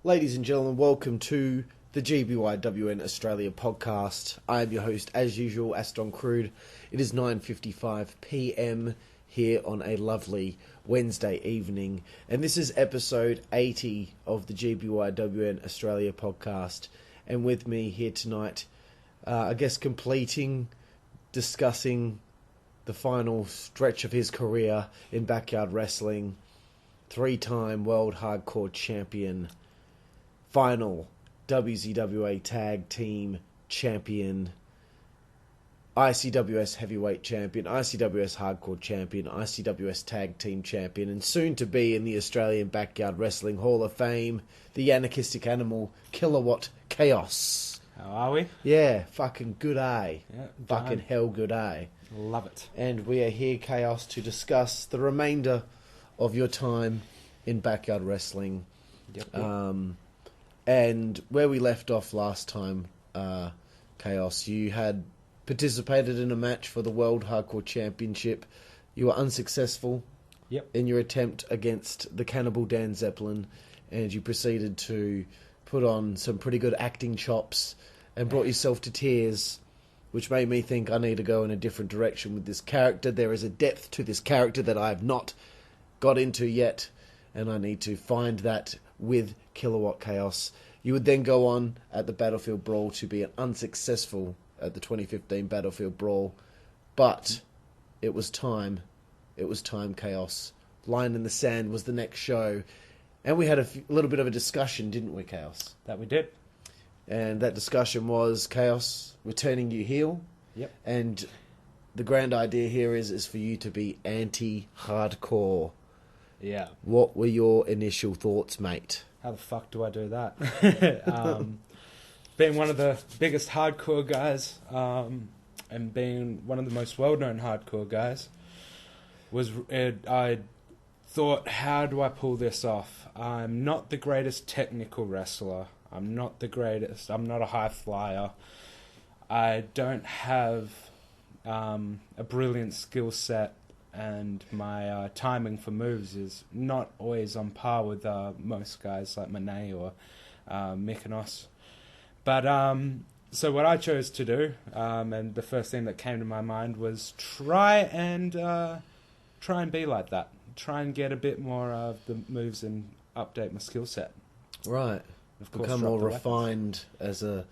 Ladies and gentlemen, welcome to the GBYWN Australia podcast. I am your host, as usual, Aston Crude. It is 9:55 p.m. here on a lovely Wednesday evening, and this is episode 80 of the GBYWN Australia podcast. And with me here tonight, discussing the final stretch of his career in backyard wrestling, three-time world hardcore champion, final WZWA Tag Team Champion, ICWS Heavyweight Champion, ICWS Hardcore Champion, ICWS Tag Team Champion, and soon to be in the Australian Backyard Wrestling Hall of Fame, the anarchistic animal, Killawatt Kaos. How are we? Yeah, fucking good day. Yeah, fucking hell good day. Love it. And we are here, Kaos, to discuss the remainder of your time in backyard wrestling. Yep. And where we left off last time, Kaos, you had participated in a match for the World Hardcore Championship. You were unsuccessful in your attempt against the Cannibal Dan Zeppelin, and you proceeded to put on some pretty good acting chops and brought yourself to tears, which made me think I need to go in a different direction with this character. There is a depth to this character that I have not got into yet, and I need to find that with Killawatt Kaos. You would then go on at the Battlefield Brawl to be unsuccessful at the 2015 Battlefield Brawl, but it was time. It was time, Kaos. Line in the Sand was the next show, and we had a little bit of a discussion, didn't we, Kaos? That we did. And that discussion was Kaos returning you heel. Yep. And the grand idea here is for you to be anti-hardcore. Yeah. What were your initial thoughts, mate? How the fuck do I do that? Being one of the biggest hardcore guys, and being one of the most well-known hardcore guys, I thought, how do I pull this off? I'm not the greatest technical wrestler. I'm not the greatest. I'm not a high flyer. I don't have a brilliant skill set, and my timing for moves is not always on par with most guys like Monet or Mykonos. But so what I chose to do, and the first thing that came to my mind was try and be like that. Try and get a bit more of the moves and update my skill set. Right. Of course, become more refined as a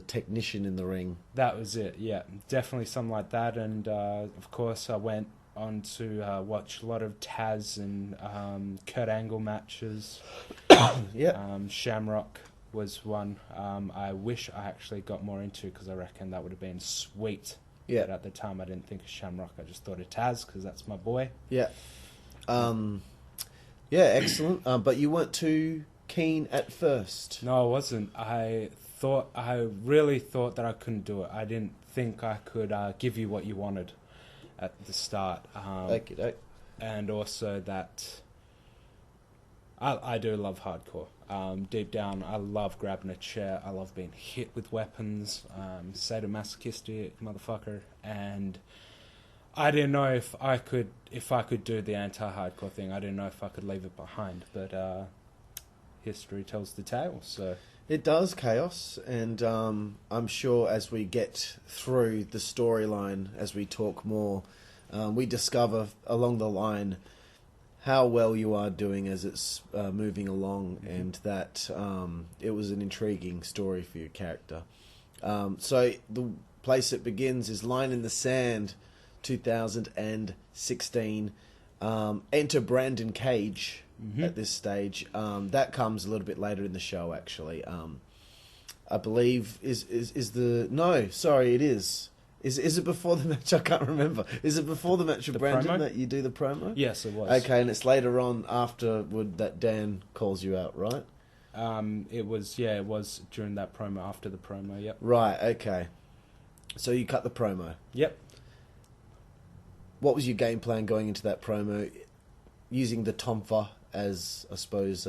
technician in the ring. That was it. Yeah, definitely something like that. And of course, I went on to watch a lot of Taz and Kurt Angle matches. Shamrock was one I wish I actually got more into, because I reckon that would have been sweet. Yeah. But at the time, I didn't think of Shamrock. I just thought of Taz, because that's my boy. Yeah. Excellent. But you weren't too keen at first. No, I wasn't. I really thought that I couldn't do it. I didn't think I could give you what you wanted at the start. And also that I do love hardcore. Deep down, I love grabbing a chair. I love being hit with weapons. Sadomasochistic motherfucker. And I didn't know if I could do the anti-hardcore thing. I didn't know if I could leave it behind. But history tells the tale. So it does, Kaos, and I'm sure as we get through the storyline, as we talk more, we discover along the line how well you are doing as it's moving along, and that it was an intriguing story for your character. So the place it begins is Line in the Sand, 2016. Enter Brandon Cage at this stage. That comes a little bit later in the show, actually. I believe it is. Is it before the match? I can't remember. Is it before the match with Brandon promo? That you do the promo? Yes, it was. Okay, and it's later on afterward that Dan calls you out, right? It was during that promo, after the promo, yep. Right, okay. So you cut the promo. Yep. What was your game plan going into that promo, using the tonfa as, I suppose,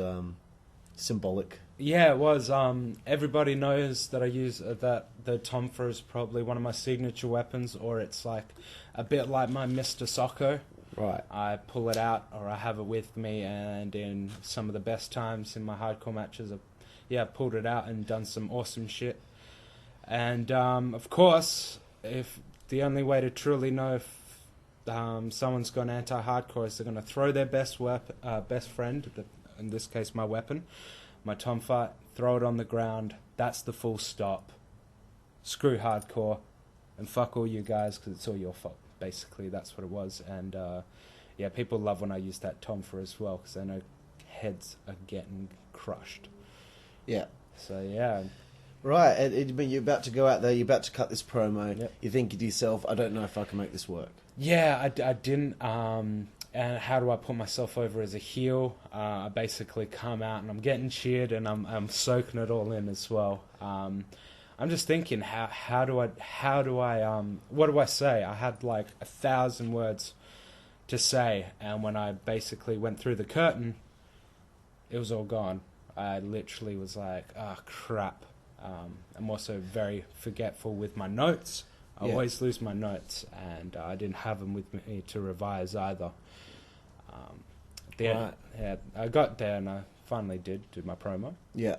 symbolic? Yeah, it was. Everybody knows that I use that the tonfa is probably one of my signature weapons, or it's like a bit like my Mr. Socko. Right. I pull it out, or I have it with me, and in some of the best times in my hardcore matches, I've pulled it out and done some awesome shit. And of course, if the only way to truly know if someone's gone anti-hardcore is they're going to throw their best friend, in this case my weapon, my tomfight, throw it on the ground. That's the full stop. Screw hardcore, and fuck all you guys, because it's all your fault. Basically, that's what it was. And people love when I use that tomfa as well, because they know heads are getting crushed. Yeah. So yeah. Right, and you're about to go out there, you're about to cut this promo. Yep. You think to yourself, I don't know if I can make this work. Yeah, I didn't. And how do I put myself over as a heel? I basically come out and I'm getting cheered, and I'm soaking it all in as well. I'm just thinking, how do I what do I say? I had like 1,000 words to say, and when I basically went through the curtain, it was all gone. I literally was like, oh crap. I'm also very forgetful with my notes. I always lose my notes, and I didn't have them with me to revise either. Right. I got there and I finally did my promo. Yeah.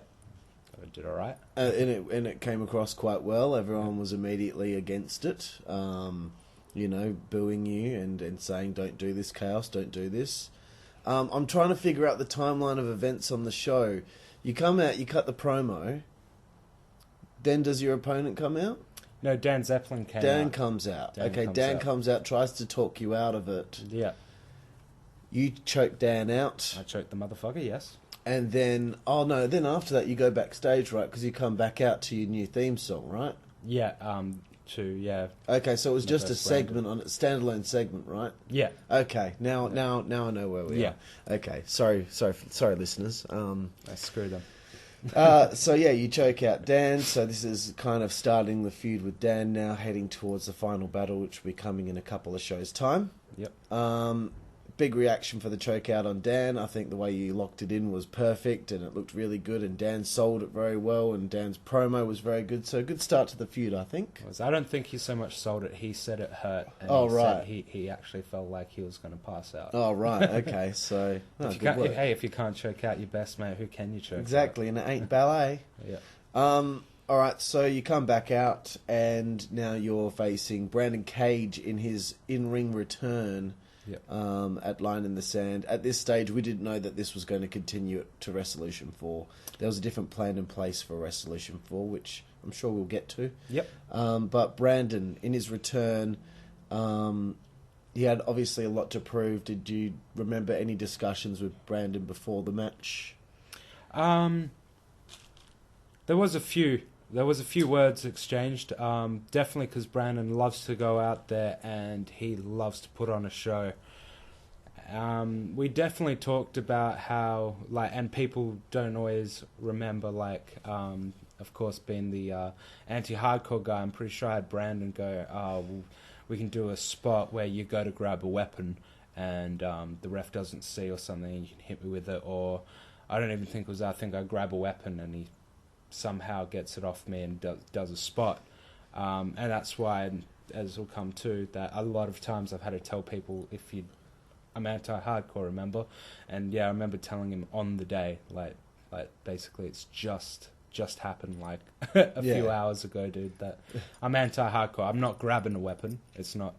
I did all right. And it came across quite well. Everyone was immediately against it, booing you and saying, don't do this, Chaos, don't do this. I'm trying to figure out the timeline of events on the show. You come out, you cut the promo, then does your opponent come out? No, Dan Zeppelin came out. Dan comes out. Dan comes out, tries to talk you out of it. Yeah. You choke Dan out. I choked the motherfucker, yes. And then, then after that you go backstage, right? Because you come back out to your new theme song, right? Yeah, Okay, so it was just a segment on a standalone segment, right? Yeah. Okay, now I know where we are. Okay, sorry, listeners. I screwed them. You choke out Dan. So this is kind of starting the feud with Dan now, heading towards the final battle, which will be coming in a couple of shows' time. Yep. Big reaction for the choke out on Dan. I think the way you locked it in was perfect, and it looked really good, and Dan sold it very well, and Dan's promo was very good. So good start to the feud, I think. I don't think he so much sold it. He said it hurt. And right. Said he actually felt like he was going to pass out. Oh, right. Okay, so... if you can't choke out your best mate, who can you choke Exactly, out? and it ain't ballet. Yeah. All right, so you come back out, and now you're facing Brandon Cage in his in-ring return. Yep. At Line in the Sand. At this stage, we didn't know that this was going to continue to Resolution 4. There was a different plan in place for Resolution 4, which I'm sure we'll get to. Yep. But Brandon, in his return, he had obviously a lot to prove. Did you remember any discussions with Brandon before the match? There was a few. There was a few words exchanged, definitely because Brandon loves to go out there and he loves to put on a show. We definitely talked about how, and people don't always remember, of course, being the anti-hardcore guy, I'm pretty sure I had Brandon go, we can do a spot where you go to grab a weapon and the ref doesn't see or something and you can hit me with it, or I don't even think it was that. I think I grab a weapon and he somehow gets it off me and does a spot. And that's why, as will come to, that a lot of times I've had to tell people, I'm anti-hardcore, remember? And yeah, I remember telling him on the day, basically it's just happened a few hours ago, dude, that I'm anti-hardcore. I'm not grabbing a weapon. It's not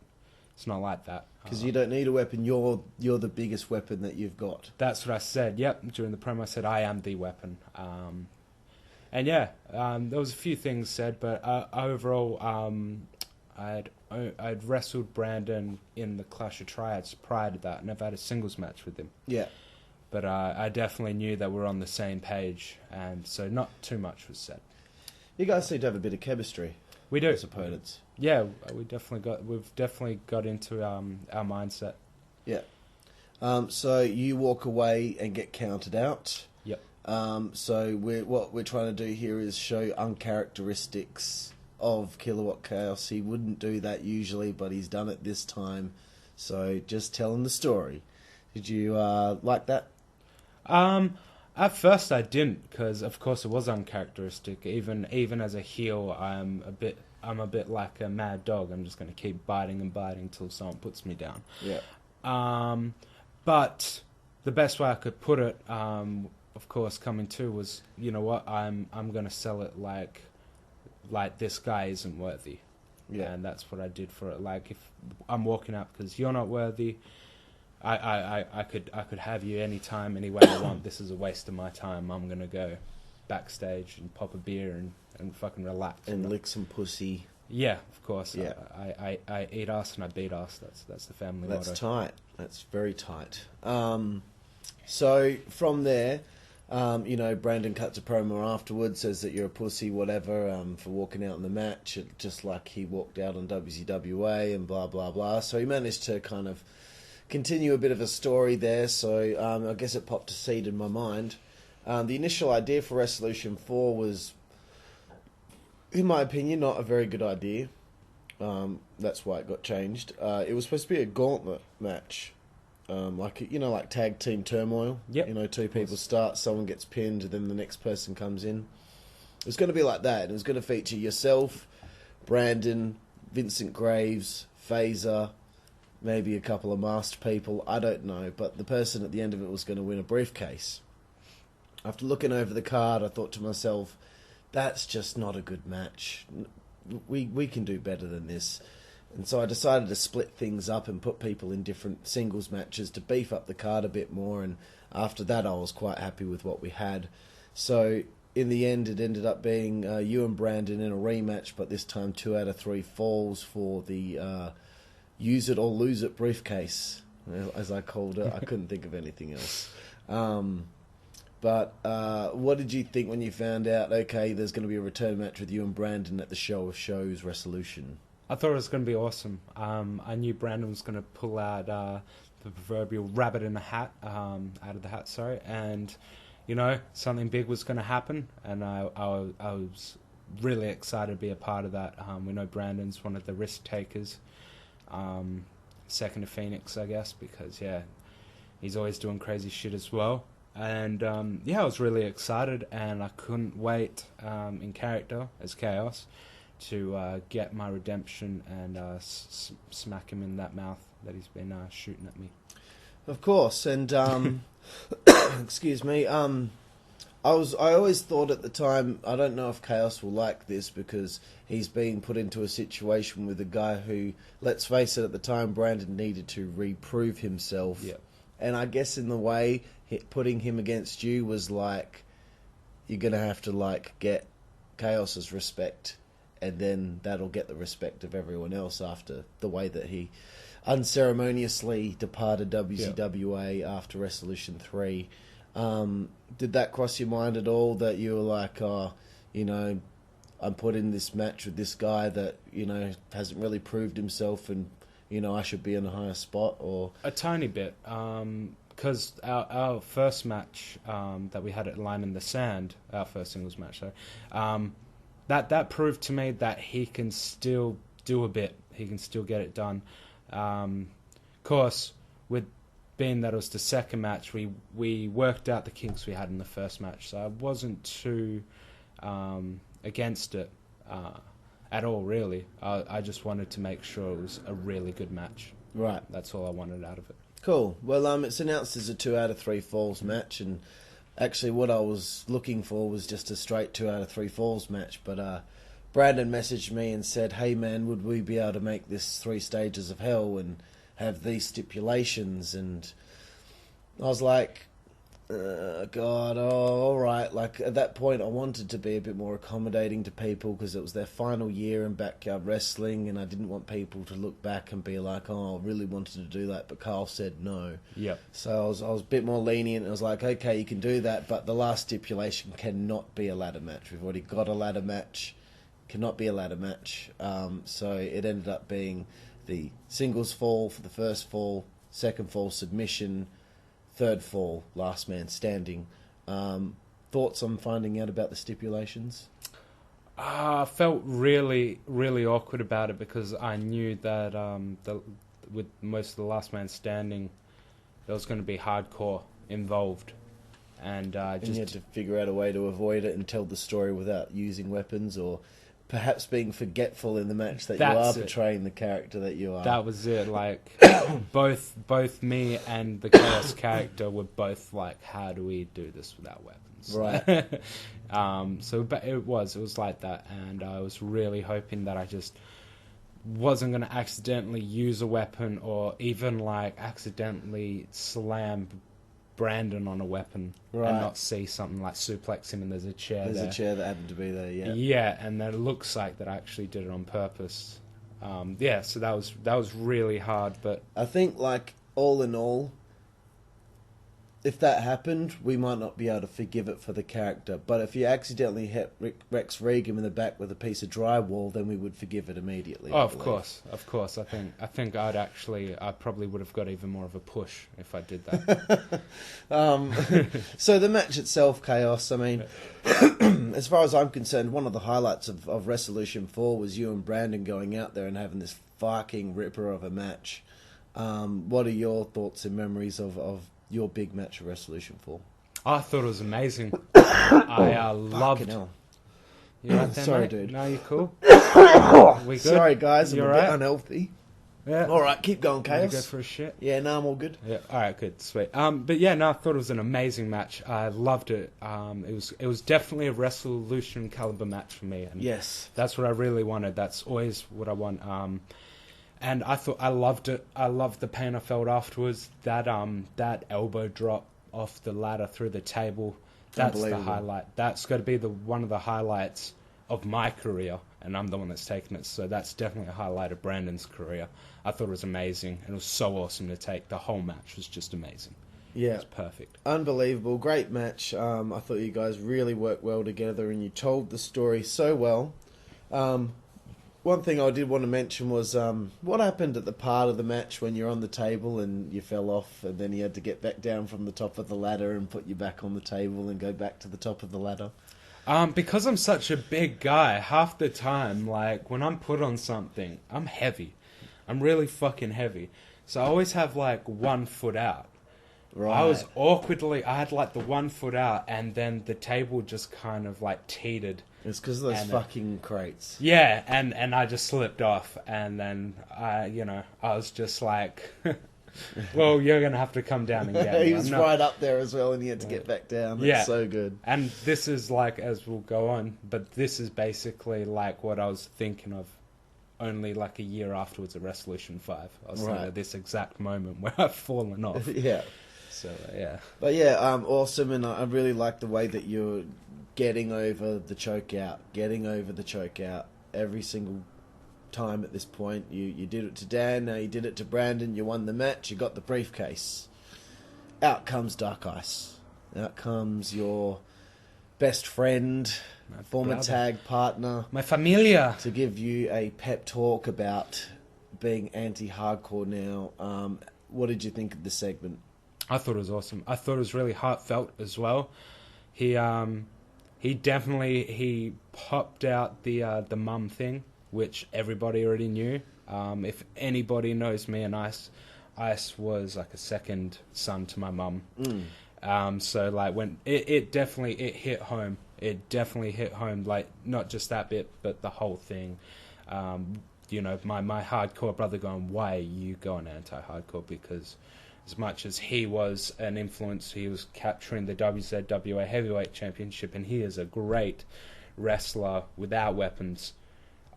like that. Because you don't need a weapon. You're the biggest weapon that you've got. That's what I said. Yep, during the promo I said I am the weapon. And yeah, there was a few things said, but overall, I'd wrestled Brandon in the Clash of Triads prior to that. Never had a singles match with him. Yeah. But I definitely knew that we're on the same page, and so not too much was said. You guys seem to have a bit of chemistry. We do. As opponents. Yeah, we've definitely got into our mindset. Yeah. So you walk away and get counted out. Yep. So what we're trying to do here is show uncharacteristics of Killawatt Kaos. He wouldn't do that usually, but he's done it this time. So just tell him the story. Did you like that? At first I didn't, because of course it was uncharacteristic. Even as a heel, I'm a bit like a mad dog. I'm just going to keep biting and biting until someone puts me down. Yeah. But the best way I could put it, of course, coming to was, you know what, I'm gonna sell it like this guy isn't worthy. Yeah. And that's what I did for it. Like, if I'm walking out because you're not worthy, I could have you anytime, any way I want. This is a waste of my time. I'm gonna go backstage and pop a beer and fucking relax and lick some pussy. Yeah, of course. Yeah. I eat ass and I beat ass. That's the family motto. That's tight. That's very tight. So from there, Brandon cuts a promo afterwards, says that you're a pussy, whatever, for walking out in the match, just like he walked out on WCWA and blah, blah, blah. So he managed to kind of continue a bit of a story there. So I guess it popped a seed in my mind. The initial idea for Resolution 4 was, in my opinion, not a very good idea. That's why it got changed. It was supposed to be a gauntlet match. Like tag team turmoil. Yep. Two people start, someone gets pinned, and then the next person comes in. It was going to be like that. And it was going to feature yourself, Brandon, Vincent Graves, Phaser, maybe a couple of masked people. I don't know. But the person at the end of it was going to win a briefcase. After looking over the card, I thought to myself, that's just not a good match. We can do better than this. And so I decided to split things up and put people in different singles matches to beef up the card a bit more. And after that, I was quite happy with what we had. So in the end, it ended up being you and Brandon in a rematch, but this time 2 out of 3 falls for the use it or lose it briefcase, as I called it. I couldn't think of anything else. But what did you think when you found out, okay, there's going to be a return match with you and Brandon at the Show of Shows Resolution? I thought it was going to be awesome. I knew Brandon was going to pull out the proverbial rabbit in a hat, out of the hat, sorry, and, something big was going to happen, and I was really excited to be a part of that. We know Brandon's one of the risk takers, second to Phoenix, I guess, because, he's always doing crazy shit as well. And, I was really excited, and I couldn't wait in character as Kaos to get my redemption and smack him in that mouth that he's been shooting at me. Of course, and excuse me. I always thought at the time, I don't know if Kaos will like this because he's being put into a situation with a guy who, let's face it, at the time Brandon needed to reprove himself. Yep. And I guess in the way putting him against you was like, you're gonna have to get Kaos's respect. And then that'll get the respect of everyone else after the way that he unceremoniously departed WCWA after Resolution 3. Did that cross your mind at all, that you were like, I'm put in this match with this guy that, hasn't really proved himself and, I should be in a higher spot? Or a tiny bit, because our first match that we had at Line in the Sand, our first singles match, that proved to me that he can still do a bit. He can still get it done. Of course, with being that it was the second match, we worked out the kinks we had in the first match, so I wasn't too against it at all, really. I just wanted to make sure it was a really good match. Right. That's all I wanted out of it. Cool. Well, it's announced as a 2 out of 3 falls match, and actually, what I was looking for was just a straight 2 out of 3 falls match. But Brandon messaged me and said, "Hey man, would we be able to make this 3 stages of hell and have these stipulations?" And I was like, God, all right. At that point, I wanted to be a bit more accommodating to people because it was their final year in backyard wrestling, and I didn't want people to look back and be like, "Oh, I really wanted to do that," but Carl said no. Yep. So I was a bit more lenient. I was like, "Okay, you can do that, but the last stipulation cannot be a ladder match. We've already got a ladder match. Cannot be a ladder match." So it ended up being the singles fall for the first fall, second fall submission, third fall, last man standing. Thoughts on finding out about the stipulations? I felt really, really awkward about it because I knew that with most of the last man standing, there was going to be hardcore involved. And you had to figure out a way to avoid it and tell the story without using weapons, or perhaps being forgetful in the match that you are portraying the character that you are. That was it. Like both me and the Chaos character were both like, how do we do this without weapons? Right. But it was like that, and I was really hoping that I just wasn't going to accidentally use a weapon or even like accidentally slam Brandon on a weapon and not see something like suplex him and there's a chair there. There's a chair that happened to be there, yeah. Yeah, and then it looks like that I actually did it on purpose. So that was really hard, but I think like all in all, if that happened, we might not be able to forgive it for the character. But if you accidentally hit Rex Regum in the back with a piece of drywall, then we would forgive it immediately. Oh, of course. I think I probably would have got even more of a push if I did that. So the match itself, Chaos. I mean, as far as I'm concerned, one of the highlights of Resolution 4 was you and Brandon going out there and having this fucking ripper of a match. What are your thoughts and memories of your big match of Resolution 4? I thought it was amazing. I loved it. You right there, Sorry, mate? dude. No, you cool? We good? Sorry, guys. I'm you a bit unhealthy. Yeah. All right, keep going, Chaos. You go for a shit? Yeah, no, I'm all good. Yeah. All right, good, sweet. But yeah, no, I thought it was an amazing match. I loved it. It was definitely a Resolution caliber match for me. And yes, that's what I really wanted. That's always what I want. And I thought I loved it. I loved the pain I felt afterwards. That elbow drop off the ladder through the table. That's the highlight. That's got to be one of the highlights of my career, and I'm the one that's taken it. So that's definitely a highlight of Brandon's career. I thought it was amazing, and it was so awesome to take. The whole match was just amazing. Yeah, it was perfect. Unbelievable, great match. I thought you guys really worked well together, and you told the story so well. One thing I did want to mention was what happened at the part of the match when you're on the table and you fell off and then you had to get back down from the top of the ladder and put you back on the table and go back to the top of the ladder. Because I'm such a big guy, half the time, like, when I'm put on something, I'm heavy. I'm really fucking heavy. So I always have, like, 1 foot out. Right. I had, like, the 1 foot out and then the table just kind of, like, teetered. It's because of those fucking crates. Yeah, and I just slipped off, and then I was just like, well, you're gonna have to come down and get me. He was right up there as well, and he had to get back down. That's so good. And this is like, as we'll go on, but this is basically like what I was thinking of only like a year afterwards at Resolution 5. I was thinking of this exact moment where I've fallen off. Yeah. So, yeah. But yeah, awesome, and I really like the way that you're getting over the choke out every single time at this point. You did it to Dan, now you did it to Brandon, you won the match, you got the briefcase. Out comes Dark Ice. Out comes your best friend, former tag partner. My familia. To give you a pep talk about being anti-hardcore now. What did you think of the segment? I thought it was awesome. I thought it was really heartfelt as well. He definitely popped out the mum thing, which everybody already knew. If anybody knows me and Ice was like a second son to my mum. So like when it definitely hit home. It definitely hit home. Like not just that bit, but the whole thing. My hardcore brother going, why are you going anti-hardcore? Because as much as he was an influence, he was capturing the WZWA Heavyweight Championship, and he is a great wrestler without weapons.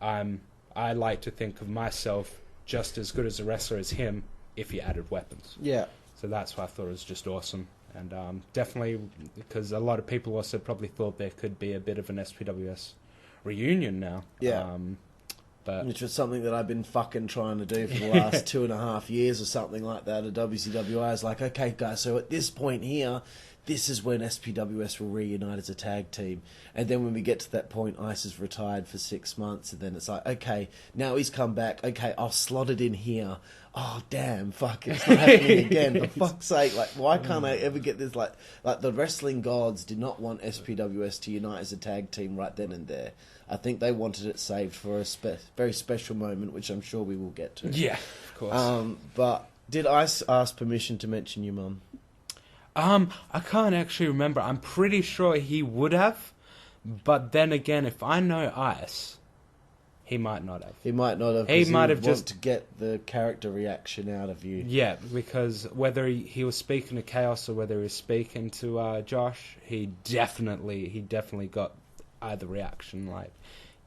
I like to think of myself just as good as a wrestler as him if he added weapons. Yeah. So that's why I thought it was just awesome. And definitely, because a lot of people also probably thought there could be a bit of an SPWS reunion now. Yeah. Which was something that I've been fucking trying to do for the last 2.5 years or something like that at WCWI. I was like, okay, guys, so at this point here, this is when SPWS will reunite as a tag team. And then when we get to that point, Ice is retired for 6 months, and then it's like, okay, now he's come back. Okay, I'll slot it in here. Oh, damn, fuck, it's not happening again. For fuck's sake, like, why can't I ever get this? Like the wrestling gods did not want SPWS to unite as a tag team right then and there. I think they wanted it saved for a very special moment, which I'm sure we will get to. Yeah, of course. But did Ice ask permission to mention your mum? I can't actually remember. I'm pretty sure he would have. But then again, if I know Ice, He might not have. He might not have. He might have just to get the character reaction out of you. Yeah, because whether he was speaking to Kaos or whether he was speaking to Josh, he definitely got either reaction, like,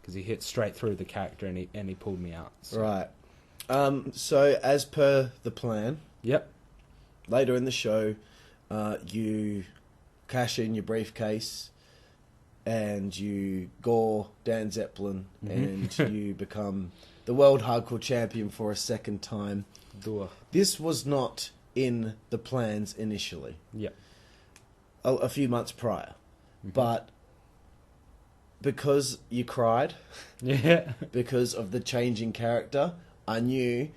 because he hit straight through the character and he pulled me out. So. Right. So as per the plan. Yep. Later in the show, you cash in your briefcase and you gore Dan Zeppelin and you become the World Hardcore Champion for a second time. This was not in the plans initially. Yep. A few months prior. But because you cried, because of the changing character, I knew,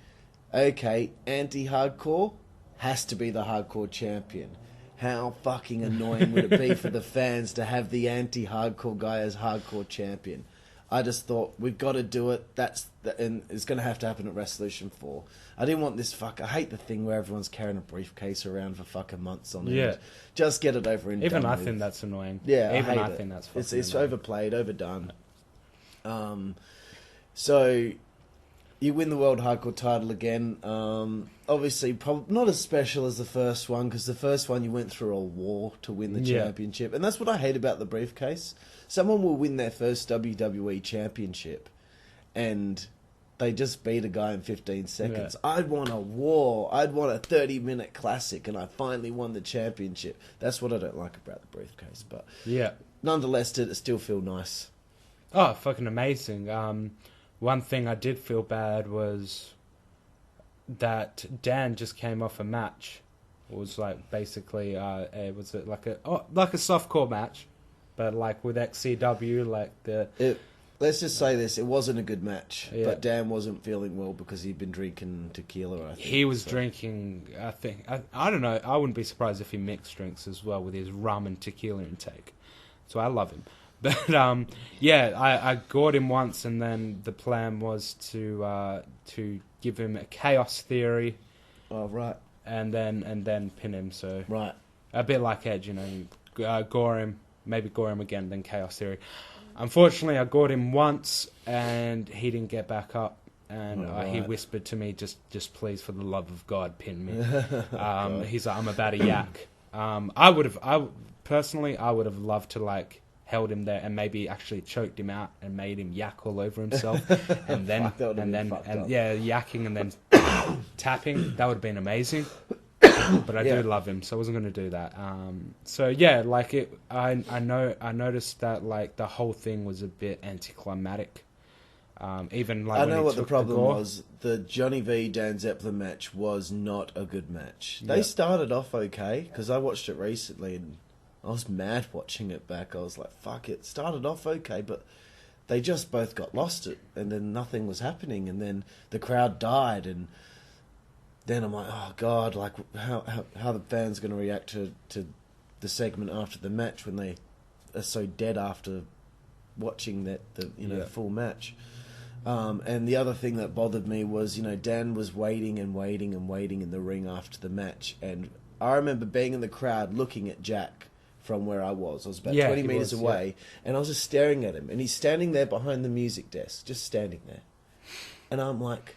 okay, anti-hardcore has to be the hardcore champion. How fucking annoying would it be for the fans to have the anti-hardcore guy as hardcore champion? I just thought, we've got to do it. And it's going to have to happen at Resolution 4. I didn't want this I hate the thing where everyone's carrying a briefcase around for fucking months on end. Just get it over and Even done I with. think that's annoying. Yeah, Even I hate think it. that's fucking It's annoying. overplayed, overdone. So you win the World Hardcore title again. Obviously, not as special as the first one, because the first one you went through a war to win the championship. And that's what I hate about the briefcase. Someone will win their first WWE championship, and they just beat a guy in 15 seconds. Yeah. I'd want a war. I'd want a 30-minute classic, and I finally won the championship. That's what I don't like about the briefcase. But nonetheless, did it still feel nice? Oh, fucking amazing. One thing I did feel bad was that Dan just came off a match. It was like basically was it like a softcore match, but like with XCW, like let's just say this: it wasn't a good match. Yeah. But Dan wasn't feeling well because he'd been drinking tequila. I think he was drinking. I think I don't know. I wouldn't be surprised if he mixed drinks as well with his rum and tequila intake. So I love him. But I gored him once, and then the plan was to give him a chaos theory. Oh right. And then pin him. So right. A bit like Edge, you know, gore him, maybe gore him again, then chaos theory. Unfortunately, I gored him once, and he didn't get back up. And he whispered to me, "Just please, for the love of God, pin me." He's like, "I'm about to yak." I personally would have loved to like held him there and maybe actually choked him out and made him yak all over himself, and then yakking and then tapping. That would have been amazing. But I do love him, so I wasn't going to do that. I noticed that like the whole thing was a bit anticlimactic. Even like I know what the problem was. The Johnny V Dan Zeppelin match was not a good match. They started off okay because I watched it recently and I was mad watching it back. I was like, fuck it. Started off okay, but they just both got lost it, and then nothing was happening, and then the crowd died, and then I'm like, oh god, like how the fans going to react to the segment after the match when they are so dead after watching the full match. And the other thing that bothered me was, Dan was waiting in the ring after the match, and I remember being in the crowd looking at Jack from where I was. I was about 20 meters away, and I was just staring at him, and he's standing there behind the music desk, just standing there. And I'm like,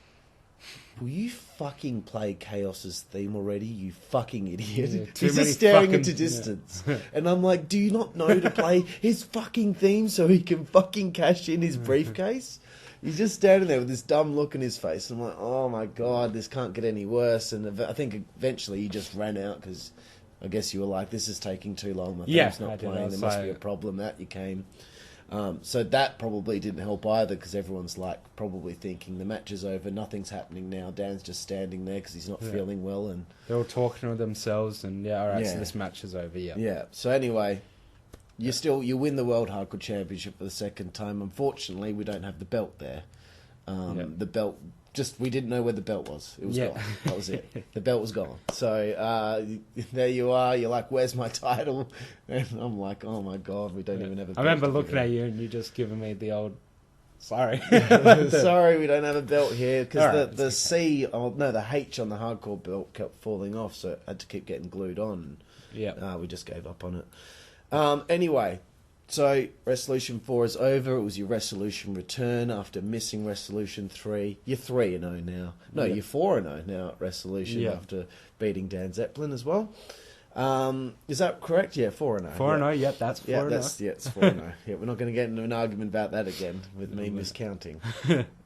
will you fucking play Chaos's theme already, you fucking idiot? Yeah, he's just staring into distance. Yeah. And I'm like, do you not know to play his fucking theme so he can fucking cash in his briefcase? He's just standing there with this dumb look in his face. I'm like, oh my god, this can't get any worse. And I think eventually he just ran out because I guess you were like, this is taking too long. My theme's not playing. There must be a problem. That you came. So that probably didn't help either because everyone's like probably thinking the match is over, nothing's happening now. Dan's just standing there because he's not feeling well, and they're all talking to themselves. And so this match is over. Yeah. So anyway, you win the World Hardcore Championship for the second time. Unfortunately, we don't have the belt there. The belt. We didn't know where the belt was. It was gone. That was it. The belt was gone. So there you are. You're like, where's my title? And I'm like, oh my god, we don't even have a belt. I remember looking at you and you just giving me the old, sorry. Sorry, we don't have a belt here. Because the H on the hardcore belt kept falling off, so it had to keep getting glued on. Yeah. We just gave up on it. Anyway, So, Resolution 4 is over. It was your Resolution return after missing Resolution 3. You're 3-0 now. No, you're 4-0 now at Resolution after beating Dan Zeppelin as well. Is that correct? Yeah, 4-0. 4-0, yep, that's 4-0. Yeah, it's 4-0. Yeah, we're not going to get into an argument about that again with me miscounting.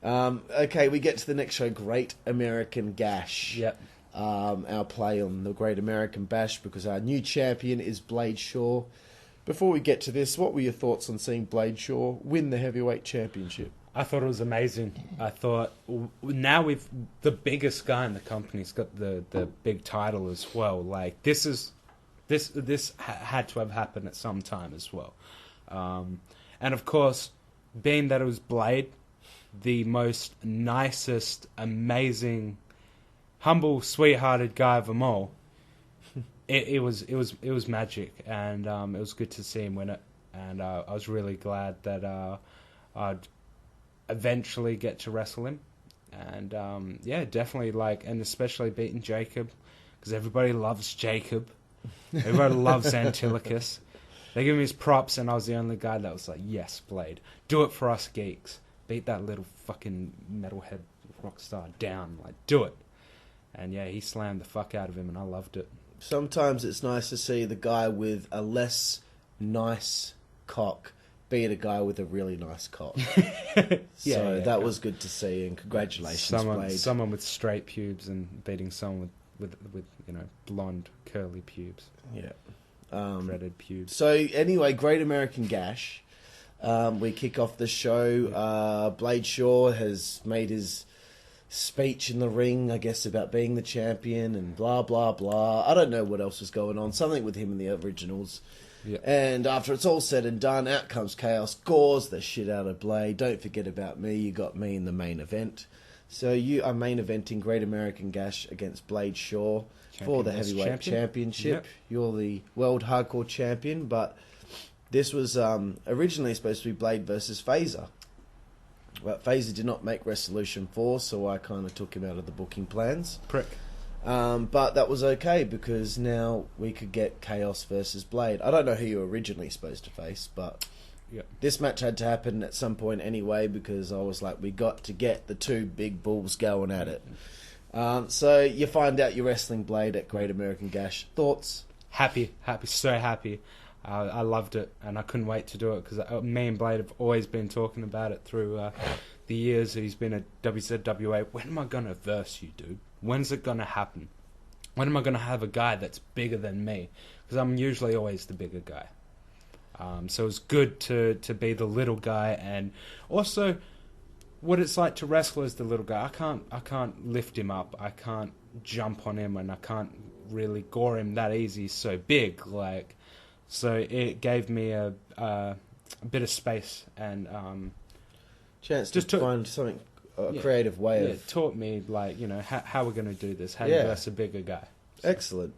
Okay, we get to the next show, Great American Gash. Yep. Our play on the Great American Bash because our new champion is Blade Shaw. Before we get to this, what were your thoughts on seeing Blade Shaw win the heavyweight championship? I thought it was amazing. I thought now we've the biggest guy in the company's got the big title as well. Like this had to have happened at some time as well. And of course, being that it was Blade, the most nicest, amazing, humble, sweethearted guy of them all. It was magic, and it was good to see him win it. And I was really glad that I'd eventually get to wrestle him. And definitely and especially beating Jacob, because everybody loves Jacob. Everybody loves Antilochus. They give me his props, and I was the only guy that was like, yes, Blade, do it for us geeks. Beat that little fucking metalhead rock star down. Like, do it. And yeah, he slammed the fuck out of him, and I loved it. Sometimes it's nice to see the guy with a less nice cock beat a guy with a really nice cock. That was good to see, and congratulations, Blade. Someone with straight pubes and beating someone with blonde curly pubes. Yeah. Threaded pubes. So anyway, Great American Gash. We kick off the show. Blade Shaw has made his speech in the ring, I guess, about being the champion and blah, blah, blah. I don't know what else was going on. Something with him in the originals. Yeah. And after it's all said and done, out comes Kaos, gores the shit out of Blade. Don't forget about me. You got me in the main event. So you are main eventing Great American Gash against Blade Shaw for the heavyweight championship. Yep. You're the world hardcore champion, but this was originally supposed to be Blade versus Phaser. But Phaser did not make Resolution 4, so I kind of took him out of the booking plans. Prick. But that was okay, because now we could get Kaos versus Blade. I don't know who you were originally supposed to face, but this match had to happen at some point anyway, because I was like, we got to get the two big bulls going at it. So you find out you're wrestling Blade at Great American Gash. Thoughts? Happy, so happy. I loved it, and I couldn't wait to do it, because me and Blade have always been talking about it through the years he's been at WZWA. When am I going to verse you, dude? When's it going to happen? When am I going to have a guy that's bigger than me? Because I'm usually always the bigger guy. So it was good to be the little guy, and also what it's like to wrestle as the little guy. I can't lift him up. I can't jump on him, and I can't really gore him that easy. He's so big, so it gave me a bit of space and chance to find something, a creative way of... It taught me, how we're going to do this, how to verse a bigger guy. So. Excellent.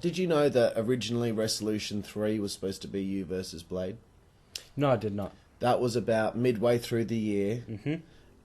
Did you know that originally Resolution 3 was supposed to be you versus Blade? No, I did not. That was about midway through the year,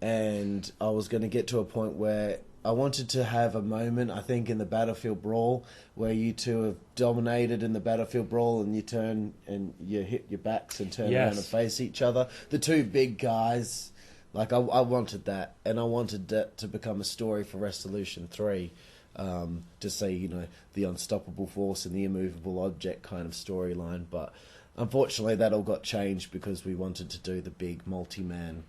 and I was going to get to a point where I wanted to have a moment, I think, in the Battlefield Brawl, where you two have dominated in the Battlefield Brawl, and you turn and you hit your backs and turn around and face each other. The two big guys. I wanted that, and I wanted that to become a story for Resolution 3, to see, the unstoppable force and the immovable object kind of storyline. But unfortunately, that all got changed because we wanted to do the big multi-man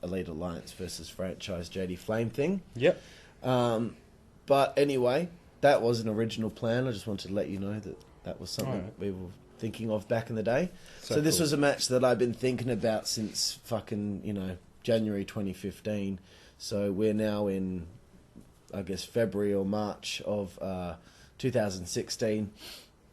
Elite Alliance versus franchise JD Flame thing. Yep. But anyway, that was an original plan. I just wanted to let you know that was something we were thinking of back in the day. So this was a match that I've been thinking about since fucking, January 2015. So we're now in, I guess, February or March of 2016.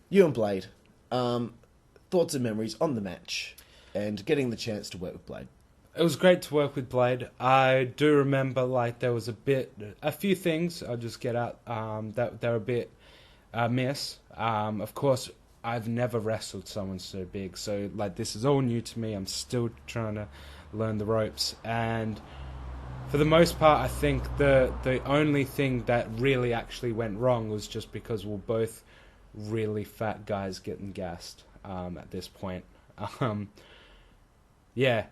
You and Blade. Thoughts and memories on the match and getting the chance to work with Blade. It was great to work with Blade. I do remember, there was a few things I'll just get out that they're a bit miss. Of course, I've never wrestled someone so big, so this is all new to me. I'm still trying to learn the ropes, and for the most part, I think the only thing that really actually went wrong was just because we're both really fat guys getting gassed. at this point. Yeah,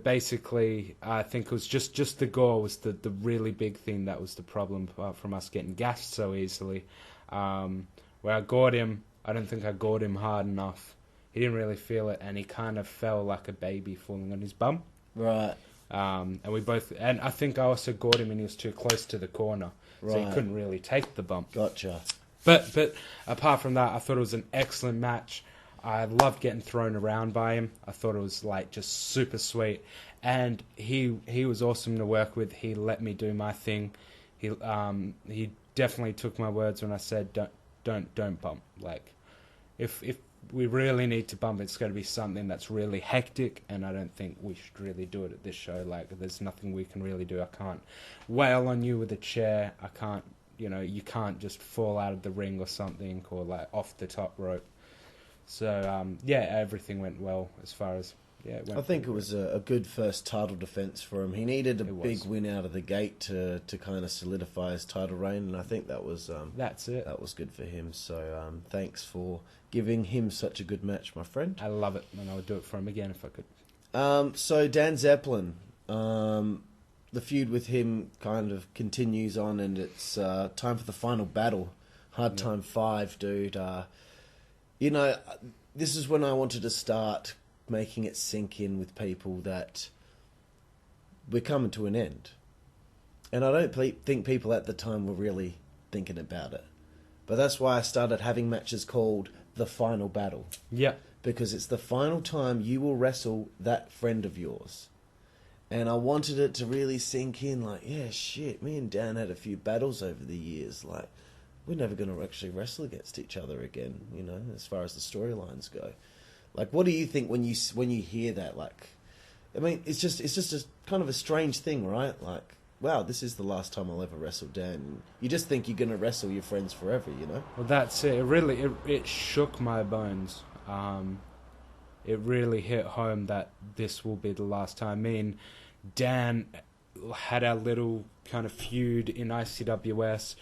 basically, I think it was just the gore was the really big thing that was the problem from us getting gassed so easily. Where I gored him, I don't think I gored him hard enough. He didn't really feel it, and he kind of fell like a baby falling on his bum. Right. And I think I also gored him, and he was too close to the corner, so he couldn't really take the bump. Gotcha. But apart from that, I thought it was an excellent match. I loved getting thrown around by him. I thought it was like just super sweet, and he was awesome to work with. He let me do my thing. He definitely took my words when I said don't bump. Like if we really need to bump, it's going to be something that's really hectic, and I don't think we should really do it at this show. Like there's nothing we can really do. I can't wail on you with a chair. I can't. You can't just fall out of the ring or something, or like off the top rope. So, everything went well as far as, I think it was a good first title defense for him. He needed a big win out of the gate to kind of solidify his title reign, and I think that was... that's it. That was good for him. So, thanks for giving him such a good match, my friend. I love it, and I would do it for him again if I could. So, Dan Zeppelin, the feud with him kind of continues on, and it's time for the final battle. Hard Time 5, dude. This is when I wanted to start making it sink in with people that we're coming to an end. And I don't think people at the time were really thinking about it. But that's why I started having matches called The Final Battle. Yeah. Because it's the final time you will wrestle that friend of yours. And I wanted it to really sink in, like, yeah, shit, me and Dan had a few battles over the years, like, we're never going to actually wrestle against each other again, as far as the storylines go. Like, what do you think when you hear that? Like, I mean, it's just a kind of a strange thing, right? Like, wow, this is the last time I'll ever wrestle Dan. You just think you're going to wrestle your friends forever, Well, that's it. It shook my bones. It really hit home that this will be the last time. Me and Dan had our little kind of feud in ICWS,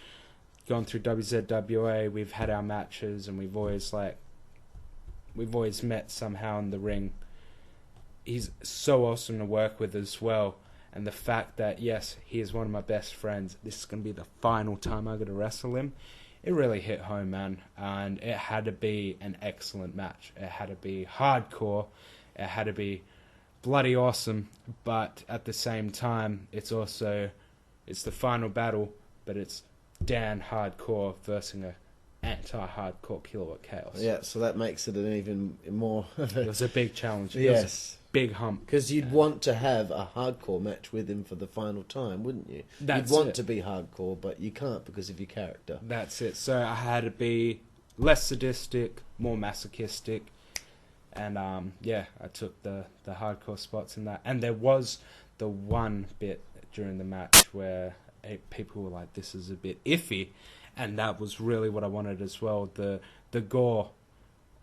gone through WZWA. We've had our matches, and we've always met somehow in the ring. He's so awesome to work with as well. And the fact that, yes, he is one of my best friends, this is going to be the final time I'm going to wrestle him, it really hit home, man. And it had to be an excellent match. It had to be hardcore. It had to be bloody awesome. But at the same time, it's the final battle, but it's Dan hardcore versus a anti-hardcore Killawatt Kaos. Yeah, so that makes it an even more... It was a big challenge. Yes. Big hump. Because you'd want to have a hardcore match with him for the final time, wouldn't you? You'd want to be hardcore, but you can't because of your character. That's it. So I had to be less sadistic, more masochistic, and I took the hardcore spots in that. And there was the one bit during the match where people were like, this is a bit iffy, and that was really what I wanted as well. The gore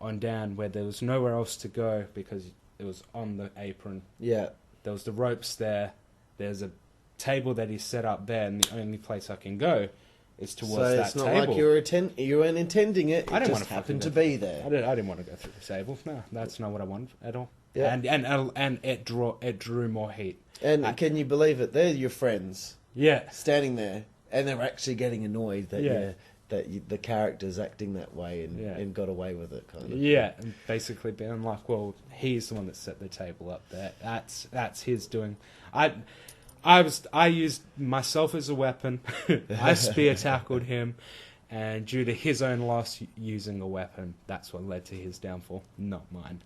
on Dan, where there was nowhere else to go because it was on the apron. Yeah. There was the ropes there. There's a table that he set up there, and the only place I can go is towards that table. So it's not like you weren't intending it. It just happened to be there. I didn't want to go through the table. No, that's not what I wanted at all. Yeah. And it drew more heat. And can you believe it? They're your friends. Yeah. Standing there, and they're actually getting annoyed that the character's acting that way and got away with it, kind of. Yeah, and basically being like, well, he's the one that set the table up there. That's his doing. I used myself as a weapon. I spear tackled him, and due to his own loss using a weapon, that's what led to his downfall, not mine.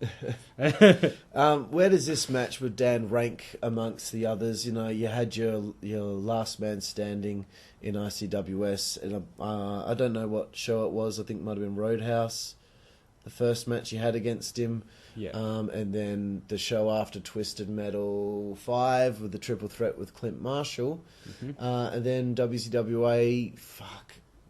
Where does this match with Dan rank amongst the others? You had your last man standing in ICWS, and I don't know what show it was. I think it might have been Roadhouse, the first match you had against him. Yeah. And then the show after Twisted Metal 5 with the triple threat with Clint Marshall. Mm-hmm. And then WCWA,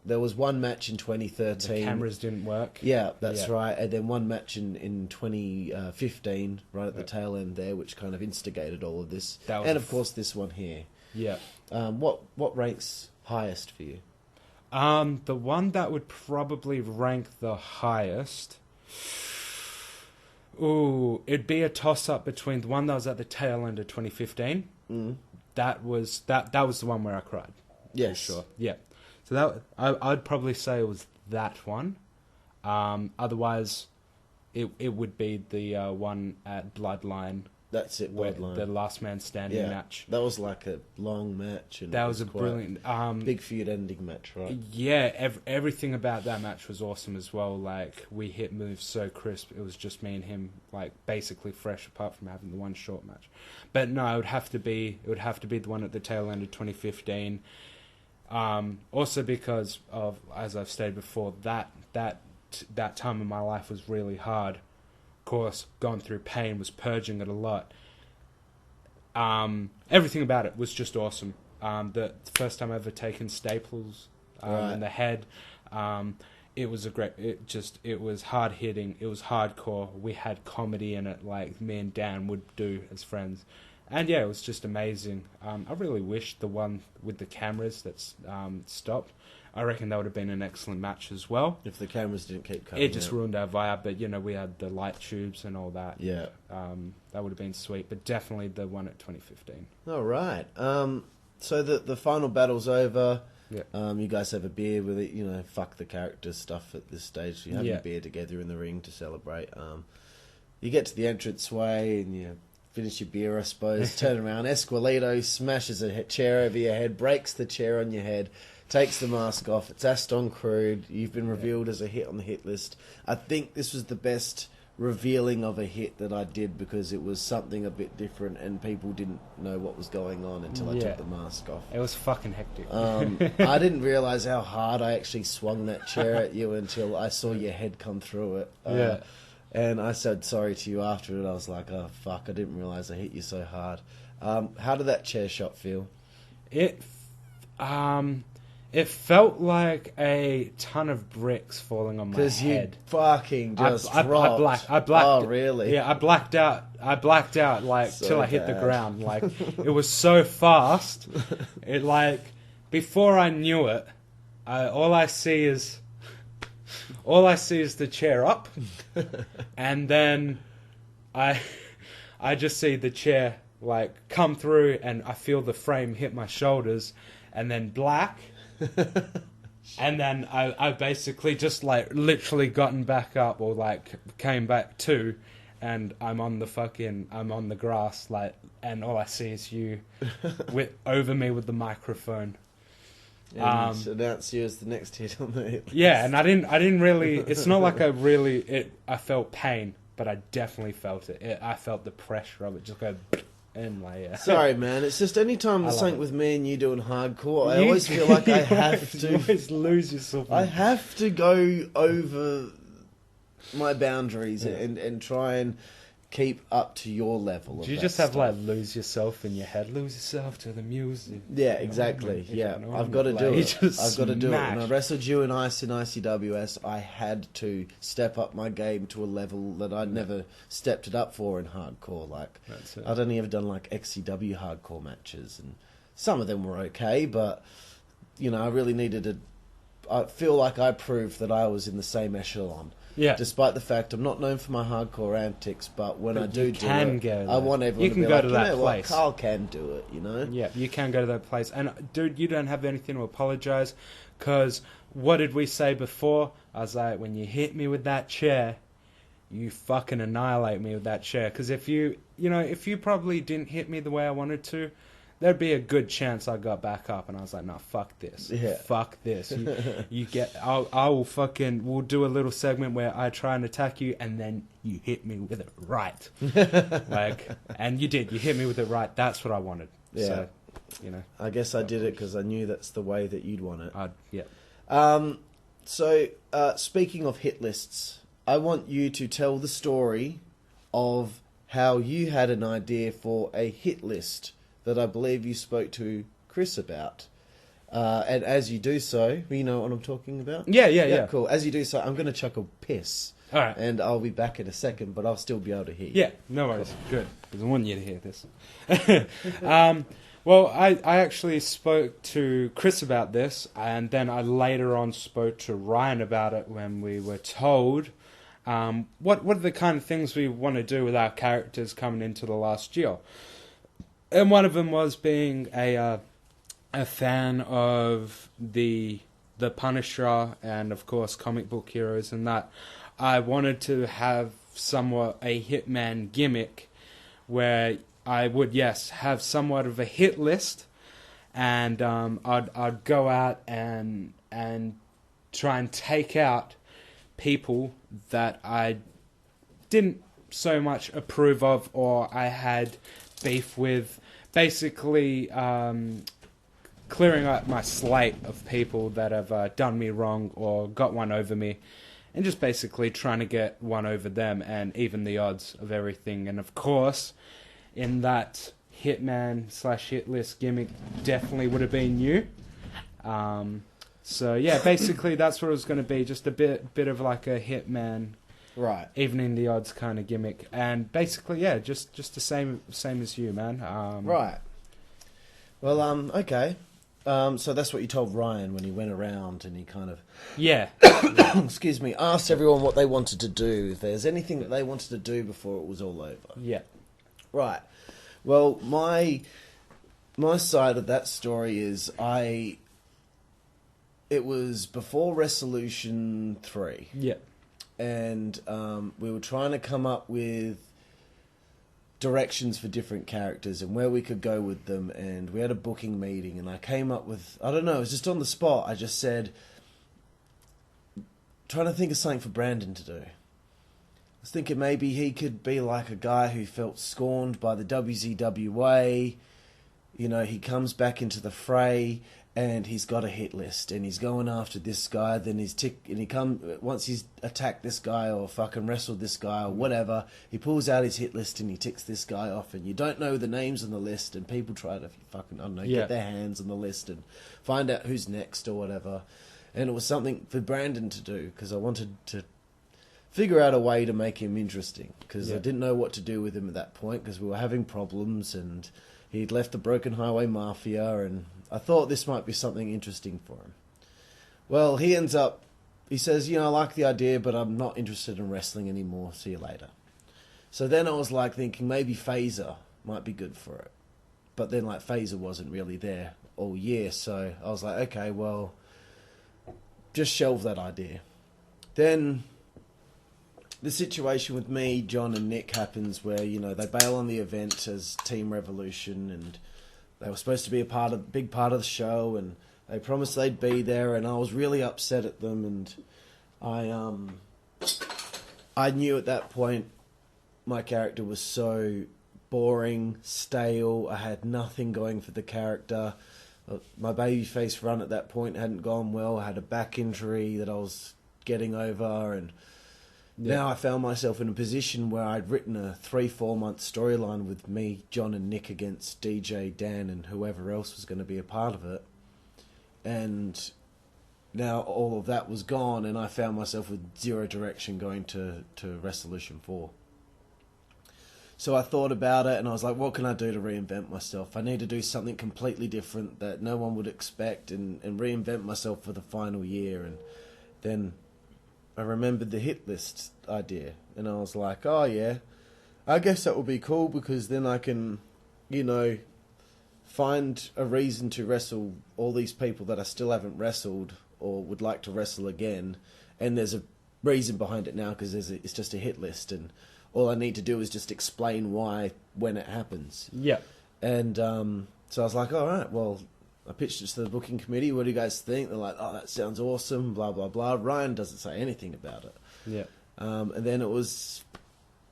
there was one match in 2013. The cameras didn't work. Yeah, that's right. And then one match in 2015, right at the tail end there, which kind of instigated all of this. And of course this one here. Yeah. What ranks highest for you? The one that would probably rank the highest... Ooh, it'd be a toss-up between the one that was at the tail end of 2015. That was the one where I cried. Yes. For sure. Yeah. So I'd probably say it was that one. Otherwise, it would be the one at Bloodline. That's it, Bloodline. The last man standing match. That was like a long match. And that was a brilliant... big feud ending match, right? Yeah, everything about that match was awesome as well. Like, we hit moves so crisp. It was just me and him, like, basically fresh, apart from having the one short match. But no, it would have to be the one at the tail end of 2015. Also because of, as I've stated before, that time in my life was really hard. Course, gone through pain, was purging it a lot. Everything about it was just awesome. The first time I ever taken staples in the head. It was it was hard hitting. It was hardcore. We had comedy in it, like me and Dan would do as friends. And yeah, it was just amazing. I really wish the one with the cameras that's stopped. I reckon that would have been an excellent match as well. If the cameras didn't keep cutting it just ruined our vibe, but, we had the light tubes and all that. Yeah. That would have been sweet, but definitely the one at 2015. All right. So the final battle's over. Yeah. You guys have a beer with it. Fuck the character stuff at this stage. You have a beer together in the ring to celebrate. You get to the entranceway and you finish your beer, I suppose. Turn around. Esqueleto smashes a chair over your head, breaks the chair on your head. Takes the mask off. It's Aston Crude. You've been revealed as a hit on the hit list. I think this was the best revealing of a hit that I did because it was something a bit different and people didn't know what was going on until I took the mask off. It was fucking hectic. I didn't realise how hard I actually swung that chair at you until I saw your head come through it. And I said sorry to you after it. I was like, oh, fuck, I didn't realise I hit you so hard. How did that chair shot feel? It felt like a ton of bricks falling on my head. Because you fucking just dropped. I blacked. Oh, really? Yeah, I blacked out. Like So till I hit the ground. Like it was so fast. It like before I knew it, all I see is the chair up, and then I just see the chair like come through, and I feel the frame hit my shoulders, and then black. And then I basically just like literally gotten back up or like came back to, and I'm on the grass like, and all I see is you over me with the microphone. And announce you as the next hit on the hit list. Yeah, and I didn't really. It's not like I felt pain, but I definitely felt it. I felt the pressure of it just go. And Sorry, man. It's just any time there's something with me and you doing hardcore, I always feel like I have to. You always lose yourself. I have to go over my boundaries and try and keep up to your level. Do you just have like lose yourself in your head? Lose yourself to the music. Yeah, exactly. I've got to do it. I've got to do it. When I wrestled you in Ice in ICWS, I had to step up my game to a level that I'd never stepped it up for in hardcore. Like I'd only ever done like XCW hardcore matches, and some of them were okay, but I really needed to. I feel like I proved that I was in the same echelon. Yeah. Despite the fact I'm not known for my hardcore antics, but when I do it, I want everyone you can to be go like, to that place. Carl can do it, Yeah, you can go to that place. And, dude, you don't have anything to apologise, because what did we say before? I was like, when you hit me with that chair, you fucking annihilate me with that chair. Because if you probably didn't hit me the way I wanted to, there'd be a good chance I got back up, and I was like, "No, fuck this, fuck this." We'll do a little segment where I try and attack you, and then you hit me with it right, and you did. You hit me with it right. That's what I wanted. Yeah, so, I guess I did it because I knew that's the way that you'd want it. Yeah. So speaking of hit lists, I want you to tell the story of how you had an idea for a hit list that I believe you spoke to Chris about. And as you do so, you know what I'm talking about? Yeah. Cool. As you do so, I'm going to chuck a piss. All right. And I'll be back in a second, but I'll still be able to hear you. Yeah, no worries. Good. Because I want you to hear this. Well, I actually spoke to Chris about this, and then I later on spoke to Ryan about it when we were told what are the kind of things we want to do with our characters coming into the last year? And one of them was being a fan of the Punisher and, of course, comic book heroes, and that I wanted to have somewhat a Hitman gimmick where I would, yes, have somewhat of a hit list, and I'd go out and try and take out people that I didn't so much approve of or I had beef with, basically clearing out my slate of people that have done me wrong or got one over me, and just basically trying to get one over them and even the odds of everything. And of course, in that Hitman/hit list gimmick definitely would have been you. So yeah, basically that's what it was going to be, just a bit of like a Hitman, right, evening the odds kind of gimmick, and basically yeah, just the same as you, man. Right. Well, okay. So that's what you told Ryan when he went around and he kind of excuse me, asked everyone what they wanted to do, if there's anything that they wanted to do before it was all over. Yeah. Right. Well, my side of that story is it was before Resolution 3. Yeah. And we were trying to come up with directions for different characters and where we could go with them, and we had a booking meeting, and I came up with, I don't know, it was just on the spot, I just said, trying to think of something for Brandon to do. I was thinking maybe he could be like a guy who felt scorned by the WZWA. You know, he comes back into the fray and he's got a hit list and he's going after this guy. Then once he's attacked this guy or fucking wrestled this guy or whatever, he pulls out his hit list and he ticks this guy off. And you don't know the names on the list, and people try to fucking, I don't know, get their hands on the list and find out who's next or whatever. And it was something for Brandon to do because I wanted to figure out a way to make him interesting, because I didn't know what to do with him at that point because we were having problems and he'd left the Broken Highway Mafia, and I thought this might be something interesting for him. Well, he says, I like the idea, but I'm not interested in wrestling anymore. See you later. So then I was like thinking maybe Phaser might be good for it. But then like Phaser wasn't really there all year, so I was like, okay, well, just shelve that idea. Then the situation with me, John and Nick happens where, they bail on the event as Team Revolution, and they were supposed to be a big part of the show, and they promised they'd be there, and I was really upset at them, and I knew at that point my character was so boring, stale, I had nothing going for the character. My babyface run at that point hadn't gone well, I had a back injury that I was getting over, and now I found myself in a position where I'd written a 3-4 month storyline with me, John and Nick against DJ, Dan and whoever else was going to be a part of it. And now all of that was gone, and I found myself with zero direction going to Resolution 4. So I thought about it and I was like, what can I do to reinvent myself? I need to do something completely different that no one would expect and reinvent myself for the final year. And then I remembered the hit list idea, and I was like, oh yeah, I guess that would be cool, because then I can, find a reason to wrestle all these people that I still haven't wrestled or would like to wrestle again, and there's a reason behind it now because it's just a hit list, and all I need to do is just explain why when it happens. Yeah. And so I was like, all right, well, I pitched it to the booking committee. What do you guys think? They're like, oh, that sounds awesome, blah, blah, blah. Ryan doesn't say anything about it. Yeah. And then it was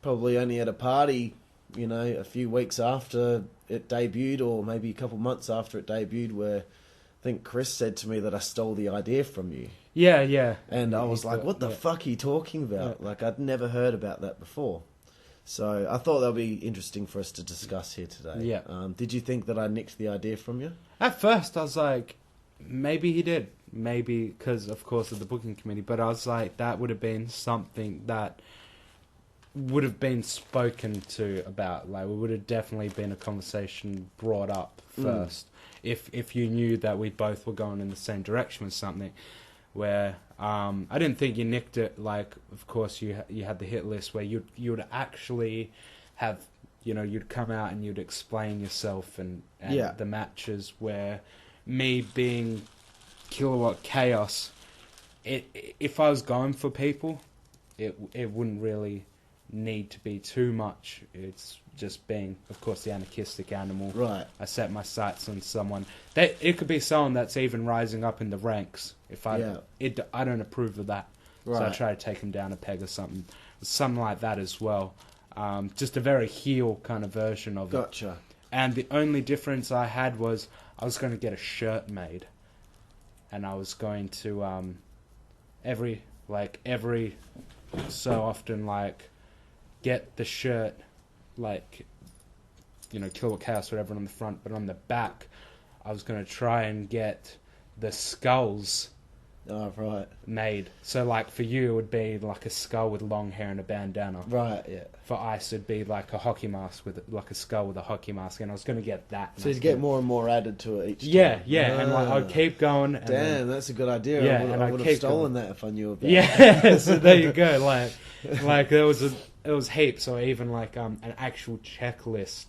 probably only at a party, a few weeks after it debuted, or maybe a couple months after it debuted, where I think Chris said to me that I stole the idea from you. Yeah, yeah. And I was like, what the fuck are you talking about? Yeah. Like, I'd never heard about that before. So I thought that would be interesting for us to discuss here today. Yeah. Did you think that I nicked the idea from you? At first, I was like, maybe he did. Maybe because, of course, of the booking committee. But I was like, that would have been something that would have been spoken to about. Like, it would have definitely been a conversation brought up first. If you knew that we both were going in the same direction with something. Where I didn't think you nicked it. Like, of course, you had the hit list where you would actually have, you'd come out and you'd explain yourself and the matches where me being Killawatt Kaos, if I was going for people, it wouldn't really need to be too much. It's just being, of course, the anarchistic animal. Right. I set my sights on someone. It could be someone that's even rising up in the ranks. If I don't approve of that, so I try to take him down a peg or something like that as well. Just a very heel kind of version of it. Gotcha. And the only difference I had was I was going to get a shirt made, and I was going to every so often get the shirt, Killawatt Kaos, whatever, on the front, but on the back, I was going to try and get the skulls made. So, for you, it would be like a skull with long hair and a bandana. Right, yeah. For Ice, it'd be like a hockey mask with a skull with a hockey mask, and I was going to get that. So you get more and more added to it each time. Yeah, and I'd keep going. And damn, that's a good idea. Yeah, I would have stolen that if I knew about it. Yeah, so there you go. There was heaps, or even an actual checklist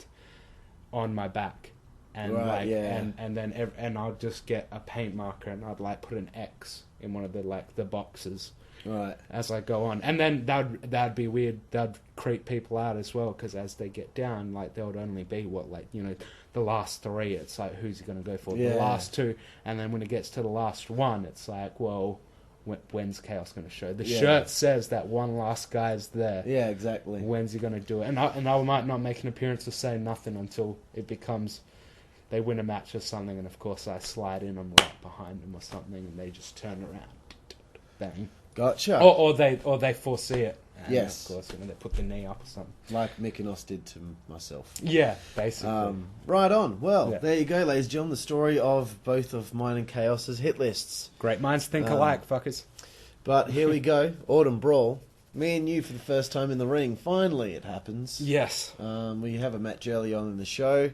on my back, and and I'll just get a paint marker and I'd put an X in one of the boxes. Right. As I go on, and then that'd be weird. That'd creep people out as well, because as they get down, there would only be the last three. It's who's he going to go for? The last two, and then when it gets to the last one, it's when's Kaos going to show? The shirt says that one last guy's there. Yeah, exactly. When's he going to do it? And I might not make an appearance or say nothing until it becomes they win a match or something, and of course I slide in, I'm right behind them or something, and they just turn around, bang. Gotcha. Or they foresee it. And yes. Of course, they put the knee up or something. Like Mykonos did to myself. Yeah, basically. Right on. Well, there you go, ladies and gentlemen. The story of both of mine and Kaos's hit lists. Great minds think alike, fuckers. But here we go. Autumn Brawl. Me and you for the first time in the ring. Finally, it happens. Yes. We have a match early on in the show.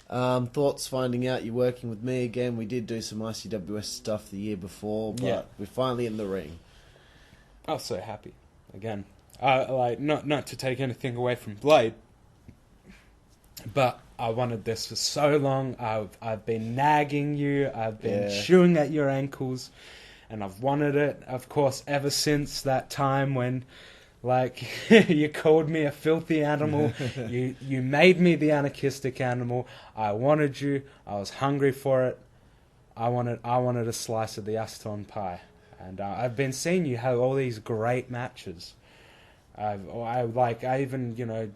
Thoughts finding out you're working with me again. We did do some ICWS stuff the year before, but we're finally in the ring. I was so happy. Again, not to take anything away from Blade, but I wanted this for so long. I've been nagging you. I've been chewing at your ankles, and I've wanted it, of course, ever since that time when, you called me a filthy animal. you made me the anarchistic animal. I wanted you. I was hungry for it. I wanted a slice of the Aston pie. And I've been seeing you have all these great matches. I even,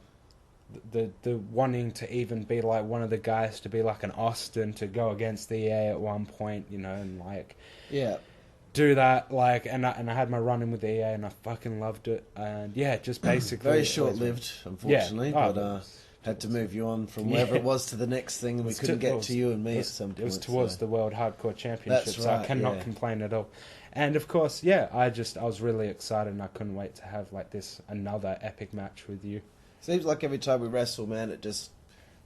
the wanting to even be one of the guys to be an Austin to go against the EA at one point, and do that, and I had my run in with the EA and I fucking loved it. And just basically very short-lived, unfortunately, but had to move you on from wherever it was to the next thing, and we couldn't get to you and me at some point. It was towards the World Hardcore Championship, so I cannot complain at all. And of course, I was really excited, and I couldn't wait to have another epic match with you. Seems like every time we wrestle, man,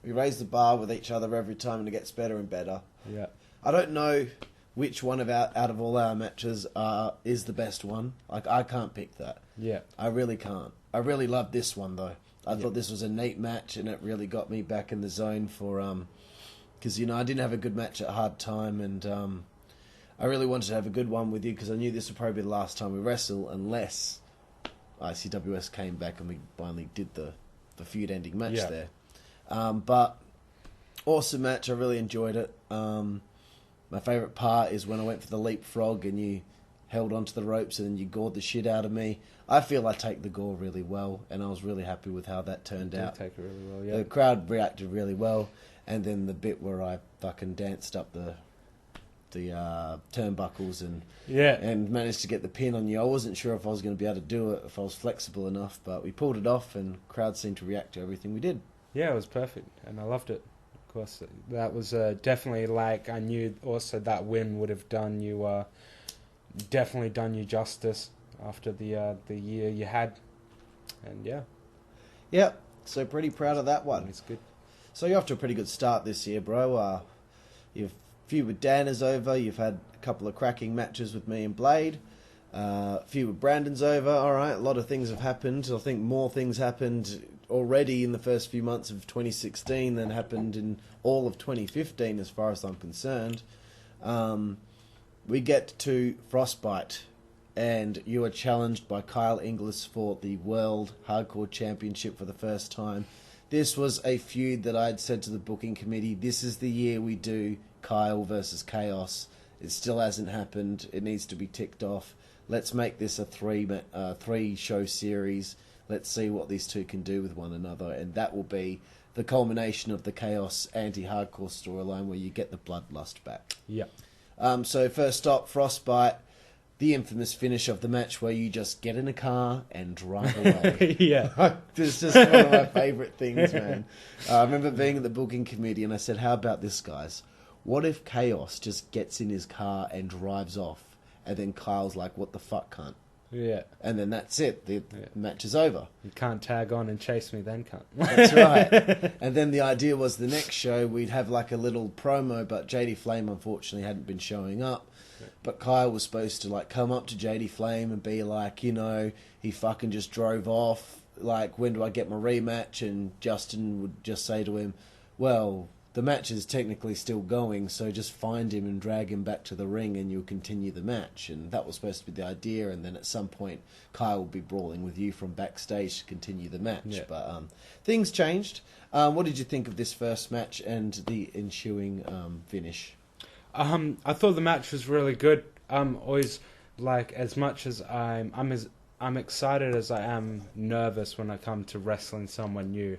we raise the bar with each other every time, and it gets better and better. Yeah. I don't know which one out of all our matches is the best one. I can't pick that. Yeah. I really can't. I really love this one though. I thought this was a neat match, and it really got me back in the zone for because I didn't have a good match at Hard Time, and I really wanted to have a good one with you because I knew this would probably be the last time we wrestle, unless ICWS came back and we finally did the feud-ending match there. But awesome match. I really enjoyed it. My favourite part is when I went for the leapfrog and you held onto the ropes and you gored the shit out of me. I feel I take the gore really well, and I was really happy with how that turned out. Take it really well, yeah. The crowd reacted really well, and then the bit where I fucking danced up the turnbuckles and managed to get the pin on you. I wasn't sure if I was going to be able to do it, if I was flexible enough, but we pulled it off, and crowd seemed to react to everything we did. Yeah, it was perfect, and I loved it. Of course, that was definitely I knew also that win would have done you definitely done you justice after the year you had, and yeah. So pretty proud of that one. It's good. So you're off to a pretty good start this year, bro. You've feud with Dan is over. You've had a couple of cracking matches with me and Blade. feud with Brandon's over. All right, a lot of things have happened. I think more things happened already in the first few months of 2016 than happened in all of 2015, as far as I'm concerned. We get to Frostbite, and you are challenged by Kyle Inglis for the World Hardcore Championship for the first time. This was a feud that I had said to the booking committee, this is the year we do Kyle versus Kaos. It still hasn't happened. It needs to be ticked off. Let's make this a three-show series. Let's see what these two can do with one another, and that will be the culmination of the Chaos anti-hardcore storyline where you get the bloodlust back. Yeah. So first up, Frostbite, the infamous finish of the match where you just get in a car and drive away. Yeah. It's just one of my favourite things, man. I remember being at the booking committee and I said, how about this, guys? What if Chaos just gets in his car and drives off, and then Kyle's like, what the fuck, cunt? Yeah. And then that's it. The match is over. You can't tag on and chase me then, cunt. That's right. And then the idea was the next show we'd have like a little promo, but JD Flame unfortunately hadn't been showing up. Yeah. But Kyle was supposed to like come up to JD Flame and be like, you know, he fucking just drove off. Like, when do I get my rematch? And Justin would just say to him, well, the match is technically still going, so just find him and drag him back to the ring and you'll continue the match. And that was supposed to be the idea, and then at some point Kyle will be brawling with you from backstage to continue the match. Yeah. But things changed. What did you think of this first match and the ensuing finish? I thought the match was really good. Always, like, as much as I'm excited as I am nervous when I come to wrestling someone new.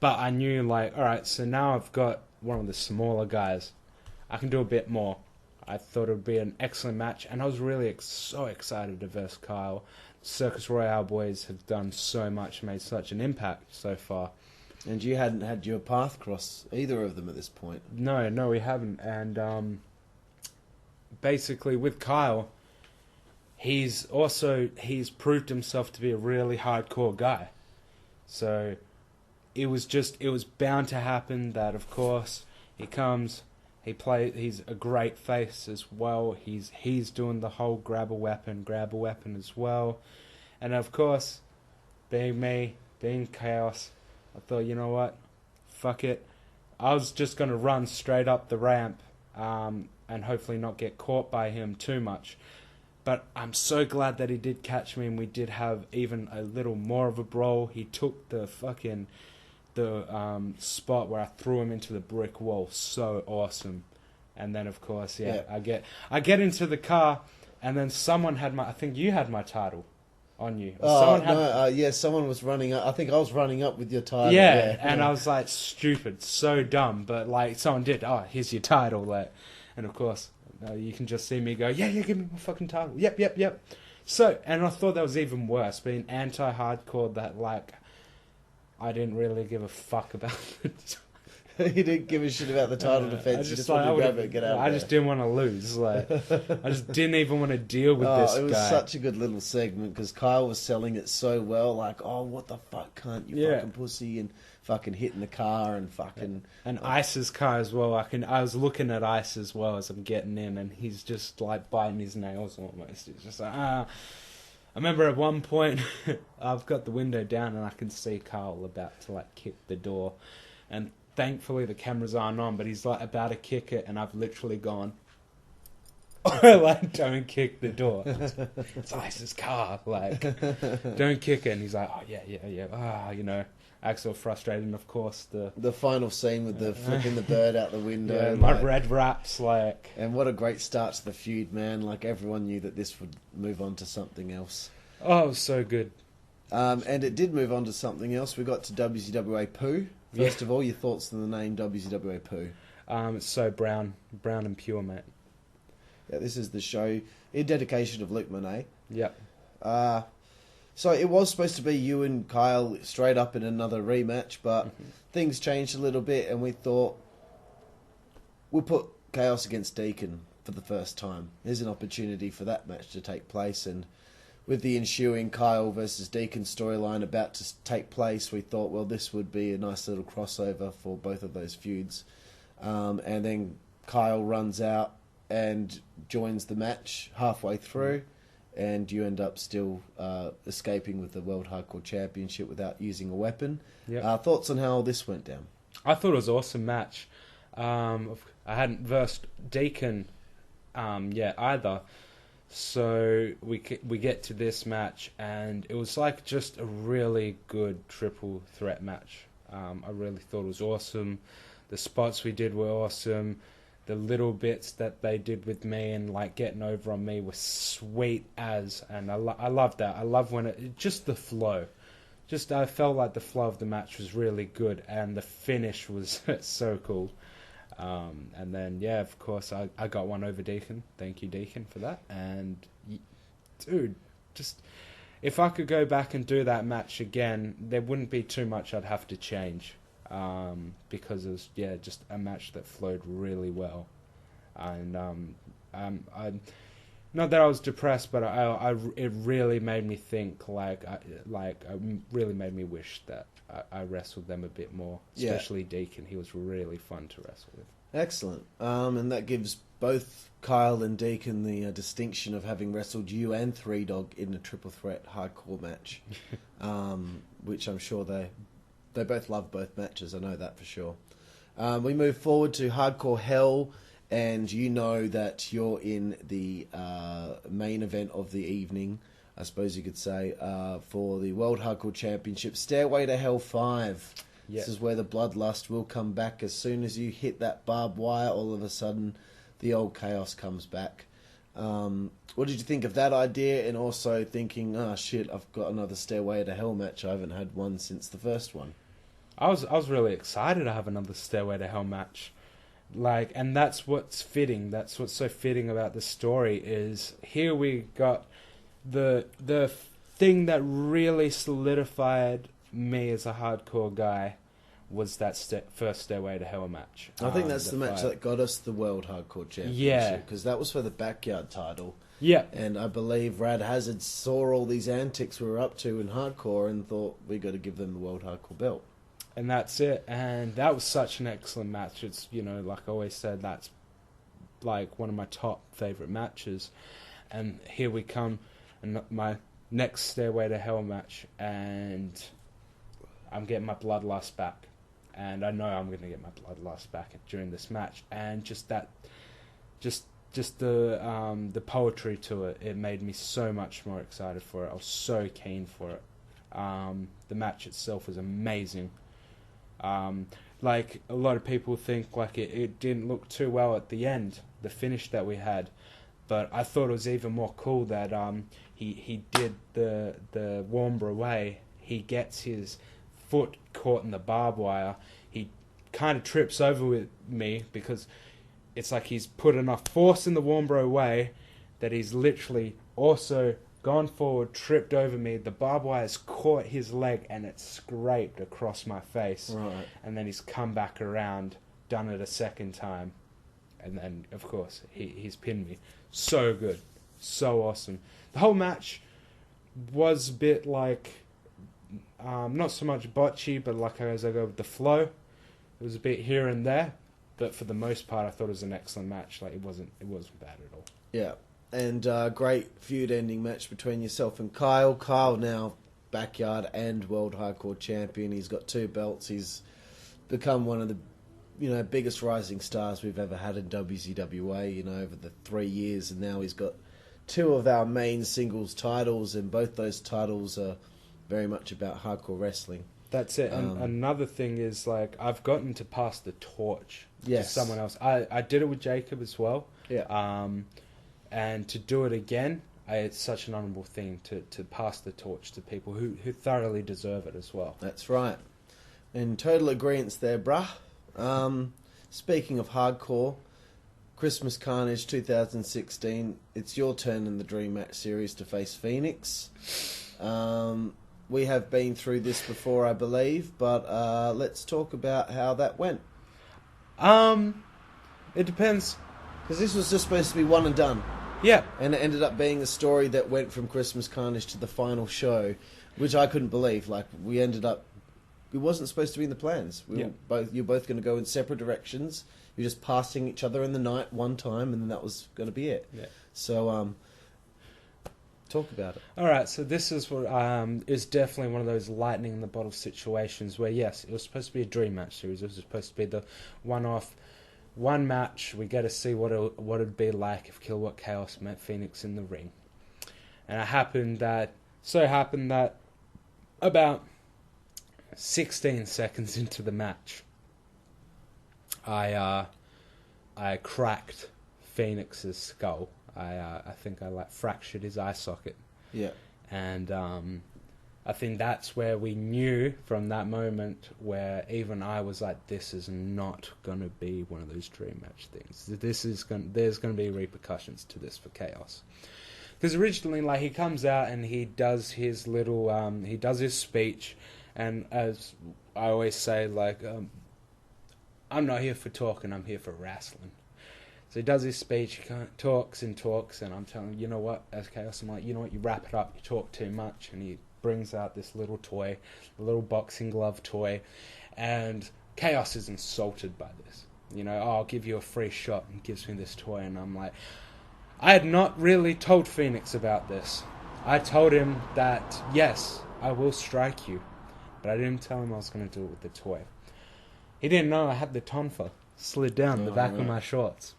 But I knew, like, all right, so now I've got one of the smaller guys. I can do a bit more. I thought it would be an excellent match, and I was really so excited to verse Kyle. Circus Royale boys have done so much, made such an impact so far. And you hadn't had your path cross either of them at this point. No, we haven't. And basically, with Kyle, he's proved himself to be a really hardcore guy. So it was bound to happen that, of course, he comes, he's a great face as well. He's doing the whole grab a weapon as well. And of course, being me, being Chaos, I thought, you know what, fuck it. I was just going to run straight up the ramp and hopefully not get caught by him too much. But I'm so glad that he did catch me, and we did have even a little more of a brawl. He took the spot where I threw him into the brick wall. So awesome. And then, of course, I get into the car, and then someone had I think you had my title on you. Someone was running up. I think I was running up with your title. Yeah, and I was like, stupid, so dumb, but like someone did, here's your title, like, and of course, you can just see me go, yeah, give me my fucking title. Yep. So, and I thought that was even worse, being anti-hardcore, that like, I didn't really give a fuck about it. You didn't give a shit about the title defense. You just wanted to grab it and get out of there. I just didn't want to lose. Like, I just didn't even want to deal with this guy. It was such a good little segment because Kyle was selling it so well. Like, oh, what the fuck, cunt, you fucking pussy, and fucking hitting the car and fucking... And Ice's car as well. I was looking at Ice as well as I'm getting in, and he's just like biting his nails almost. He's just like, I remember at one point, I've got the window down and I can see Kyle about to like kick the door, and thankfully the cameras aren't on, but he's like about to kick it, and I've literally gone, like, don't kick the door. It's Ice's car, like, don't kick it. And he's like, oh yeah. You know, Axel frustrated, and of course the final scene with the flipping the bird out the window. Yeah, my red wraps, like. And what a great start to the feud, man. Like, everyone knew that this would move on to something else. Oh, it was so good. And it did move on to something else. We got to WCWA Poo. First of all, your thoughts on the name WCWA Poo? It's so brown and pure, mate. Yeah, this is the show in dedication of Luke Monet. Yep. So it was supposed to be you and Kyle straight up in another rematch, but things changed a little bit, and we thought we'll put Chaos against Deacon for the first time. There's an opportunity for that match to take place, and with the ensuing Kyle versus Deacon storyline about to take place, we thought, well, this would be a nice little crossover for both of those feuds. And then Kyle runs out and joins the match halfway through, and you end up still escaping with the World Hardcore Championship without using a weapon. Yep. Thoughts on how this went down? I thought it was an awesome match. I hadn't versed Deacon yet either. So we get to this match, and it was like just a really good triple threat match. I really thought it was awesome. The spots we did were awesome. The little bits that they did with me and like getting over on me were sweet as, and I love that. I love when it just the flow. Just I felt like the flow of the match was really good, and the finish was so cool. And then, yeah, of course, I got one over Deacon. Thank you, Deacon, for that. And, dude, just if I could go back and do that match again, there wouldn't be too much I'd have to change. Because it was, just a match that flowed really well. And I not that I was depressed, but it really made me think. Really made me wish that I wrestled them a bit more, especially Deacon. He was really fun to wrestle with. Excellent. And that gives both Kyle and Deacon the distinction of having wrestled you and Three Dog in a triple threat hardcore match, which I'm sure they both love both matches. I know that for sure. We move forward to Hardcore Hell, and you know that you're in the main event of the evening, I suppose you could say, for the World Hardcore Championship, Stairway to Hell 5. Yep. This is where the bloodlust will come back. As soon as you hit that barbed wire, all of a sudden, the old Chaos comes back. What did you think of that idea? And also thinking, shit, I've got another Stairway to Hell match. I haven't had one since the first one. I was really excited to have another Stairway to Hell match. And that's what's fitting. That's what's so fitting about the story is here we got the thing that really solidified me as a hardcore guy was that first Stairway to Hell match. I think that's the match that got us the World Hardcore Championship, because that was for the Backyard title. Yeah. And I believe Rad Hazard saw all these antics we were up to in hardcore and thought we got to give them the World Hardcore belt. And that's it. And that was such an excellent match. It's, like I always said, that's like one of my top favourite matches. And here we come, and my next Stairway to Hell match, and I'm getting my bloodlust back. And I know I'm going to get my bloodlust back during this match. And just that, just the poetry to it, it made me so much more excited for it. I was so keen for it. The match itself was amazing. A lot of people think it didn't look too well at the end, the finish that we had, but I thought it was even more cool that he did the Warmer away. He gets his foot caught in the barbed wire. He kind of trips over with me because it's like he's put enough force in the Warmer away that he's literally also gone forward, tripped over me. The barbed wire's caught his leg and it scraped across my face. Right. And then he's come back around, done it a second time. And then, of course, he's pinned me. So good. So awesome. The whole match was a bit not so much botchy, but as I go with the flow. It was a bit here and there. But for the most part, I thought it was an excellent match. It wasn't bad at all. Yeah. And great feud-ending match between yourself and Kyle. Kyle now Backyard and World Hardcore Champion. He's got 2 belts. He's become one of the biggest rising stars we've ever had in WCWA, over the 3 years. And now he's got 2 of our main singles titles, and both those titles are very much about hardcore wrestling. That's it. And another thing is, I've gotten to pass the torch to someone else. I did it with Jacob as well. Yeah. And to do it again, it's such an honourable thing to pass the torch to people who thoroughly deserve it as well. That's right. In total agreeance there, bruh. Speaking of hardcore, Christmas Carnage 2016, it's your turn in the Dream Match series to face Phoenix. We have been through this before, I believe, but let's talk about how that went. It depends. Because this was just supposed to be one and done. Yeah. And it ended up being a story that went from Christmas Carnage to the final show, which I couldn't believe. We ended up wasn't supposed to be in the plans. You're both going to go in separate directions. You're just passing each other in the night one time, and then that was going to be it. Yeah. So, talk about it. All right, so this is what is definitely one of those lightning in the bottle situations where, yes, it was supposed to be a dream match series. It was supposed to be the one match. We get to see what it'd be like if Killawatt Kaos met Phoenix in the ring. And it happened that about 16 seconds into the match, I cracked Phoenix's skull. I think I fractured his eye socket. Yeah. And I think that's where we knew from that moment where even I was like, this is not going to be one of those dream match things. There's going to be repercussions to this for Kaos. Because originally, like, he comes out and he does his little, he does his speech, and as I always say, like, I'm not here for talking, I'm here for wrestling. So he does his speech, he talks, and I'm telling him, you know what, as Chaos, I'm like, you know what, you wrap it up, you talk too much, and he brings out this little toy, a little boxing glove toy, and Chaos is insulted by this. You know, I'll give you a free shot, and gives me this toy, and I'm like, I had not really told Phoenix about this. I told him that, yes, I will strike you, but I didn't tell him I was going to do it with the toy. He didn't know I had the tonfa slid down the back of my shorts.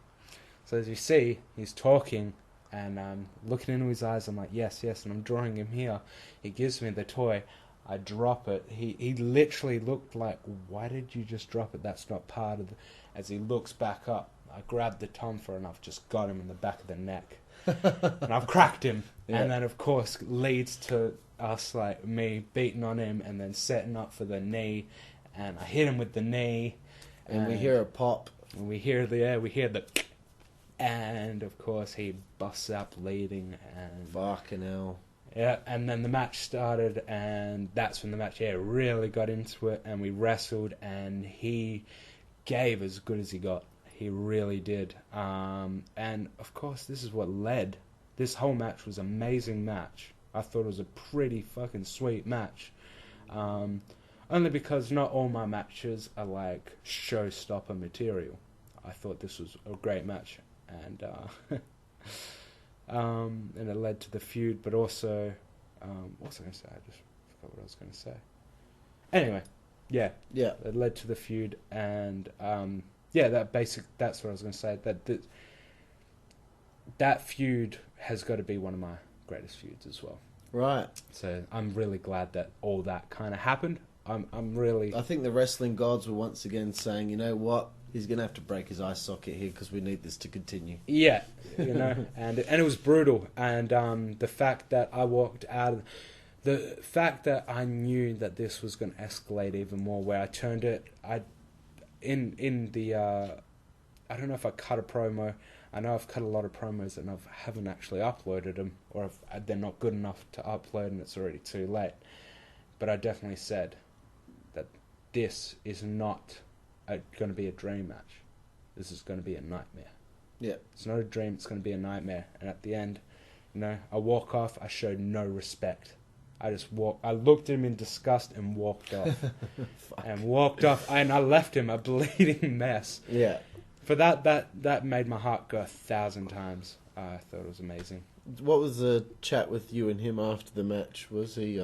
So as you see, he's talking, and I'm looking into his eyes. I'm like, yes, and I'm drawing him here. He gives me the toy. I drop it. He literally looked like, why did you just drop it? That's not part of the... As he looks back up, I grabbed the tonfa and I've just got him in the back of the neck. And I've cracked him. Yeah. And then, of course, leads to us, like, me beating on him and then setting up for the knee. And I hit him with the knee. And we hear a pop. And we hear the... And, of course, he busts out bleeding. And fucking hell. Yeah, and then the match started, and that's when the match really got into it, and we wrestled, and he gave as good as he got. He really did. And, of course, this is what led. This whole match was an amazing match. I thought it was a pretty fucking sweet match. Only because not all my matches are, like, showstopper material. I thought this was a great match. And and it led to the feud, but also, what was I going to say? I just forgot what I was going to say. Anyway, yeah, it led to the feud, and that's what I was going to say. That feud has got to be one of my greatest feuds as well. Right. So I'm really glad that all that kind of happened. I think the wrestling gods were once again saying, you know what? He's going to have to break his eye socket here because we need this to continue. Yeah, you know, and it was brutal. And the fact that I walked out of... The fact that I knew that this was going to escalate even more, where I turned it... I don't know if I cut a promo. I know I've cut a lot of promos and I haven't actually uploaded them, or if they're not good enough to upload and it's already too late. But I definitely said that this is not... going to be a dream match. This is going to be a nightmare. Yeah. It's not a dream, it's going to be a nightmare. And at the end, you know, I walk off, I showed no respect. I looked at him in disgust and walked off. And I left him a bleeding mess. Yeah. For that made my heart go 1,000 times. I thought it was amazing. What was the chat with you and him after the match? Was he...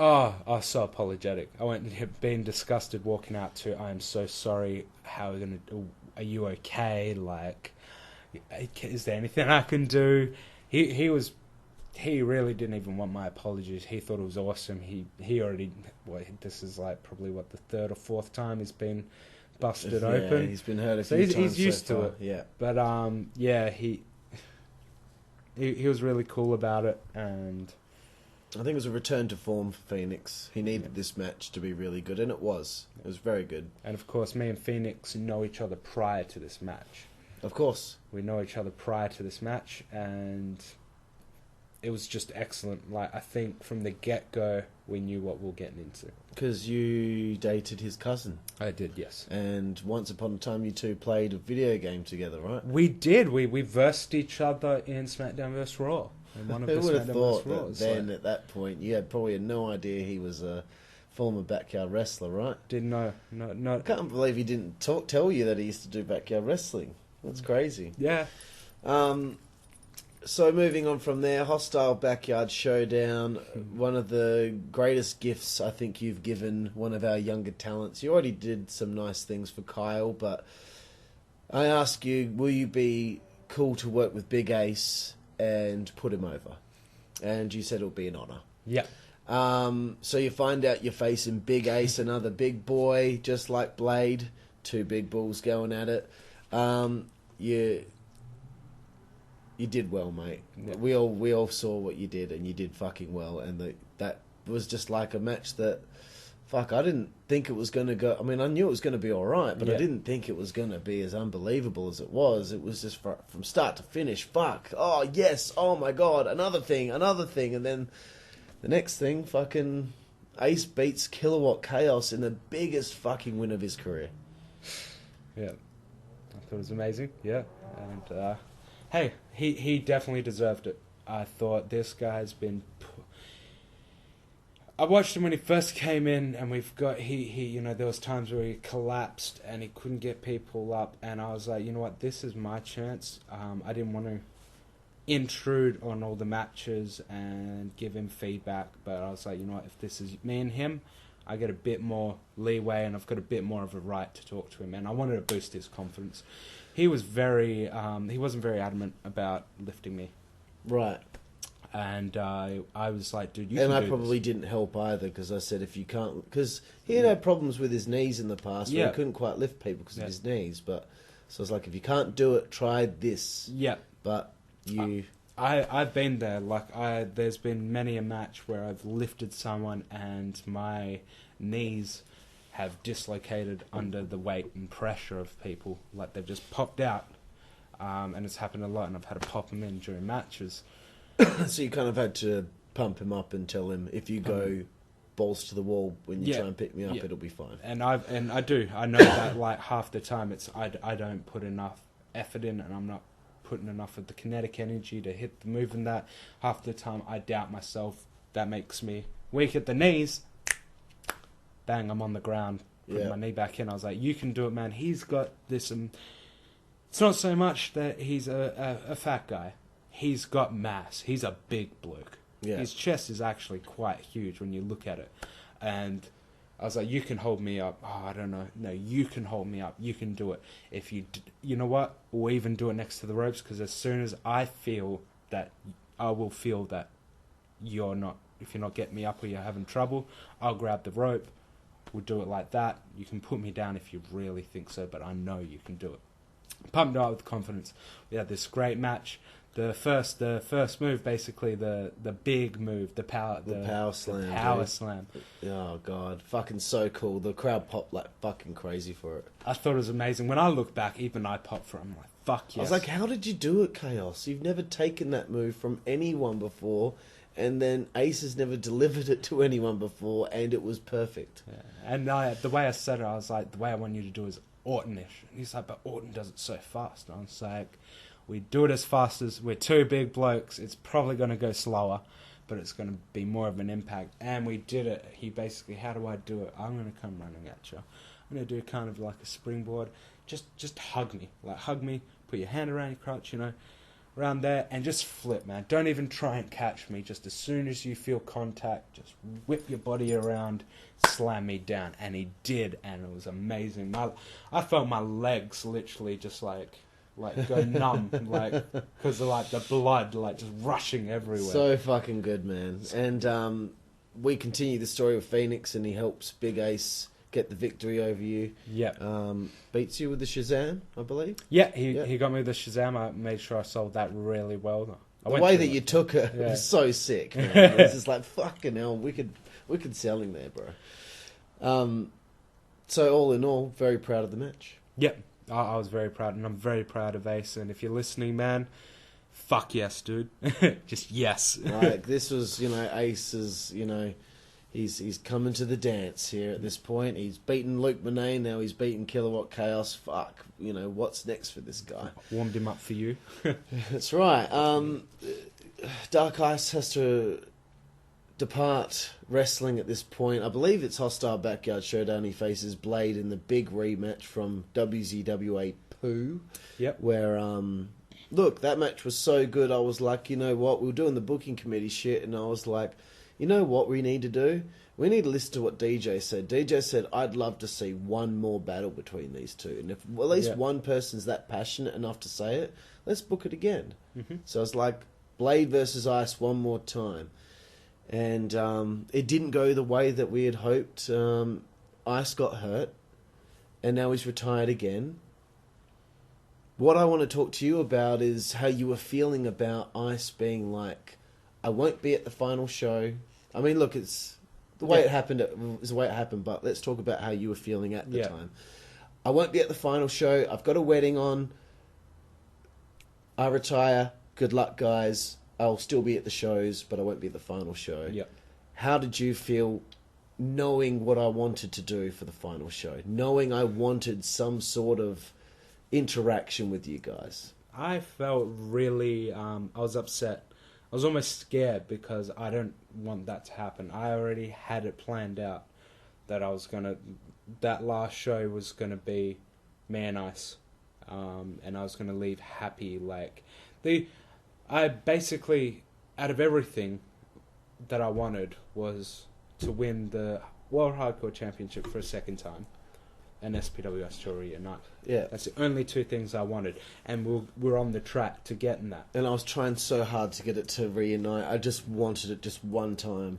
Oh, I was so apologetic. I went being disgusted walking out to, I am so sorry, are you okay? Like, is there anything I can do? He really didn't even want my apologies. He thought it was awesome. He already, this is like probably the third or fourth time he's been busted open. He's been hurt a few times. He's used to it. Yeah. But he was really cool about it, and I think it was a return to form for Phoenix. He needed this match to be really good, and it was. It was very good. And of course, me and Phoenix know each other prior to this match. Of course. We know each other prior to this match, and it was just excellent. Like, I think from the get-go, we knew what we were getting into. Because you dated his cousin. I did, yes. And once upon a time, you two played a video game together, right? We did. We versed each other in SmackDown vs. Raw. Who would have thought that then, at that point, you had probably no idea he was a former backyard wrestler, right? Didn't know. No. I can't believe he didn't tell you that he used to do backyard wrestling. That's crazy. Yeah. So moving on from there, Hostile Backyard Showdown, one of the greatest gifts I think you've given one of our younger talents. You already did some nice things for Kyle, but I ask you, will you be cool to work with Big Ace and put him over? And you said it'll be an honour. Yeah. So you find out you're facing Big Ace, another big boy, just like Blade, two big bulls going at it. You did well, mate. Yeah. We all saw what you did, and you did fucking well. And that was just like a match that, fuck, I didn't think it was going to go. I mean, I knew it was going to be all right, but I didn't think it was going to be as unbelievable as it was. It was just from start to finish. Fuck. Oh yes. Oh my god. Another thing. And then the next thing, fucking Ace beats Killawatt Kaos in the biggest fucking win of his career. Yeah, I thought it was amazing. Yeah, and. Hey, he definitely deserved it. I thought this guy's been... I watched him when he first came in, and he there was times where he collapsed and he couldn't get people up, and I was like, you know what, this is my chance. I didn't want to intrude on all the matches and give him feedback, but I was like, you know what, if this is me and him, I get a bit more leeway and I've got a bit more of a right to talk to him, and I wanted to boost his confidence. He was he wasn't very adamant about lifting me. Right. And I was like, dude, you and can I do probably this. Didn't help either, because I said if you can't... Because he had problems with his knees in the past where he couldn't quite lift people because of his knees. But so I was like, if you can't do it, try this. Yeah. But you... I've been there. There's been many a match where I've lifted someone and my knees have dislocated under the weight and pressure of people. Like, they've just popped out. And it's happened a lot, and I've had to pop them in during matches. So you kind of had to pump him up and tell him, if you go balls to the wall when you try and pick me up, it'll be fine. And I do. I know that, like, half the time I don't put enough effort in, and I'm not putting enough of the kinetic energy to hit the move, and that half the time I doubt myself. That makes me weak at the knees. Bang, I'm on the ground, putting my knee back in. I was like, you can do it, man. He's got this. It's not so much that he's a fat guy. He's got mass. He's a big bloke. Yeah. His chest is actually quite huge when you look at it. And I was like, you can hold me up. Oh, I don't know. No, you can hold me up. You can do it. If you know what? We'll even do it next to the ropes, because as soon as I feel that, I will feel that if you're not getting me up or you're having trouble, I'll grab the rope. We'll do it like that. You can put me down if you really think so, but I know you can do it. Pumped out with confidence. We had this great match. The first move, basically the big move, the power slam. The power slam. Oh god, fucking so cool. The crowd popped like fucking crazy for it. I thought it was amazing. When I look back, even I popped for it. I'm like, fuck yes. I was like, how did you do it, Kaos? You've never taken that move from anyone before, and then Ace has never delivered it to anyone before, and it was perfect. Yeah. And the way I said it, I was like, the way I want you to do is Orton-ish. And he's like, but Orton does it so fast. And I was like, we do it as fast as... We're two big blokes. It's probably going to go slower, but it's going to be more of an impact. And we did it. He basically, how do I do it? I'm going to come running at you. I'm going to do kind of like a springboard. Just hug me. Like, hug me. Put your hand around your crotch, around there, and just flip, man. Don't even try and catch me. Just as soon as you feel contact, just whip your body around, slam me down. And he did, and it was amazing. I felt my legs literally just like go numb, because of like the blood just rushing everywhere. So fucking good, man. And we continue the story with Phoenix, and he helps Big Ace get the victory over you. Yeah. Beats you with the Shazam, I believe. Yeah, he got me with the Shazam. I made sure I sold that really well. The way that you took it was so sick, man. It was just like, fucking hell, we could sell him there, bro. So all in all, very proud of the match. Yep. I was very proud, and I'm very proud of Ace. And if you're listening, man, fuck yes, dude. Just yes. Like, this was, Ace's, he's coming to the dance here at this point. He's beaten Luke Monet, now he's beaten Killawatt Kaos. Fuck, what's next for this guy? Warmed him up for you. That's right. Dark Ice has to depart wrestling at this point. I believe it's Hostile Backyard Showdown. He faces Blade in the big rematch from WZWA Poo. Yep. Where, look, that match was so good. I was like, you know what? We were doing the booking committee shit, and I was like, you know what we need to do? We need to listen to what DJ said. DJ said, I'd love to see one more battle between these two. And if at least one person's that passionate enough to say it, let's book it again. Mm-hmm. So I was like, Blade versus Ice one more time. And it didn't go the way that we had hoped. Ice got hurt, and now he's retired again. What I want to talk to you about is how you were feeling about Ice being like, I won't be at the final show. I mean, look, it's the way it happened. It was the way it happened. But let's talk about how you were feeling at the time. I won't be at the final show. I've got a wedding on. I retire. Good luck, guys. I'll still be at the shows, but I won't be at the final show. Yep. How did you feel knowing what I wanted to do for the final show? Knowing I wanted some sort of interaction with you guys? I felt really... I was upset. I was almost scared because I don't want that to happen. I already had it planned out that I was going to... That last show was going to be me and Ice. And I was going to leave happy. Like... I basically, out of everything that I wanted, was to win the World Hardcore Championship for a second time, and SPWS to reunite. Yeah, that's the only two things I wanted, and we're on the track to getting that. And I was trying so hard to get it to reunite. I just wanted it just one time.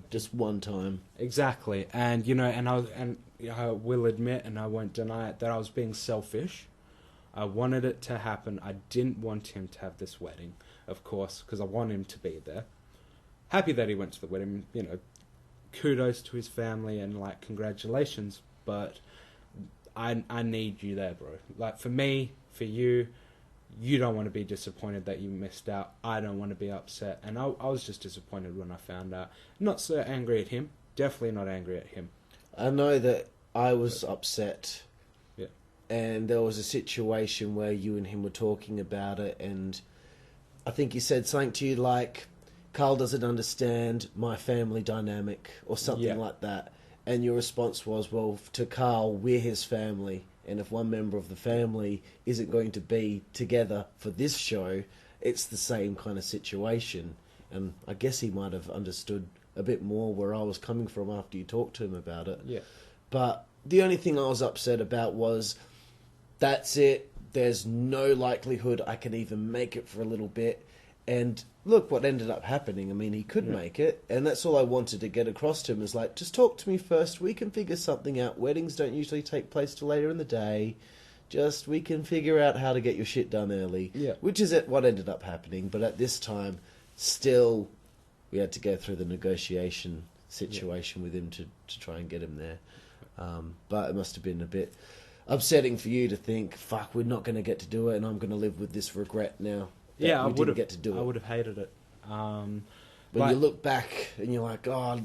Exactly, and I will admit, and I won't deny it, that I was being selfish. I wanted it to happen. I didn't want him to have this wedding, of course, because I want him to be there. Happy that he went to the wedding, kudos to his family and, like, congratulations, but I need you there, bro. Like, for me, for you, you don't want to be disappointed that you missed out. I don't want to be upset, and I was just disappointed when I found out. Not so angry at him. Definitely not angry at him. I know that I was upset. And there was a situation where you and him were talking about it, and I think he said something to you like, Carl doesn't understand my family dynamic, or something like that. And your response was, well, to Carl, we're his family, and if one member of the family isn't going to be together for this show, it's the same kind of situation. And I guess he might have understood a bit more where I was coming from after you talked to him about it. Yeah. But the only thing I was upset about was... That's it. There's no likelihood I can even make it for a little bit. And look what ended up happening. I mean, he could make it. And that's all I wanted to get across to him is like, just talk to me first. We can figure something out. Weddings don't usually take place till later in the day. Just, we can figure out how to get your shit done early. Yeah. Which is what ended up happening. But at this time, still, we had to go through the negotiation situation with him to try and get him there. But it must have been a bit... upsetting for you to think, fuck, we're not going to get to do it, and I'm going to live with this regret now. Yeah, I would have get to do it. I would have hated it. When you look back and you're like, oh,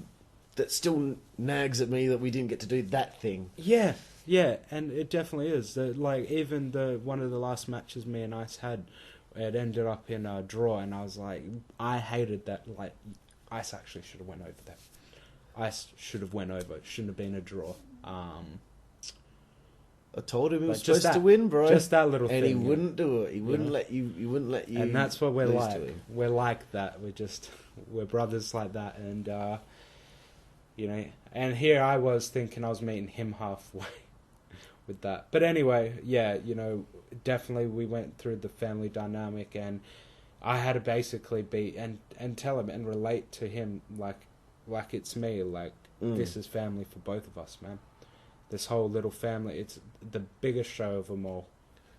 that still nags at me that we didn't get to do that thing. Yeah, and it definitely is. Like, even one of the last matches me and Ice had, it ended up in a draw, and I was like, I hated that. Like, Ice actually should have went over that. Ice should have went over. It shouldn't have been a draw. I told him he was supposed to win, bro. Just that little and thing. And he wouldn't do it. He wouldn't let you. He wouldn't let you. And that's what we're like. We're like that. We're brothers like that. And and here I was thinking I was meeting him halfway with that. But anyway, definitely we went through the family dynamic, and I had to basically be and tell him and relate to him like it's me. Like this is family for both of us, man. This whole little family, it's the biggest show of them all.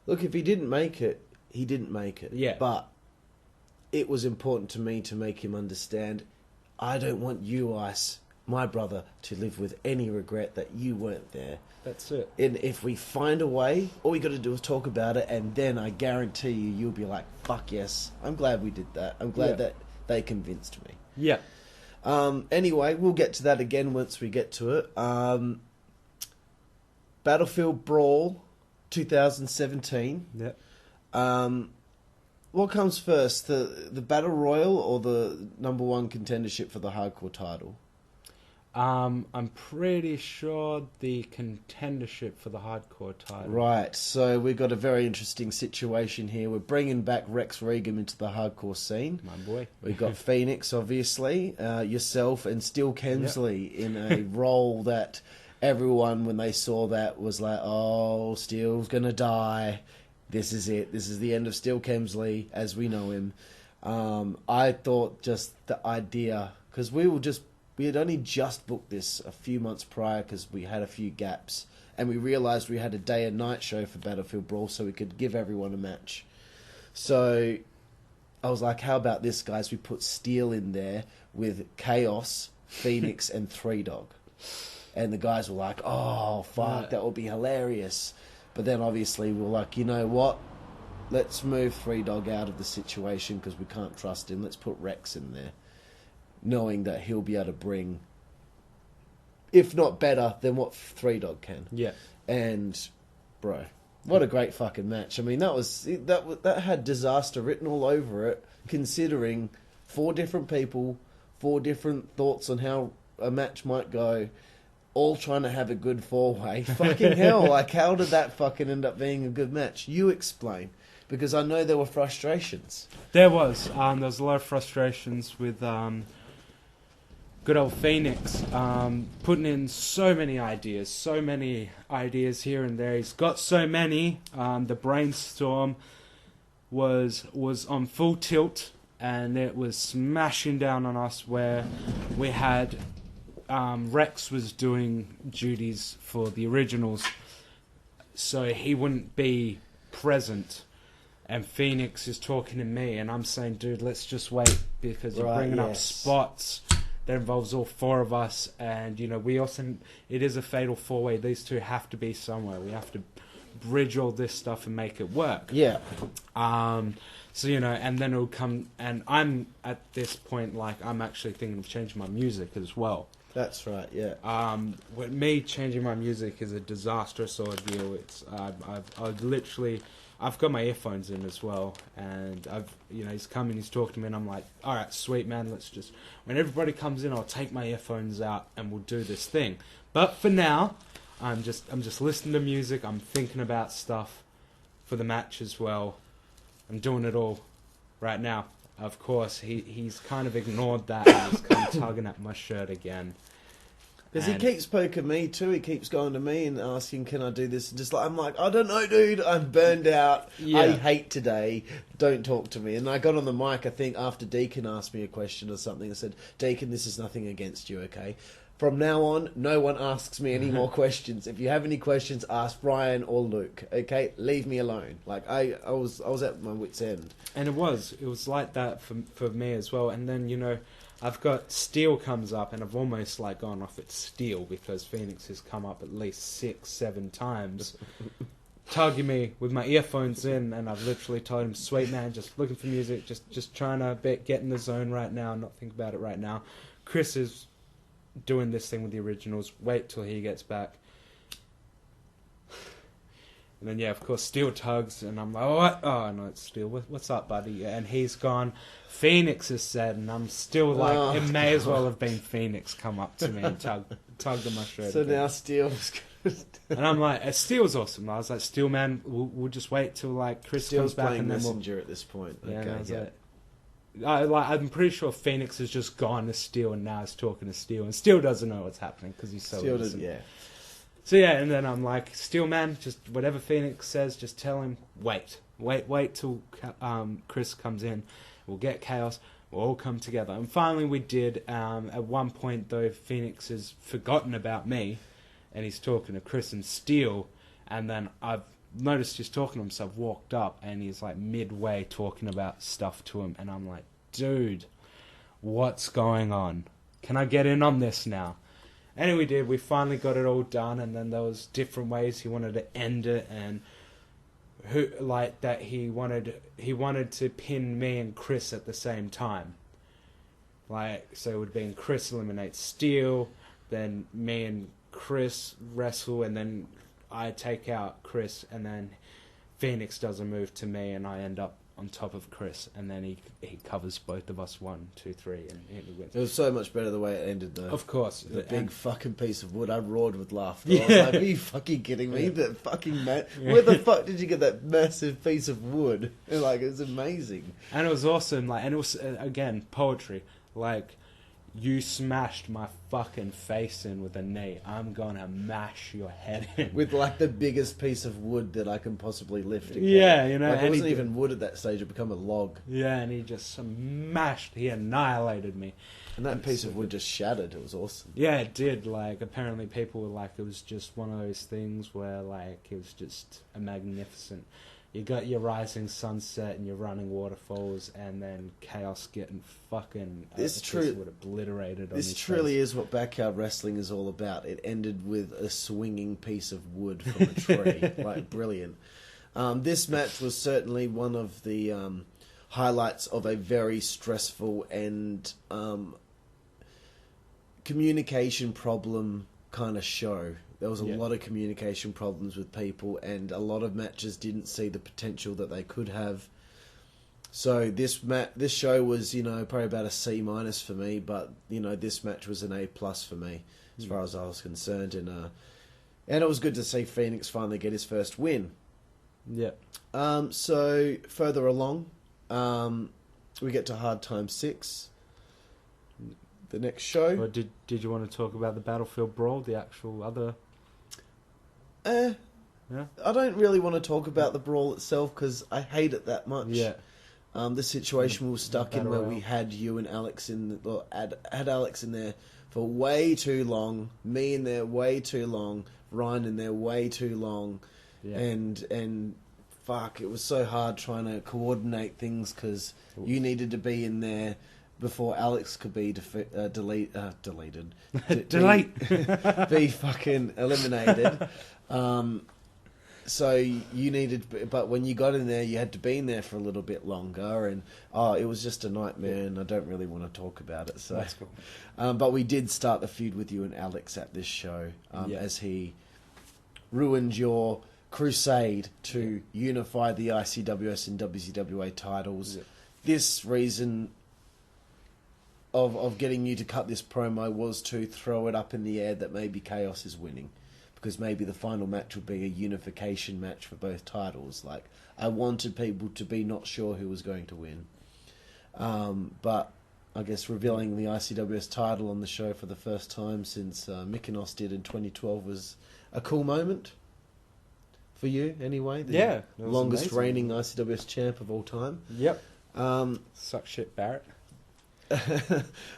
Look, if he didn't make it, he didn't make it. Yeah. But it was important to me to make him understand, I don't want you, Ice, my brother, to live with any regret that you weren't there. That's it. And if we find a way, all we got to do is talk about it, and then I guarantee you'll be like, fuck yes, I'm glad we did that. I'm glad that they convinced me. Yeah. Anyway, we'll get to that again once we get to it. Battlefield Brawl 2017. Yep. What comes first, the Battle Royal or the number one contendership for the hardcore title? I'm pretty sure the contendership for the hardcore title. Right, so we've got a very interesting situation here. We're bringing back Rex Regan into the hardcore scene. My boy. We've got Phoenix, obviously, yourself, and Steel Kemsley in a role that everyone, when they saw that, was like, oh, Steel's going to die. This is it. This is the end of Steel Kemsley as we know him. I thought just the idea, because we had only just booked this a few months prior because we had a few gaps, and we realised we had a day and night show for Battlefield Brawl so we could give everyone a match. So I was like, how about this, guys? We put Steel in there with Kaos, Phoenix, and Three Dog. And the guys were like, oh, fuck, that would be hilarious. But then obviously we were like, you know what? Let's move Three Dog out of the situation because we can't trust him. Let's put Rex in there, knowing that he'll be able to bring, if not better, than what Three Dog can. Yeah. And, bro, what a great fucking match. I mean, that had disaster written all over it, considering 4 different people, 4 different thoughts on how a match might go, all trying to have a good 4-way. Fucking hell, like, how did that fucking end up being a good match? You explain. Because I know there were frustrations. There was. There was a lot of frustrations with good old Phoenix putting in so many ideas here and there. He's got so many. The brainstorm was on full tilt, and it was smashing down on us where we had Rex was doing duties for the originals, so he wouldn't be present. And Phoenix is talking to me, and I'm saying, dude, let's just wait, because you're bringing up spots that involves all 4 of us, and, you know, it is a fatal 4-way. These 2 have to be somewhere. We have to bridge all this stuff and make it work. Yeah. So, you know, and then it'll come, and I'm, at this point, like, I'm actually thinking of changing my music as well. That's right, yeah. With me changing my music is a disastrous ordeal. I've got my earphones in as well, and he's coming, he's talking to me, and I'm like, all right, sweet, man, when everybody comes in, I'll take my earphones out and we'll do this thing. But for now, I'm just listening to music, I'm thinking about stuff for the match as well. I'm doing it all right now. Of course, he's kind of ignored that, and he's kind of tugging at my shirt again. Because he keeps poking me too. He keeps going to me and asking, can I do this? And just like, I'm like, I don't know, dude. I'm burned out. Yeah. I hate today. Don't talk to me. And I got on the mic, I think, after Deacon asked me a question or something. I said, Deacon, this is nothing against you, okay? From now on, no one asks me any more questions. If you have any questions, ask Brian or Luke, okay? Leave me alone. Like, I was at my wit's end. And it was like that for me as well. And then, you know, I've got Steel comes up, and I've almost like gone off at Steel because Phoenix has come up at least 6-7 times, tugging me with my earphones in, and I've literally told him, sweet man, just looking for music, just trying to get in the zone right now, not think about it right now. Chris is doing this thing with the originals, wait till he gets back. And then, yeah, of course, Steel tugs, and I'm like, oh, what? Oh, no, it's Steel. What's up, buddy? And he's gone, Phoenix is said, and I'm still like, it may as well have been Phoenix come up to me and tugged on my shirt. So now Steel's good. And I'm like, Steel's awesome. I was like, Steel, man, we'll just wait till, like, Chris Steel's comes back. Playing and then Messenger at this point. Yeah, okay, and I was like, I'm pretty sure Phoenix has just gone to Steel, and now he's talking to Steel, and Steel doesn't know what's happening because he's so Steel innocent. yeah. So yeah, and then I'm like, Steel man, just whatever Phoenix says, just tell him, wait till Chris comes in. We'll get Chaos. We'll all come together. And finally we did. At one point, though, Phoenix has forgotten about me, and he's talking to Chris and Steel, and then I've noticed he's talking to himself, walked up, and he's like midway talking about stuff to him, and I'm like, dude, what's going on? Can I get in on this now? And we did. We finally got it all done, and then there was different ways he wanted to end it, and he wanted to pin me and Chris at the same time. Like, so it would be Chris eliminates Steel, then me and Chris wrestle, and then I take out Chris, and then Phoenix does a move to me, and I end up on top of Chris, and then he covers both of us 1, 2, 3, and he wins. It was so much better the way it ended, though. Of course. The big fucking piece of wood. I roared with laughter. Yeah. I was like, are you fucking kidding me? That fucking where the fuck did you get that massive piece of wood? Like, it was amazing. And it was awesome. Like, and it was, again, poetry. Like, you smashed my fucking face in with a knee. I'm gonna mash your head in. With, like, the biggest piece of wood that I can possibly lift again. Yeah, you know. Like, it wasn't even wood at that stage. It became a log. Yeah, and he just he annihilated me. And that piece of wood just shattered. It was awesome. Yeah, it did. Like, apparently people were like, it was just one of those things where, like, it was just a magnificent... You got your rising sunset and your running waterfalls, and then Kaos getting fucking obliterated. This truly is what backyard wrestling is all about. It ended with a swinging piece of wood from a tree. Like, brilliant. This match was certainly one of the highlights of a very stressful and communication problem kind of show. There was a lot of communication problems with people, and a lot of matches didn't see the potential that they could have. So this show was, probably about a C- for me, but this match was an A+ for me as far as I was concerned, and it was good to see Phoenix finally get his first win. Yeah. So further along, we get to Hard Time 6. The next show. Or did you want to talk about the Battlefield Brawl, the actual other? Yeah. I don't really want to talk about the brawl itself because I hate it that much. Yeah. The situation we were stuck in where we had you and Alex had Alex in there for way too long, me in there way too long, Ryan in there way too long, and fuck, it was so hard trying to coordinate things because you needed to be in there before Alex could be deleted. Be fucking eliminated. So you needed, but when you got in there, you had to be in there for a little bit longer, and it was just a nightmare, and I don't really want to talk about it. So, that's cool. But we did start the feud with you and Alex at this show, as he ruined your crusade to unify the ICWS and WCWA titles. Yeah. This reason of getting you to cut this promo was to throw it up in the air that maybe Kaos is winning. Because maybe the final match would be a unification match for both titles. Like, I wanted people to be not sure who was going to win. But I guess revealing the ICWS title on the show for the first time since Mykonos did in 2012 was a cool moment. For you, anyway. The longest reigning ICWS champ of all time. Yep. Suck shit, Barrett.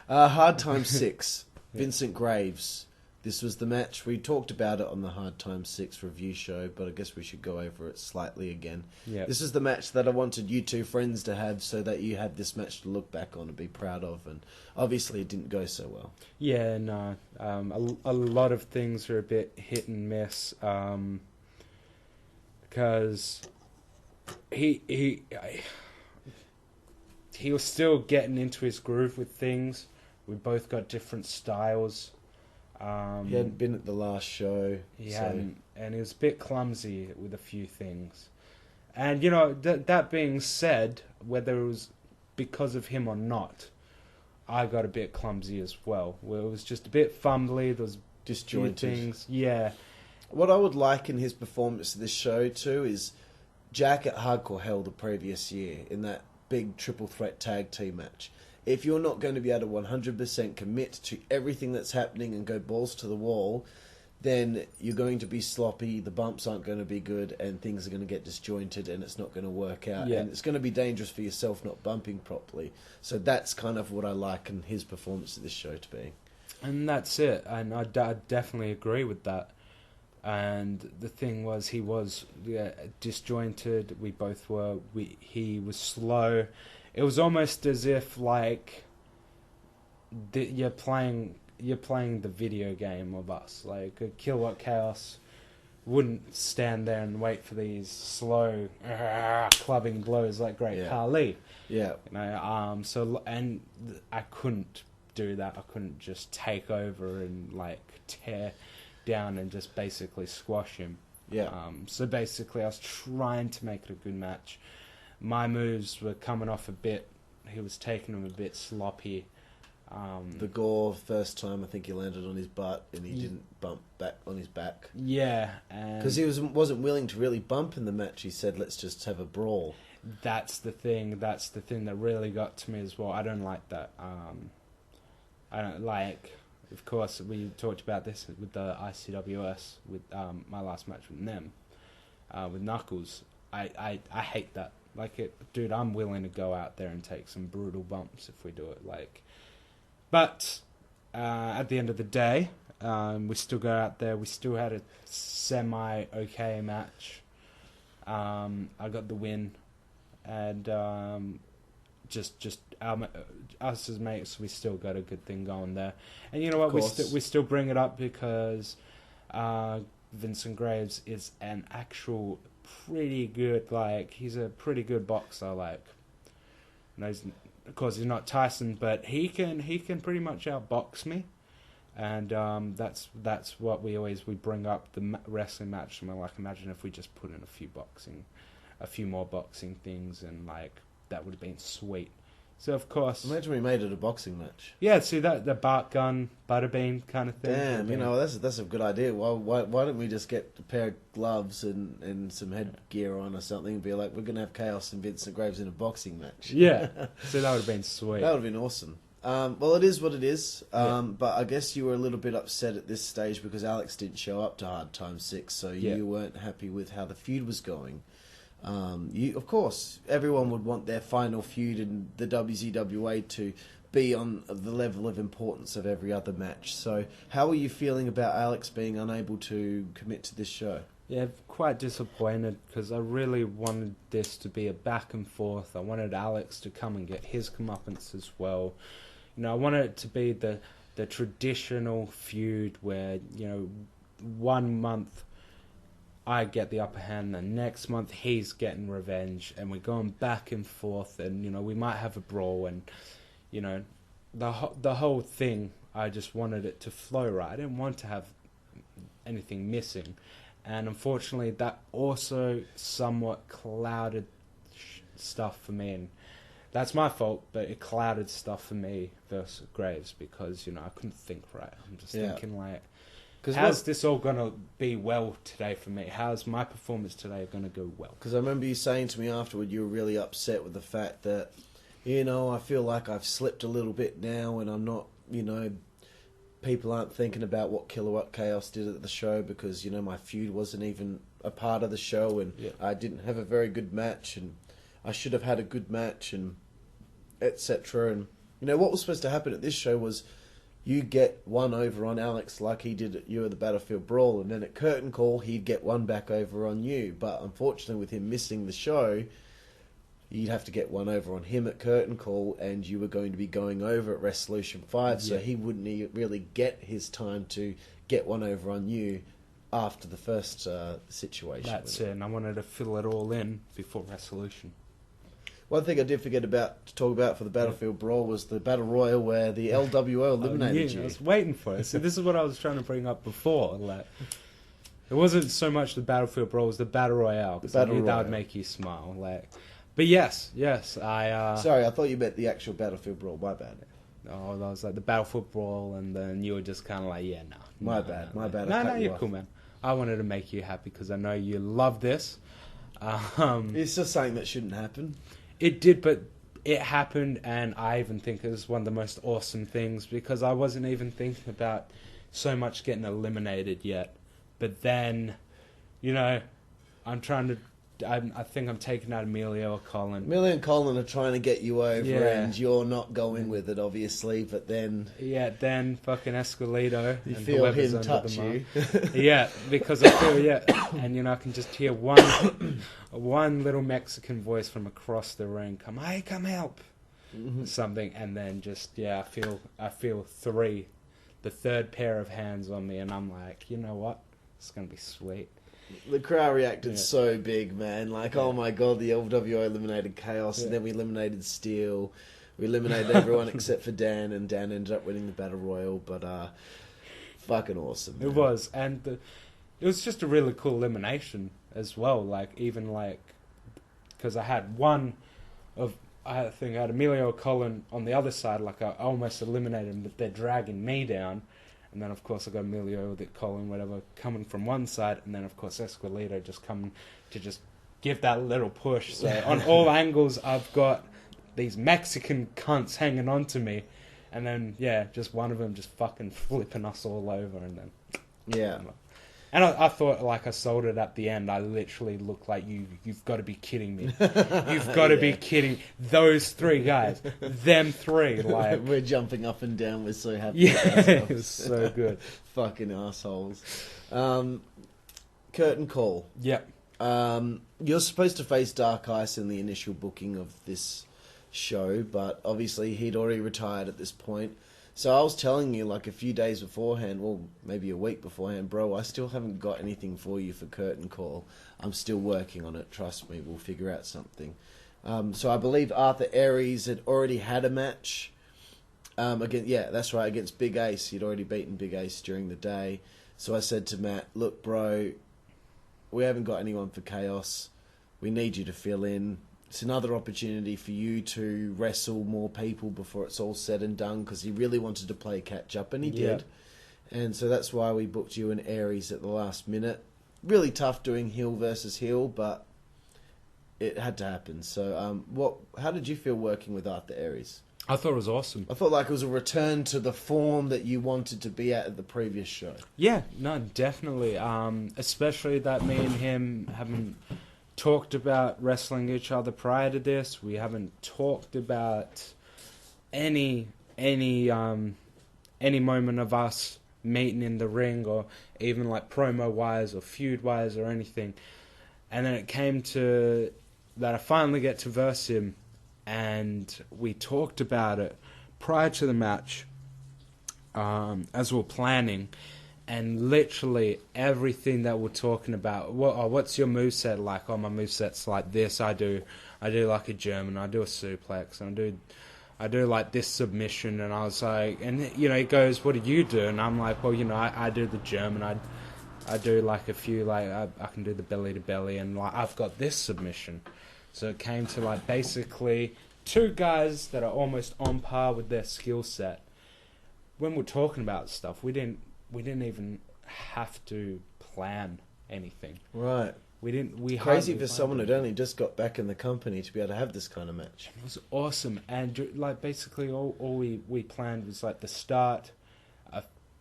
Hard Time 6. Vincent Graves. This was the match. We talked about it on the Hard Time 6 review show, but I guess we should go over it slightly again. Yep. This is the match that I wanted you two friends to have so that you had this match to look back on and be proud of, and obviously it didn't go so well. Yeah, no. A lot of things are a bit hit and miss, because he was still getting into his groove with things. We both got different styles. He hadn't been at the last show. He hadn't, and he was a bit clumsy with a few things. And, that being said, whether it was because of him or not, I got a bit clumsy as well. Where it was just a bit fumbly, there was disjointed things. Yeah. What I would like in his performance of this show, too, is Jack at Hardcore Hell the previous year in that big triple threat tag team match. If you're not going to be able to 100% commit to everything that's happening and go balls to the wall, then you're going to be sloppy, the bumps aren't going to be good, and things are going to get disjointed, and it's not going to work out. Yeah. And it's going to be dangerous for yourself not bumping properly. So that's kind of what I like in his performance of this show to be. And that's it. And I definitely agree with that. And the thing was, he was disjointed. We both were. He was slow. It was almost as if like you're playing the video game of us. Like a Killawatt Kaos wouldn't stand there and wait for these slow clubbing blows like Great Khali. Yeah. So and I couldn't do that. I couldn't just take over and like tear down and just basically squash him. Yeah. So basically I was trying to make it a good match. my moves were coming off a bit. He was taking them a bit sloppy. The Gore first time, I think he landed on his butt and he didn't bump back on his back. Yeah, because he wasn't willing to really bump in the match. He said, "Let's just have a brawl." That's the thing. That's the thing that really got to me as well. I don't like that. I don't like. Of course, we talked about this with the ICWS with my last match with them, with Knuckles. I hate that. Like dude, I'm willing to go out there and take some brutal bumps if we do it. But at the end of the day, we still go out there. We still had a semi-okay match. I got the win, and just us as mates, we still got a good thing going there. And you know what? We still bring it up because Vincent Graves is an actual pretty good. He's a pretty good boxer. Of course, he's not Tyson, but he can pretty much outbox me, and that's what we bring up the wrestling match. And we're like, imagine if we just put in a few more boxing things, and that would have been sweet. So of course, imagine we made it a boxing match. Yeah, see that the Bart Gun Butterbean kind of thing. Damn, that's a good idea. Why don't we just get a pair of gloves and some headgear on or something and be like, we're gonna have Kaos and Vincent Graves in a boxing match? Yeah, so that would have been sweet. That would have been awesome. Well, it is what it is. But I guess you were a little bit upset at this stage because Alex didn't show up to Hard Time 6, so you weren't happy with how the feud was going. Of course, everyone would want their final feud in the WZWA to be on the level of importance of every other match. So, how are you feeling about Alex being unable to commit to this show? Yeah, quite disappointed because I really wanted this to be a back and forth. I wanted Alex to come and get his comeuppance as well. I wanted it to be the traditional feud where 1 month I get the upper hand, the next month he's getting revenge, and we're going back and forth, and we might have a brawl, and the whole thing. I just wanted it to flow right. I didn't want to have anything missing, and unfortunately, that also somewhat clouded stuff for me, and that's my fault. But it clouded stuff for me versus Graves because I couldn't think right. I'm just thinking how's this all going to be well today for me? How's my performance today going to go well? Because I remember you saying to me afterward you were really upset with the fact that, I feel like I've slipped a little bit now and I'm not, people aren't thinking about what Killawatt Kaos did at the show because, my feud wasn't even a part of the show and I didn't have a very good match and I should have had a good match and etc. And, what was supposed to happen at this show was you get one over on Alex like he did at you at the Battlefield Brawl, and then at Curtain Call he'd get one back over on you. But unfortunately with him missing the show, you'd have to get one over on him at Curtain Call, and you were going to be going over at Resolution 5, so he wouldn't really get his time to get one over on you after the first situation. That's it, and I wanted to fill it all in before Resolution. One thing I did forget to talk about for the Battlefield Brawl was the Battle Royal where the LWO eliminated you. I was waiting for it. So this is what I was trying to bring up before. It wasn't so much the Battlefield Brawl, it was the Battle Royale. Because I knew that would make you smile. But yes, I... Sorry, I thought you meant the actual Battlefield Brawl. My bad. Oh, that was the Battlefield Brawl, and then you were just kind of no. My bad. No, you're cool, man. I wanted to make you happy because I know you love this. It's just something that shouldn't happen. It did, but it happened, and I even think it was one of the most awesome things because I wasn't even thinking about so much getting eliminated yet. But then, I'm trying to... I think I'm taking out Emilio or Colin. Emilio and Colin are trying to get you over, and you're not going with it, obviously. But then, then fucking Esqueleto. You feel him touch you. Because I feel and I can just hear one little Mexican voice from across the ring come, "Hey, come help," something, and then just I feel the third pair of hands on me, and I'm like, you know what, it's gonna be sweet. The crowd reacted so big, man. Oh my god, the LWO eliminated Kaos, and then we eliminated Steel. We eliminated everyone except for Dan, and Dan ended up winning the Battle Royal, but fucking awesome, man. It was, and it was just a really cool elimination as well. because I think I had Emilio Colin on the other side, like I almost eliminated him, but they're dragging me down. And then, of course, I got Emilio, Colin, whatever, coming from one side. And then, of course, Esquilito just coming to just give that little push. So on all angles, I've got these Mexican cunts hanging on to me. And then, yeah, just one of them just fucking flipping us all over. And then... Yeah. And I thought, like, I sold it at the end. I literally looked like, you've got to be kidding me. You've got to be kidding. Those three guys. Them three. Like, we're jumping up and down. We're so happy. Yeah, it was so good. Fucking assholes. Curtain call. Yep. You're supposed to face Dark Ice in the initial booking of this show, but obviously he'd already retired at this point. So I was telling you, like, a few days beforehand, well, maybe a week beforehand, bro, I still haven't got anything for you for Curtain Call. I'm still working on it. Trust me, we'll figure out something. So I believe Arthur Aries had already had a match. Against Big Ace. He'd already beaten Big Ace during the day. So I said to Matt, look, bro, we haven't got anyone for Chaos. We need you to fill in. It's another opportunity for you to wrestle more people before it's all said and done, because he really wanted to play catch up, and he did. And so that's why we booked you and Aries at the last minute. Really tough doing heel versus heel, but it had to happen. So how did you feel working with Arthur Aries? I thought it was awesome. I felt like it was a return to the form that you wanted to be at the previous show. Yeah, no, definitely. Especially that me and him haven't talked about wrestling each other prior to this. We haven't talked about any moment of us meeting in the ring, or even like promo wise or feud wise or anything. And then it came to that I finally get to verse him, and we talked about it prior to the match as we were planning. And literally everything that we're talking about, what's your moveset like? Oh, my moveset's like this. I do like a German. I do a suplex. And I do like this submission. And I was like, and he goes, what do you do? And I'm like, well, I do the German. I do like a few, like I can do the belly to belly, and like I've got this submission. So it came to like basically two guys that are almost on par with their skill set. When we're talking about stuff, we didn't even have to plan anything. Right. We crazy for someone who'd only just got back in the company to be able to have this kind of match. It was awesome, and like basically all we planned was like the start,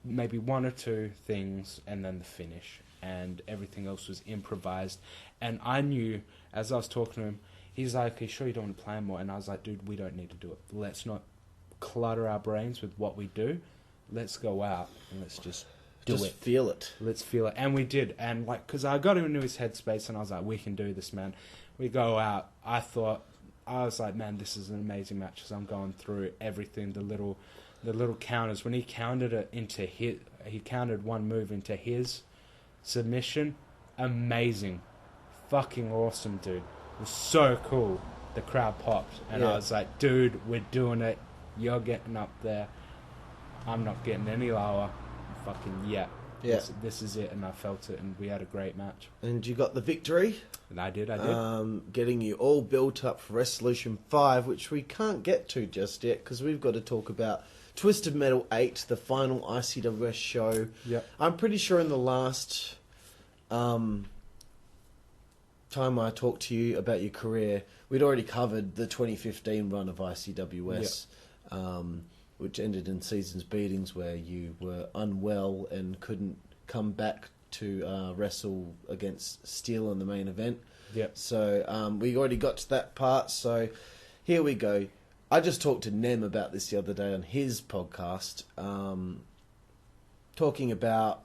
maybe one or two things, and then the finish, and everything else was improvised. And I knew as I was talking to him, he's like, "Are you sure you don't want to plan more?" And I was like, "Dude, we don't need to do it. Let's not clutter our brains with what we do. Let's go out and let's just feel it. Let's feel it." And we did. And like, because I got into his headspace and I was like, we can do this, man. We go out. I was like, man, this is an amazing match, as I'm going through everything, the little counters. When he countered it into he countered one move into his submission. Amazing. Fucking awesome, dude. It was so cool. The crowd popped. And I was like, dude, we're doing it. You're getting up there. I'm not getting any lower. Fucking this is it. And I felt it, and we had a great match. And you got the victory. And I did. Getting you all built up for Resolution 5, which we can't get to just yet because we've got to talk about Twisted Metal 8, the final ICWS show. Yep. I'm pretty sure in the last time I talked to you about your career, we'd already covered the 2015 run of ICWS, which ended in seasons beatings where you were unwell and couldn't come back to wrestle against Steel in the main event. Yep. So we already got to that part, so here we go. I just talked to Nem about this the other day on his podcast, talking about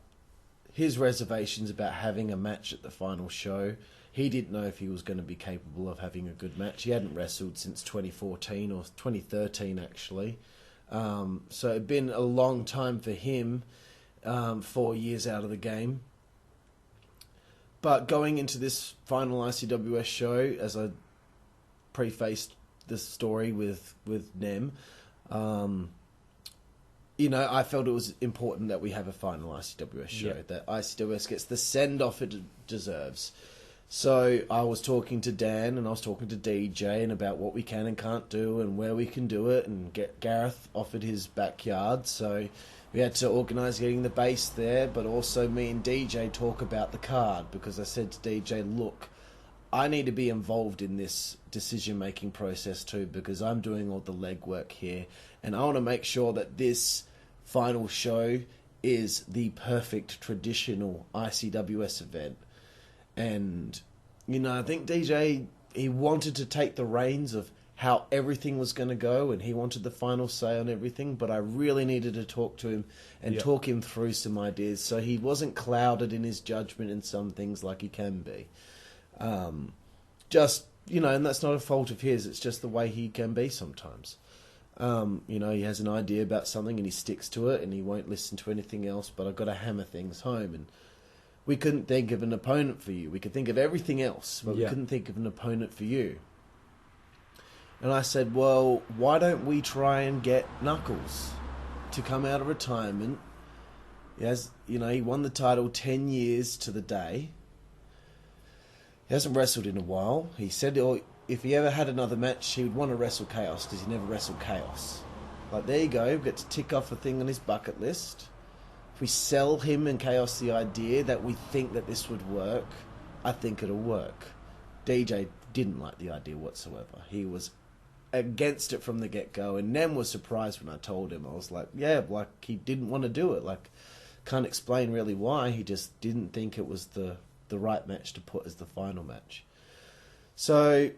his reservations about having a match at the final show. He didn't know if he was going to be capable of having a good match. He hadn't wrestled since 2014 or 2013, actually. So it'd been a long time for him, 4 years out of the game. But going into this final ICWS show, as I prefaced the story with Nem, I felt it was important that we have a final ICWS show, that ICWS gets the send-off it deserves. So I was talking to Dan and I was talking to DJ and about what we can and can't do and where we can do it, and Gareth offered his backyard, so we had to organise getting the base there, but also me and DJ talk about the card, because I said to DJ, look, I need to be involved in this decision-making process too, because I'm doing all the legwork here, and I want to make sure that this final show is the perfect traditional ICWS event. And, you know, I think DJ, he wanted to take the reins of how everything was going to go, and he wanted the final say on everything, but I really needed to talk to him and talk him through some ideas so he wasn't clouded in his judgment in some things like he can be. Just, you know, and that's not a fault of his, it's just the way he can be sometimes. You know, he has an idea about something and he sticks to it and he won't listen to anything else, but I've got to hammer things home. And we couldn't think of an opponent for you. We could think of everything else, but we couldn't think of an opponent for you. And I said, well, why don't we try and get Knuckles to come out of retirement? You know, he won the title 10 years to the day. He hasn't wrestled in a while. He said if he ever had another match, he would want to wrestle Kaos, because he never wrestled Kaos. Like, there you go. We get to tick off a thing on his bucket list. If we sell him and Kaos the idea that we think that this would work, I think it'll work. DJ didn't like the idea whatsoever. He was against it from the get-go, and Nem was surprised when I told him. I was like, yeah, like, he didn't want to do it. Like, can't explain really why. He just didn't think it was the right match to put as the final match. So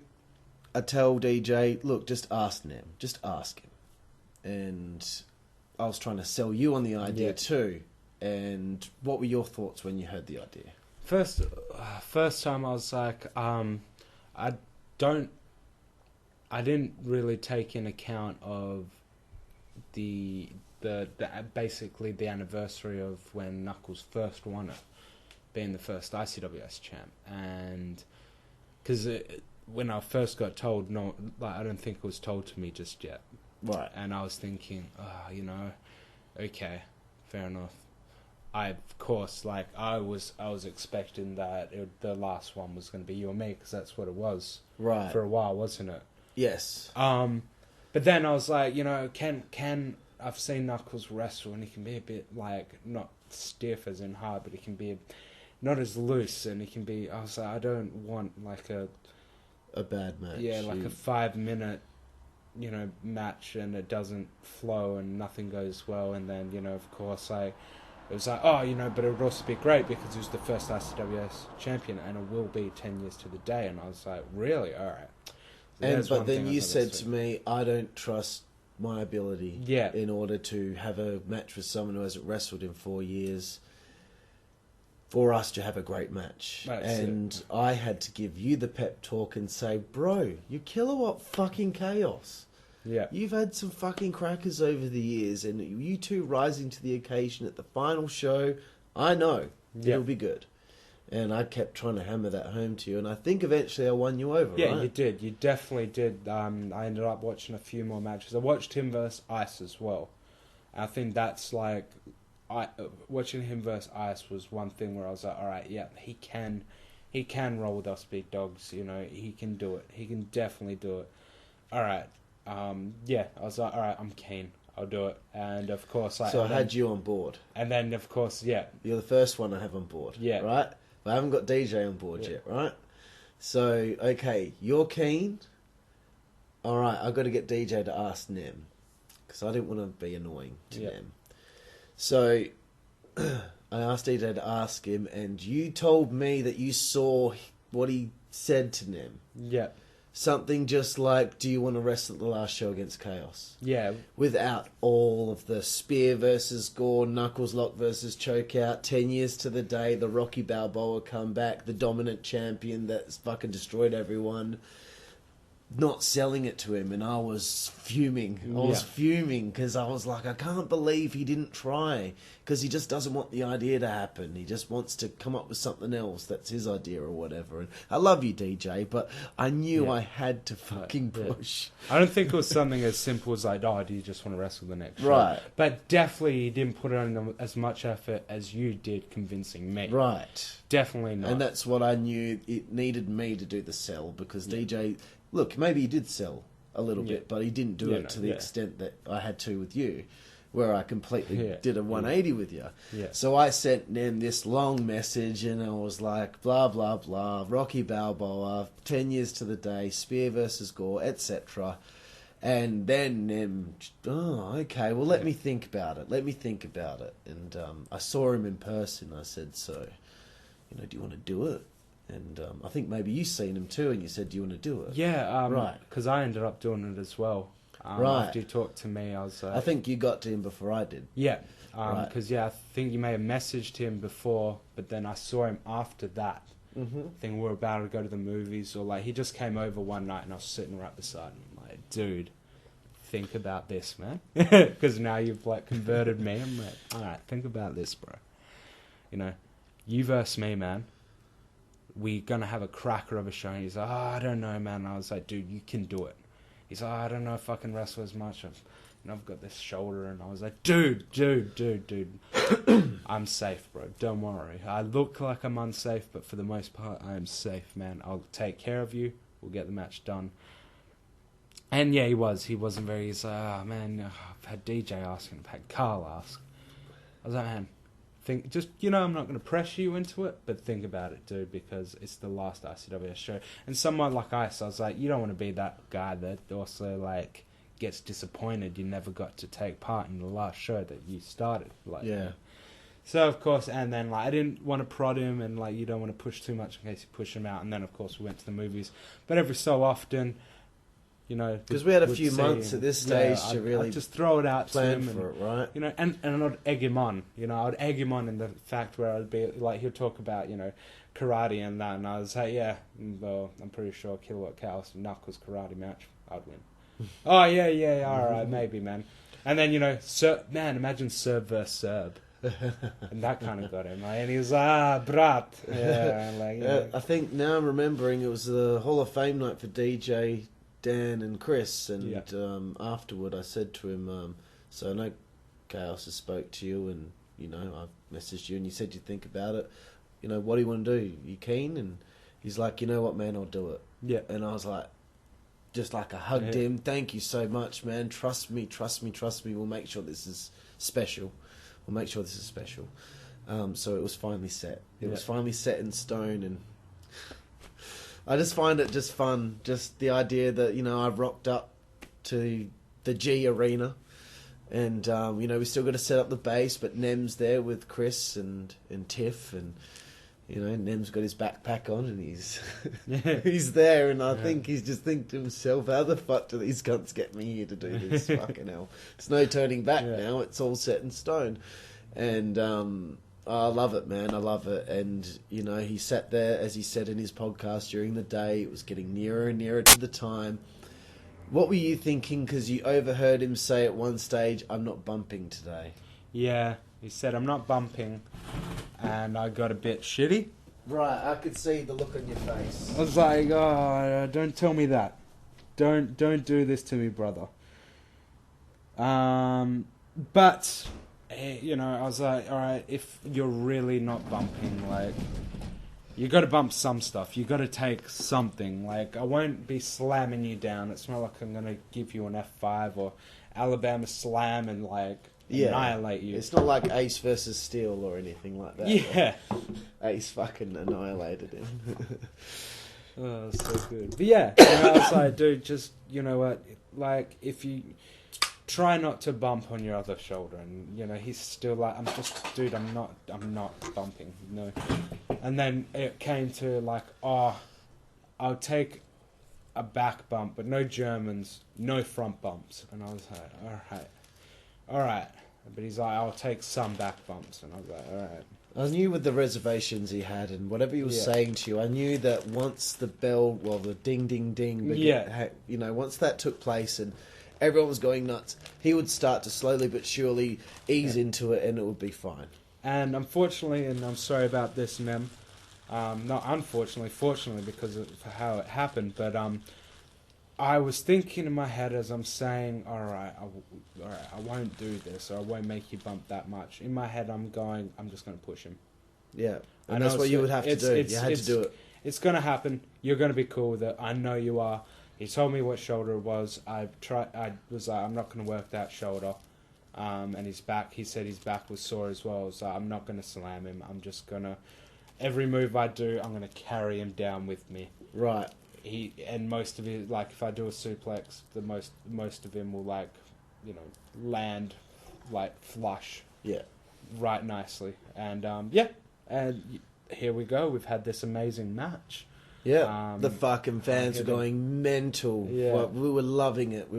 I tell DJ, look, just ask Nem. Just ask him. And I was trying to sell you on the idea too. And what were your thoughts when you heard the idea? First time I was like, I didn't really take in account of the basically the anniversary of when Knuckles first won it, being the first ICWS champ. And because when I first got told, I don't think it was told to me just yet. Right. And I was thinking, you know, okay, fair enough. Of course, like, I was expecting that the last one was going to be you and me, because that's what it was. Right. For a while, wasn't it? Yes. But then I was like, you know, can I've seen Knuckles wrestle, and he can be a bit, like, not stiff as in hard, but he can be not as loose, and he can be, I was like, I don't want, like, a bad match. Yeah, like a 5-minute, you know, match, and it doesn't flow, and nothing goes well, and then, you know, of course, it was like, oh, you know, but it would also be great because he was the first ICWS champion, and it will be 10 years to the day. And I was like, really? All right. But then you said to me, I don't trust my ability in order to have a match with someone who hasn't wrestled in 4 years for us to have a great match. I had to give you the pep talk and say, bro, you Killawatt fucking Chaos. Yeah. You've had some fucking crackers over the years, and you two rising to the occasion at the final show, I know it'll be good. And I kept trying to hammer that home to you, and I think eventually I won you over, Yeah, right? you did. You definitely did. I ended up watching a few more matches. I watched him versus Ice as well. I think that's like... watching him versus Ice was one thing where I was like, all right, yeah, he can roll with us big dogs, you know, he can do it. He can definitely do it. All right. I was like, all right, I'm keen. I'll do it. And of course, so I had you on board. And then, of course, you're the first one I have on board. Yeah. Right? But I haven't got DJ on board yet, right? So, okay, you're keen. All right, I've got to get DJ to ask Nem, because I didn't want to be annoying to Nem. So I asked DJ to ask him, and you told me that you saw what he said to Nem. Yeah. Something just like, do you want to wrestle at the last show against Chaos? Yeah. Without all of the spear versus gore, knuckles lock versus chokeout, 10 years to the day, the Rocky Balboa comeback, the dominant champion that's fucking destroyed everyone. not selling it to him, and I was fuming. I was fuming because I was like, I can't believe he didn't try, because he just doesn't want the idea to happen. He just wants to come up with something else that's his idea or whatever. And I love you, DJ, but I knew I had to fucking push. I don't think it was something as simple as like, oh, do you just want to wrestle the next show? Right. But definitely he didn't put on as much effort as you did convincing me. Right. Definitely not. And that's what I knew. It needed me to do the sell, because DJ... Look, maybe he did sell a little bit, but he didn't do it to the extent that I had to with you, where I completely did a 180 with you. Yeah. So I sent them this long message, and I was like, blah, blah, blah, Rocky Balboa, 10 years to the day, Spear versus Gore, etc. And then, oh, okay, well, let me think about it. And I saw him in person. I said, so, do you want to do it? And I think maybe you seen him too, and you said, do you want to do it? Yeah, right. Because I ended up doing it as well. Right. After you talked to me, I was I think you got to him before I did. Yeah. Because, I think you may have messaged him before, but then I saw him after that. Mm-hmm. I think we were about to go to the movies, or like, he just came over one night, and I was sitting right beside him. I'm like, dude, think about this, man. Because now you've like converted me. I'm like, all right, think about this, bro. You versus me, man. We're going to have a cracker of a show. And he's like, I don't know, man. I was like, dude, you can do it. He's like, I don't know if I can wrestle as much. I've got this shoulder. And I was like, dude. I'm safe, bro. Don't worry. I look like I'm unsafe, but for the most part, I am safe, man. I'll take care of you. We'll get the match done. And yeah, he was. He wasn't very... He's like, man, I've had DJ asking. I've had Carl ask. I was like, man... I'm not going to pressure you into it, but think about it, dude, because it's the last ICWS show. And someone like Ice, I was like, you don't want to be that guy that also, like, gets disappointed you never got to take part in the last show that you started. Like, yeah. So, of course, and then, like, I didn't want to prod him, and, like, you don't want to push too much in case you push him out. And then, of course, we went to the movies. But every so often... because we had a few months at this stage to really I'd just throw it out plan to him for it, right? And I'd egg him on. I'd egg him on in the fact where I'd be like, he'll talk about karate and that, and I was like, yeah, well, I'm pretty sure Killawatt Kaos Knuckles karate match, I'd win. Oh yeah, all right, maybe, man. And then man, imagine serb versus serb. And that kind of got him, and he was brat. Yeah, I think now I'm remembering it was the Hall of Fame night for DJ, Dan and Chris, and afterward I said to him, so I know Kaos has spoke to you, and I've messaged you, and you said you'd think about it. What do you want to do? You keen? And he's like, you know what, man, I'll do it. Yeah. And I was like, just like I hugged him. Thank you so much, man. Trust me. We'll make sure this is special. So it was finally set. It was finally set in stone, and I just find it just fun. Just the idea that, I've rocked up to the G Arena, and, we still got to set up the base, but Nem's there with Chris and Tiff, and, Nem's got his backpack on, and he's there, and I think he's just thinking to himself, how the fuck do these cunts get me here to do this? Fucking hell. It's no turning back now. It's all set in stone. And, I love it, man. I love it. And, he sat there, as he said in his podcast during the day. It was getting nearer and nearer to the time. What were you thinking? Because you overheard him say at one stage, I'm not bumping today. Yeah, he said, I'm not bumping. And I got a bit shitty. Right, I could see the look on your face. I was like, oh, don't tell me that. Don't do this to me, brother. But... I was like, all right, if you're really not bumping, like, you got to bump some stuff. You got to take something. Like, I won't be slamming you down. It's not like I'm going to give you an F5 or Alabama slam and, like, annihilate you. It's not like Ace versus Steel or anything like that. Yeah. Ace fucking annihilated him. Oh, so good. But yeah, I was like, dude, just, you know what, like, if you... try not to bump on your other shoulder, and he's still like, I'm not bumping, And then it came to like, I'll take a back bump, but no Germans, no front bumps. And I was like, all right. But he's like, I'll take some back bumps, and I was like, all right. I knew with the reservations he had and whatever he was saying to you, I knew that once the bell, well, the ding, ding, ding, once that took place and everyone was going nuts, he would start to slowly but surely ease into it and it would be fine. And unfortunately, and I'm sorry about this, Nem, not unfortunately, fortunately because of how it happened, but I was thinking in my head as I'm saying, all right, I won't do this, or I won't make you bump that much. In my head, I'm just going to push him. Yeah, and that's what you would have to do. You had to do it. It's going to happen. You're going to be cool with it. I know you are. He told me what shoulder it was. I was like, I'm not going to work that shoulder. And his back, he said his back was sore as well. So I'm not going to slam him. I'm just going to, every move I do, I'm going to carry him down with me. Right. And most of it, like if I do a suplex, the most of him will land like flush. Yeah. Right nicely. And and here we go. We've had this amazing match. Yeah. The fucking fans were going mental. Yeah. Well, we were loving it.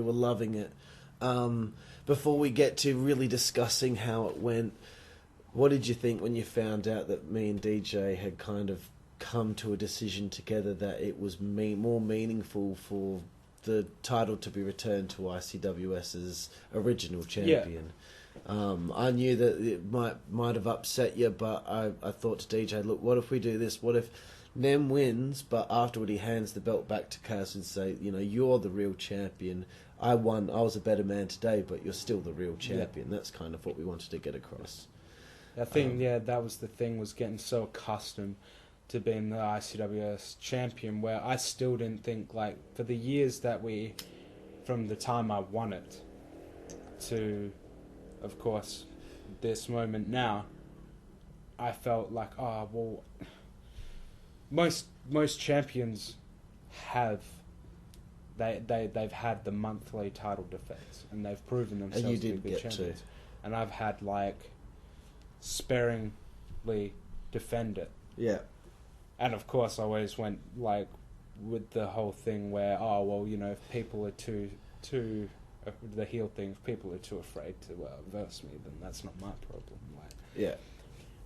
Before we get to really discussing how it went, what did you think when you found out that me and DJ had kind of come to a decision together that it was more meaningful for the title to be returned to ICWS's original champion? Yeah. I knew that it might have upset you, but I thought to DJ, look, what if we do this? What if Nem wins, but afterward he hands the belt back to Kaos and say, you're the real champion. I won. I was a better man today, but you're still the real champion. Yeah. That's kind of what we wanted to get across. I think, that was the thing, was getting so accustomed to being the ICWS champion, where I still didn't think, like, for the years that from the time I won it to, of course, this moment now, I felt like, most champions have, they've had the monthly title defense, and they've proven themselves to be good champions. And I've had, like, sparingly defend it. Yeah. And of course, I always went like with the whole thing where, if people are too the heel thing, if people are too afraid to verse me, then that's not my problem. Like, yeah.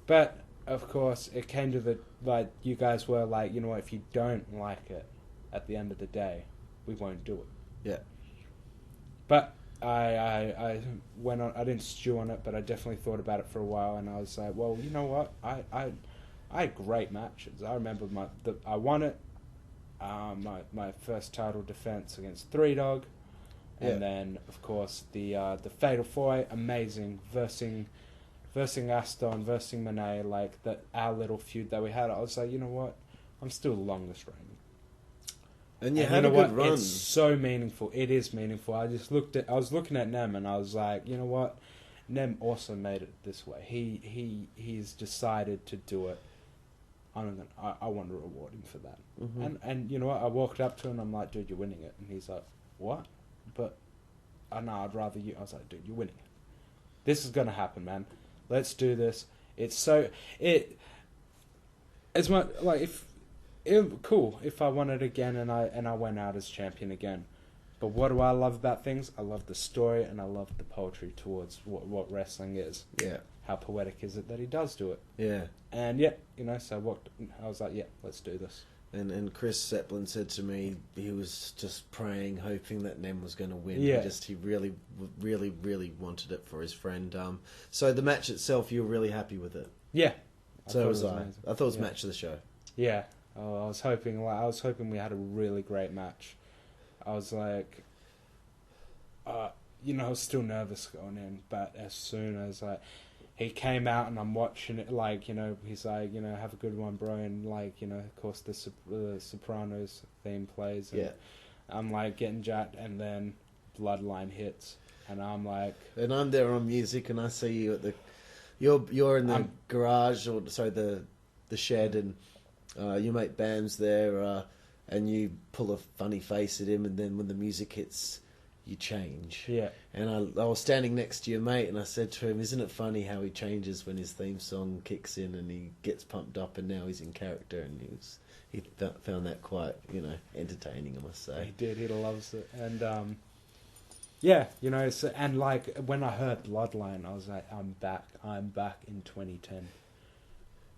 But of course, it came to you guys were like, you know what, if you don't like it, at the end of the day, we won't do it. Yeah. But I went on. I didn't stew on it, but I definitely thought about it for a while, and I was like, well, you know what, I had great matches. I remember I won it. My first title defense against Three Dog, and then of course the Fatal 4-Way, amazing, versing Aston, versing Monet, like our little feud that we had. I was like, you know what, I'm still the longest reigning. And you had a good run. It's so meaningful. It is meaningful. I was looking at Nem and I was like, you know what, Nem also made it this way. He's decided to do it. I want to reward him for that. Mm-hmm. And you know what? I walked up to him and I'm like, dude, you're winning it. And he's like, what? But no, I'd rather you. I was like, dude, you're winning it. This is gonna happen, man. Let's do this. It's much like cool if I won it again and I went out as champion again. But what do I love about things? I love the story and I love the poetry towards what wrestling is. Yeah. How poetic is it that he does do it? Yeah. And so I was like, let's do this. And Chris Zeppelin said to me he was just praying, hoping that Nem was going to win. Yeah. He really, really, really wanted it for his friend. So the match itself, you were really happy with it. Yeah. So was I. I thought it was match of the show. Yeah. I was hoping we had a really great match. I was like, I was still nervous going in, but as soon as he came out and I'm watching it, he's like, have a good one, bro, and of course the Sopranos theme plays, and I'm like getting jacked, and then Bloodline hits, and I'm like, and I'm there on music, and I see you at you're in the garage, or sorry, the shed, and your mate Bam's there, and you pull a funny face at him, and then when the music hits, you change. Yeah. And I was standing next to your mate, and I said to him, isn't it funny how he changes when his theme song kicks in and he gets pumped up, and now he's in character, and he found that quite, entertaining, I must say. He did. He loves it. And, and when I heard Bloodline, I was like, I'm back in 2010.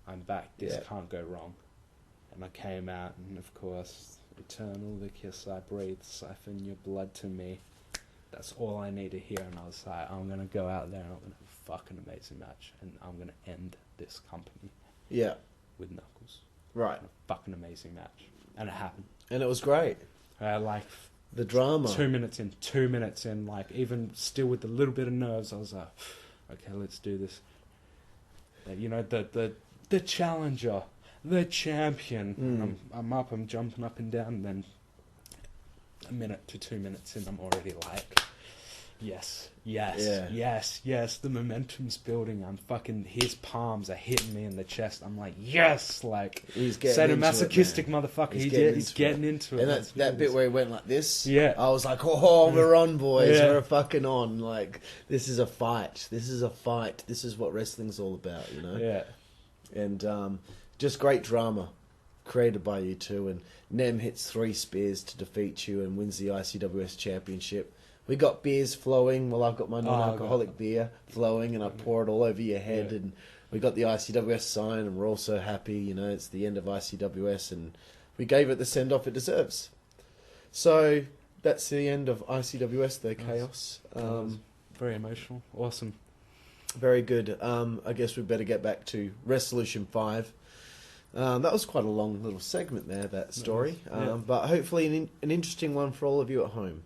I'm back. This can't go wrong. And I came out, and of course, eternal, the kiss I breathe, siphon your blood to me. That's all I need to hear. And I was like, I'm going to go out there and I'm going to have a fucking amazing match. And I'm going to end this company. Yeah. With Knuckles. Right. A fucking amazing match. And it happened. And it was great. Like... The drama. 2 minutes in, like, even still with a little bit of nerves, I was like, okay, let's do this. You know, the challenger, the champion. I'm up, I'm jumping up and down, and then a minute to 2 minutes in, I'm already like, yes, the momentum's building. I'm fucking, his palms are hitting me in the chest. I'm like, yes, like, he's getting sadomasochistic motherfucker. He's getting into it. And that bit where he went like this, yeah, I was like, oh, we're on, boys. Yeah. We're fucking on. Like, this is a fight. This is what wrestling's all about, you know? Yeah. And just great drama created by you two. And Nem hits 3 spears to defeat you and wins the ICWS championship. We got beers flowing. Well, I've got my non-alcoholic beer flowing, and I pour it all over your head. Yeah. And we got the ICWS sign, and we're all so happy. You know, it's the end of ICWS, and we gave it the send-off it deserves. So that's the end of ICWS there, Chaos. Very emotional. Awesome. Very good. I guess we better get back to Resolution 5. That was quite a long little segment there, that story. But hopefully an interesting one for all of you at home.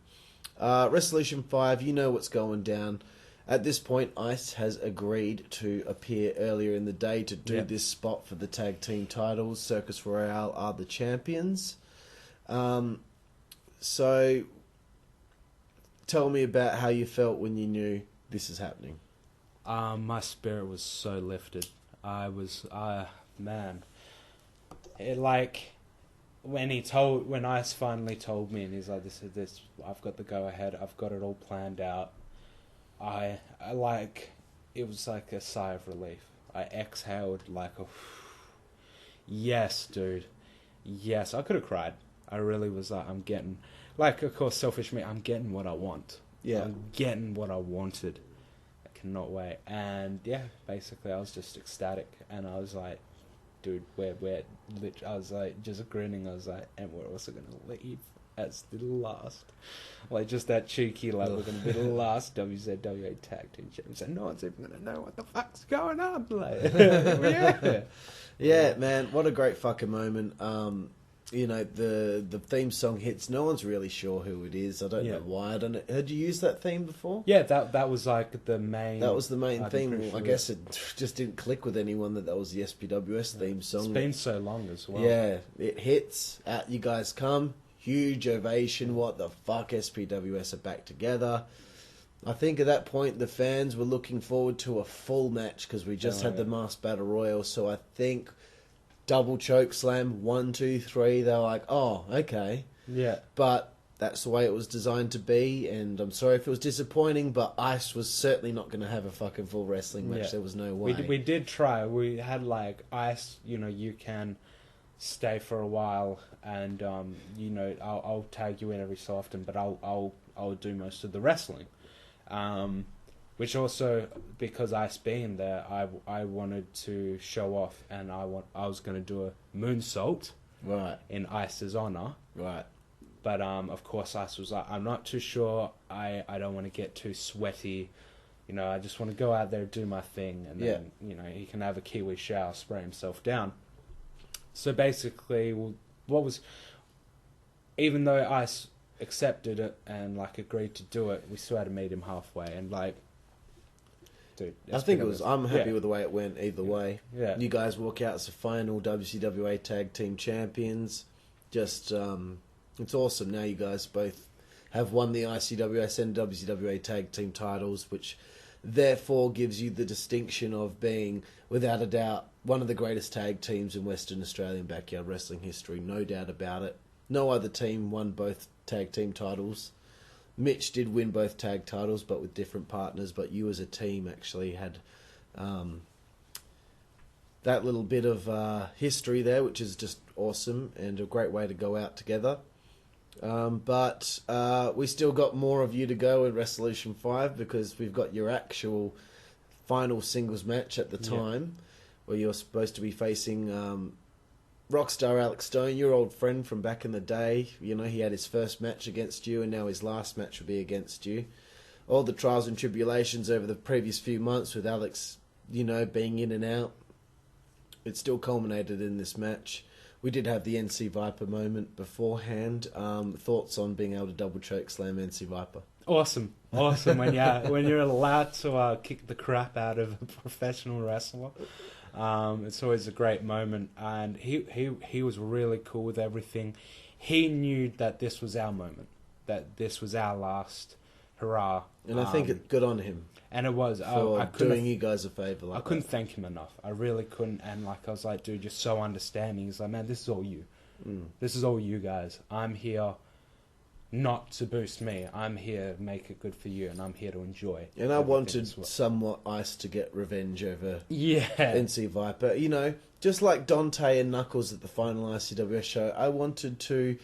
Resolution 5, you know what's going down. At this point, Ice has agreed to appear earlier in the day to do this spot for the tag team titles. Circus Royale are the champions. So, tell me about how you felt when you knew this is happening. My spirit was so lifted. I was, man. It, like... When Ice finally told me, and he's like, this, I've got the go ahead, I've got it all planned out. I like, it was like a sigh of relief. I exhaled like a, yes, dude, yes. I could have cried. I really was like, I'm getting, like, of course, selfish me, I'm getting what I want. Yeah, I'm getting what I wanted. I cannot wait. And yeah, basically, I was just ecstatic, and I was like, dude, I was like, just grinning. I was like, and we're also going to leave as the last. Like, just that cheeky, like, we're going to be the last WZWA tag team champions. And no one's even going to know what the fuck's going on. Like, yeah, man, what a great fucking moment. You know, the theme song hits. No one's really sure who it is. I don't know why. I don't know. Had you used that theme before? Yeah, that was like the main. That was the main theme. I guess it just didn't click with anyone that was the SPWS theme song. It's been so long as well. Yeah, it hits. Out you guys come. Huge ovation. What the fuck? SPWS are back together. I think at that point the fans were looking forward to a full match because we just had the Masked Battle Royal. So I think. Double choke slam, 1, 2, 3. They're like, oh, okay. Yeah. But that's the way it was designed to be, and I'm sorry if it was disappointing, but Ice was certainly not going to have a fucking full wrestling match. Yeah. There was no way. We did try. We had, like, Ice, you know, you can stay for a while, and, you know, I'll tag you in every so often, but I'll do most of the wrestling. Which also, because Ice being there, I wanted to show off, and I was going to do a moonsault, right, in Ice's honor, right. But of course, Ice was like, I'm not too sure. I don't want to get too sweaty, you know. I just want to go out there and do my thing, and then you know he can have a Kiwi shower, spray himself down. So basically, even though Ice accepted it and like agreed to do it, we still had to meet him halfway, and like. Dude, I think it was. I'm happy with the way it went. Either way, yeah. You guys walk out as the final WCWA Tag Team Champions. Just, it's awesome. Now you guys both have won the ICWS and WCWA Tag Team titles, which therefore gives you the distinction of being, without a doubt, one of the greatest tag teams in Western Australian backyard wrestling history. No doubt about it. No other team won both tag team titles. Mitch did win both tag titles, but with different partners. But you as a team actually had that little bit of history there, which is just awesome and a great way to go out together. But we still got more of you to go in Resolution 5 because we've got your actual final singles match at the time, where you're supposed to be facing Rockstar Alex Stone, your old friend from back in the day. You know, he had his first match against you, and now his last match will be against you. All the trials and tribulations over the previous few months with Alex, you know, being in and out, it still culminated in this match. We did have the NC Viper moment beforehand. Thoughts on being able to double choke slam NC Viper? Awesome when you're allowed to kick the crap out of a professional wrestler. It's always a great moment, and he was really cool with everything. He knew that this was our moment, that this was our last hurrah. And I think it's good on him. And it was. For doing you guys a favour like I couldn't thank him enough. I really couldn't. And I was like, dude, you're so understanding. He's like, man, this is all you. This is all you guys. I'm here not to boost me. I'm here to make it good for you, and I'm here to enjoy. And I wanted somewhat Ice to get revenge over NC Viper. You know, just like Dante and Knuckles at the final ICWS show, I wanted to,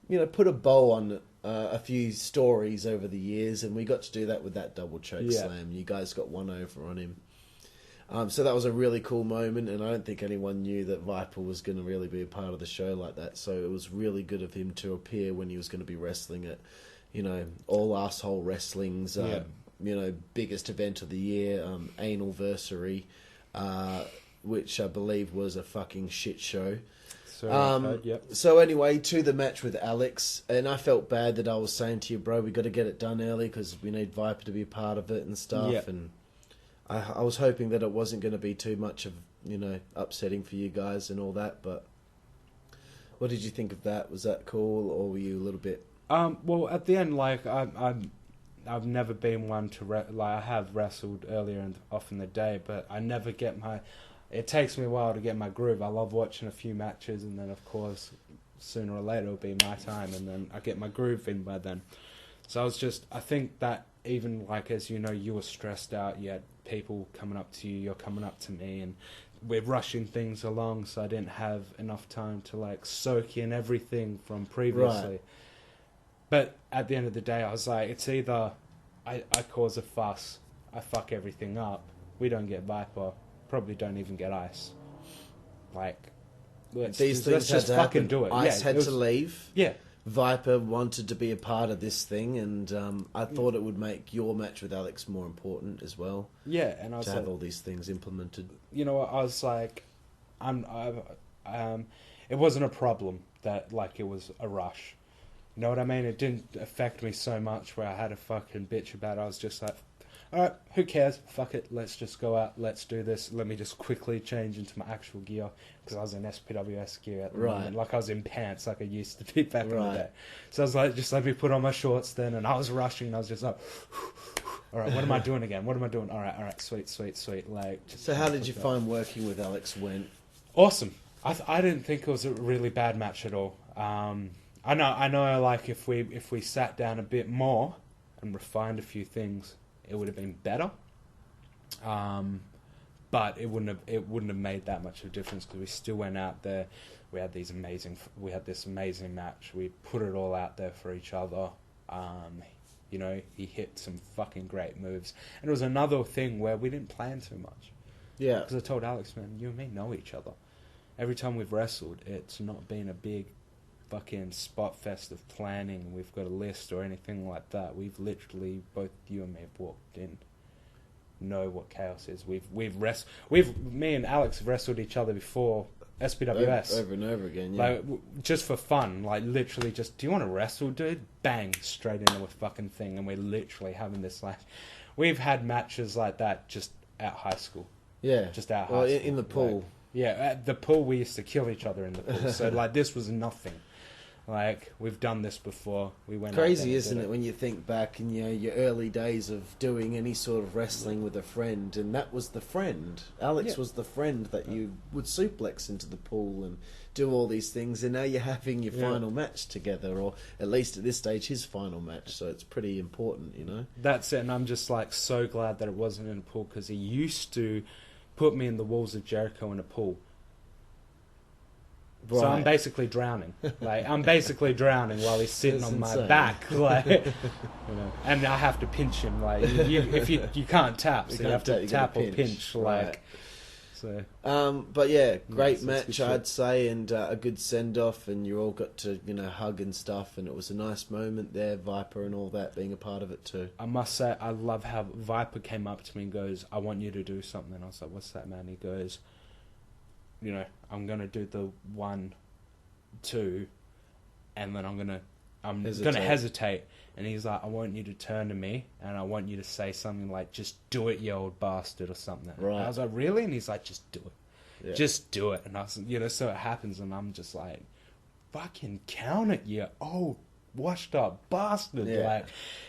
you know, put a bow on a few stories over the years, and we got to do that with that double choke slam. You guys got one over on him. So that was a really cool moment, and I don't think anyone knew that Viper was going to really be a part of the show like that. So it was really good of him to appear when he was going to be wrestling at, you know, All Arsehole Wrestling's, you know, biggest event of the year, Analversary, which I believe was a fucking shit show. So anyway, to the match with Alex, and I felt bad that I was saying to you, bro, we got to get it done early because we need Viper to be a part of it and stuff, and I was hoping that it wasn't going to be too much of, you know, upsetting for you guys and all that, but what did you think of that? Was that cool, or were you a little bit... Well, at the end, like, I've never been one to... I have wrestled earlier and off in the day, but I never get my... It takes me a while to get my groove. I love watching a few matches, and then, of course, sooner or later it'll be my time, and then I get my groove in by then. So I think that even, like, as you know, you were stressed out, you had people coming up to you, you're coming up to me, and we're rushing things along, so I didn't have enough time to, like, soak in everything from previously. Right. But at the end of the day, I was like, it's either I cause a fuss, I fuck everything up, we don't get Viper, probably don't even get Ice. Like, let's just fucking do it. Ice had to leave. Yeah. Viper wanted to be a part of this thing, and I thought it would make your match with Alex more important as well. Yeah, and I was to have all these things implemented. You know what? I was like, it wasn't a problem that, like, it was a rush. You know what I mean? It didn't affect me so much where I had a fucking bitch about it. I was just like, alright, who cares? Fuck it, let's just go out, let's do this. Let me just quickly change into my actual gear, because I was in SPWS gear at the moment. Like, I was in pants like I used to be back in the day. So I was like, just let me put on my shorts then, and I was rushing, and I was just like, alright, what am I doing again? What am I doing? Alright, sweet. Like, so how did you find working with Alex went? Awesome. I didn't think it was a really bad match at all. I know, like, if we sat down a bit more and refined a few things, it would have been better, but it wouldn't have made that much of a difference, because we still went out there. We had this amazing match. We put it all out there for each other. You know, he hit some fucking great moves, and it was another thing where we didn't plan too much. Yeah, because I told Alex, man, you and me know each other. Every time we've wrestled, it's not been a big fucking spot fest of planning. We've got a list or anything like that. We've literally, both you and me have walked in, know what Chaos is. Me and Alex have wrestled each other before SPWS over and over again. Yeah, like, just for fun. Like, literally, just, do you want to wrestle, dude? Bang, straight into a fucking thing, and we're literally having this, like, we've had matches like that just at high school. Yeah, just at high school in the pool. Like, yeah, at the pool we used to kill each other in the pool. So, like, this was nothing. Like, we've done this before. We went crazy, isn't it, when you think back in your early days of doing any sort of wrestling with a friend, and that was the friend. Alex was the friend that you would suplex into the pool and do all these things, and now you're having your final match together, or at least at this stage, his final match. So it's pretty important, you know. That's it, and I'm just, like, so glad that it wasn't in a pool, because he used to put me in the Walls of Jericho in a pool. Right. So I'm basically drowning. Like, I'm basically drowning while he's sitting on my back. Like, you know, and I have to pinch him. Like, if you can't tap, so you have to tap or pinch. Like, So, but yeah, great so match, I'd say, and a good send off, and you all got to hug and stuff, and it was a nice moment there. Viper and all that being a part of it too. I must say, I love how Viper came up to me and goes, "I want you to do something." I was like, "What's that, man?" He goes, "I'm gonna do the 1, 2, and then I'm gonna hesitate." And he's like, "I want you to turn to me, and I want you to say something like, 'Just do it, you old bastard,' or something." Right. And I was like, "Really?" And he's like, "Just do it. Yeah. Just do it." And I was, so it happens, and I'm just like, "Fucking count it, you old washed up bastard!" Yeah. Like,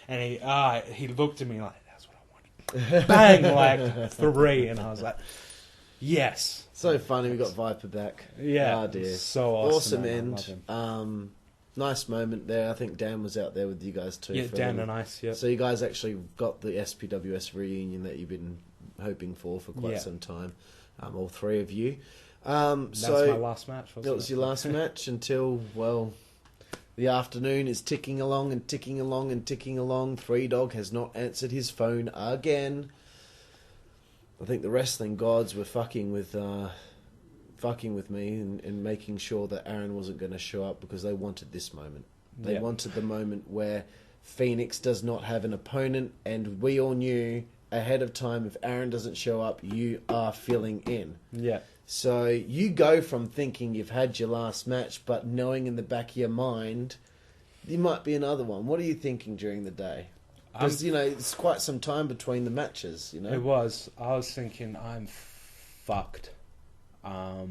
and he looked at me like, "That's what I wanted." Bang, like 3, and I was like, "Yes." So funny, we got Viper back. Yeah, oh dear, so awesome end. Nice moment there. I think Dan was out there with you guys too. Yeah, Dan and Ice. Yeah. So you guys actually got the SPWS reunion that you've been hoping for quite some time. All 3 of you. That's my last match. That was your last match until the afternoon is ticking along and ticking along and ticking along. 3 Dog has not answered his phone again. I think the wrestling gods were fucking with me and making sure that Aaron wasn't going to show up because they wanted this moment. They wanted the moment where Phoenix does not have an opponent, and we all knew ahead of time if Aaron doesn't show up, you are filling in. Yeah. So you go from thinking you've had your last match, but knowing in the back of your mind, there might be another one. What are you thinking during the day? Because, it's quite some time between the matches, It was. I was thinking, I'm fucked. I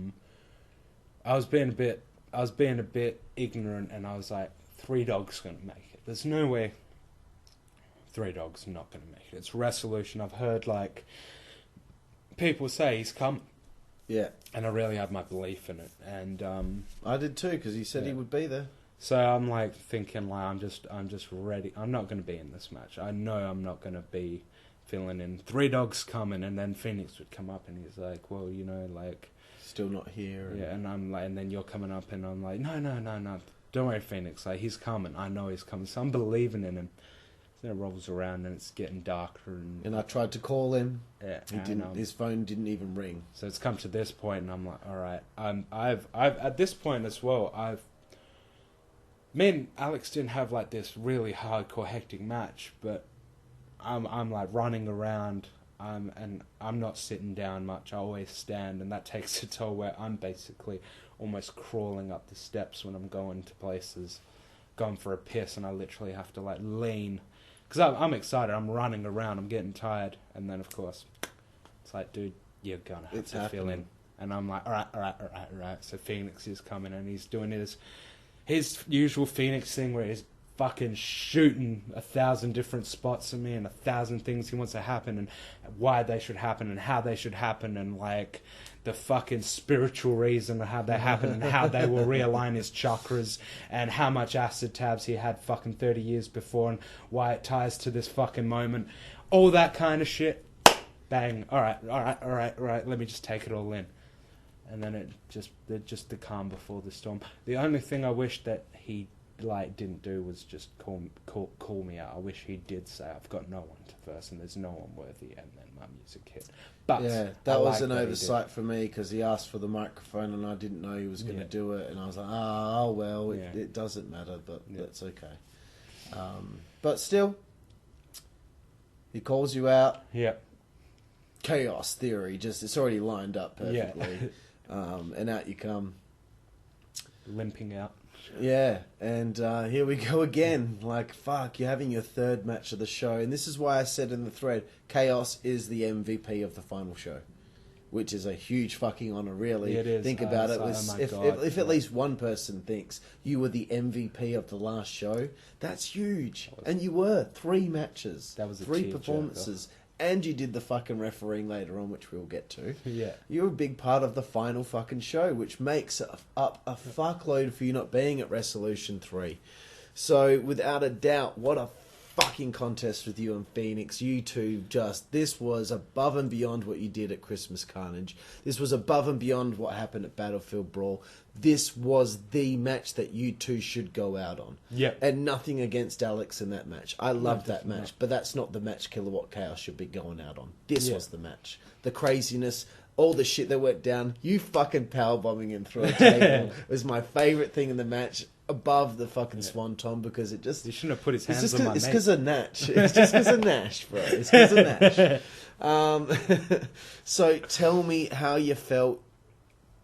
was being a bit ignorant, and I was like, 3 Dogs gonna make it. There's no way 3 Dogs not gonna make it. It's Resolution. I've heard people say he's come. Yeah. And I really had my belief in it, and I did too, because he said he would be there. So I'm thinking I'm just ready. I'm not going to be in this match. I know I'm not going to be filling in. 3 Dogs coming, and then Phoenix would come up, and he's like, "Well, still not here." Yeah, and I'm like, and then you're coming up, and I'm like, no, don't worry, Phoenix. Like, he's coming. I know he's coming. So I'm believing in him. Then it rolls around, and it's getting darker, and I tried to call him. Yeah, he didn't. His phone didn't even ring. So it's come to this point, and I'm like, all right. I've at this point as well. Me and Alex didn't have this really hardcore hectic match, but I'm running around, and I'm not sitting down much. I always stand, and that takes a toll where I'm basically almost crawling up the steps when I'm going to places, going for a piss, and I literally have to lean, because I'm excited. I'm running around. I'm getting tired, and then of course, it's like, dude, you're gonna have to fill in, and I'm like, all right. So Phoenix is coming, and he's doing his usual Phoenix thing where he's fucking shooting 1,000 different spots at me and 1,000 things he wants to happen and why they should happen and how they should happen and the fucking spiritual reason of how they happen and how they will realign his chakras and how much acid tabs he had fucking 30 years before and why it ties to this fucking moment. All that kind of shit. Bang. All right. Let me just take it all in. And then just the calm before the storm. The only thing I wish that he didn't do was just call me out. I wish he did say, "I've got no one to verse and there's no one worthy," and then my music hit. But yeah, that was an oversight for me because he asked for the microphone and I didn't know he was going to do it, and I was like, oh well, it doesn't matter, but that's okay. But still, he calls you out. Yeah. Chaos theory, it's already lined up perfectly. Yeah. And out you come. Limping out. Yeah, and here we go again. Fuck, you're having your 3rd match of the show. And this is why I said in the thread, Chaos is the MVP of the final show. Which is a huge fucking honour, really. It is. Think about it. If at least one person thinks you were the MVP of the last show, that's huge. And you were. 3 matches. That was 3 performances. And you did the fucking refereeing later on, which we'll get to. Yeah. You're a big part of the final fucking show, which makes up a fuckload for you not being at Resolution 3. So, without a doubt, what a fucking contest with you and Phoenix. You two this was above and beyond what you did at Christmas Carnage. This was above and beyond what happened at Battlefield Brawl. This was the match that you two should go out on. Yeah. And nothing against Alex in that match. I loved that match, but that's not the match Killawatt Kaos should be going out on. This was the match. The craziness, all the shit that went down. You fucking powerbombing him through a table was my favourite thing in the match, above the fucking Swanton, because it just... He shouldn't have put his hands on my mate. It's because of Nash. It's just because of Nash, bro. It's because of Nash. So tell me how you felt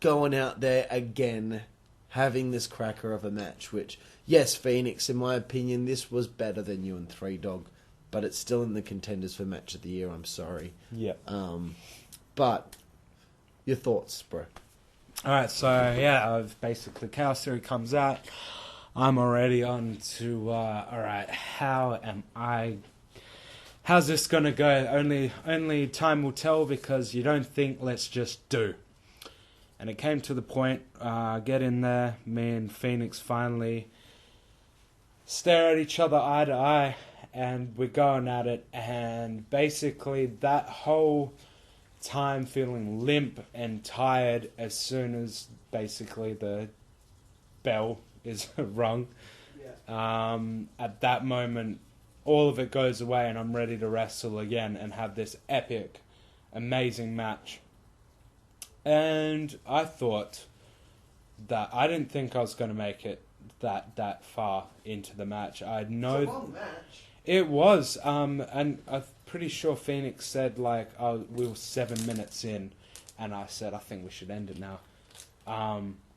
going out there again, having this cracker of a match, which, yes, Phoenix, in my opinion, this was better than you and Three Dog, but it's still in the contenders for match of the year, I'm sorry. Yeah. But your thoughts, bro. Alright, so I've basically, Chaos Theory comes out. I'm already on to, alright, how's this gonna go? Only time will tell, because you don't think, let's just do. And it came to the point, get in there, me and Phoenix finally stare at each other eye to eye, and we're going at it, and basically that whole time feeling limp and tired as soon as basically the bell is rung. Yeah. At that moment, all of it goes away and I'm ready to wrestle again and have this epic, amazing match. And I thought that I didn't think I was going to make it that far into the match. I know it's a long match. It was, and I'm pretty sure Phoenix said, like, we were 7 minutes in, and I said, I think we should end it now.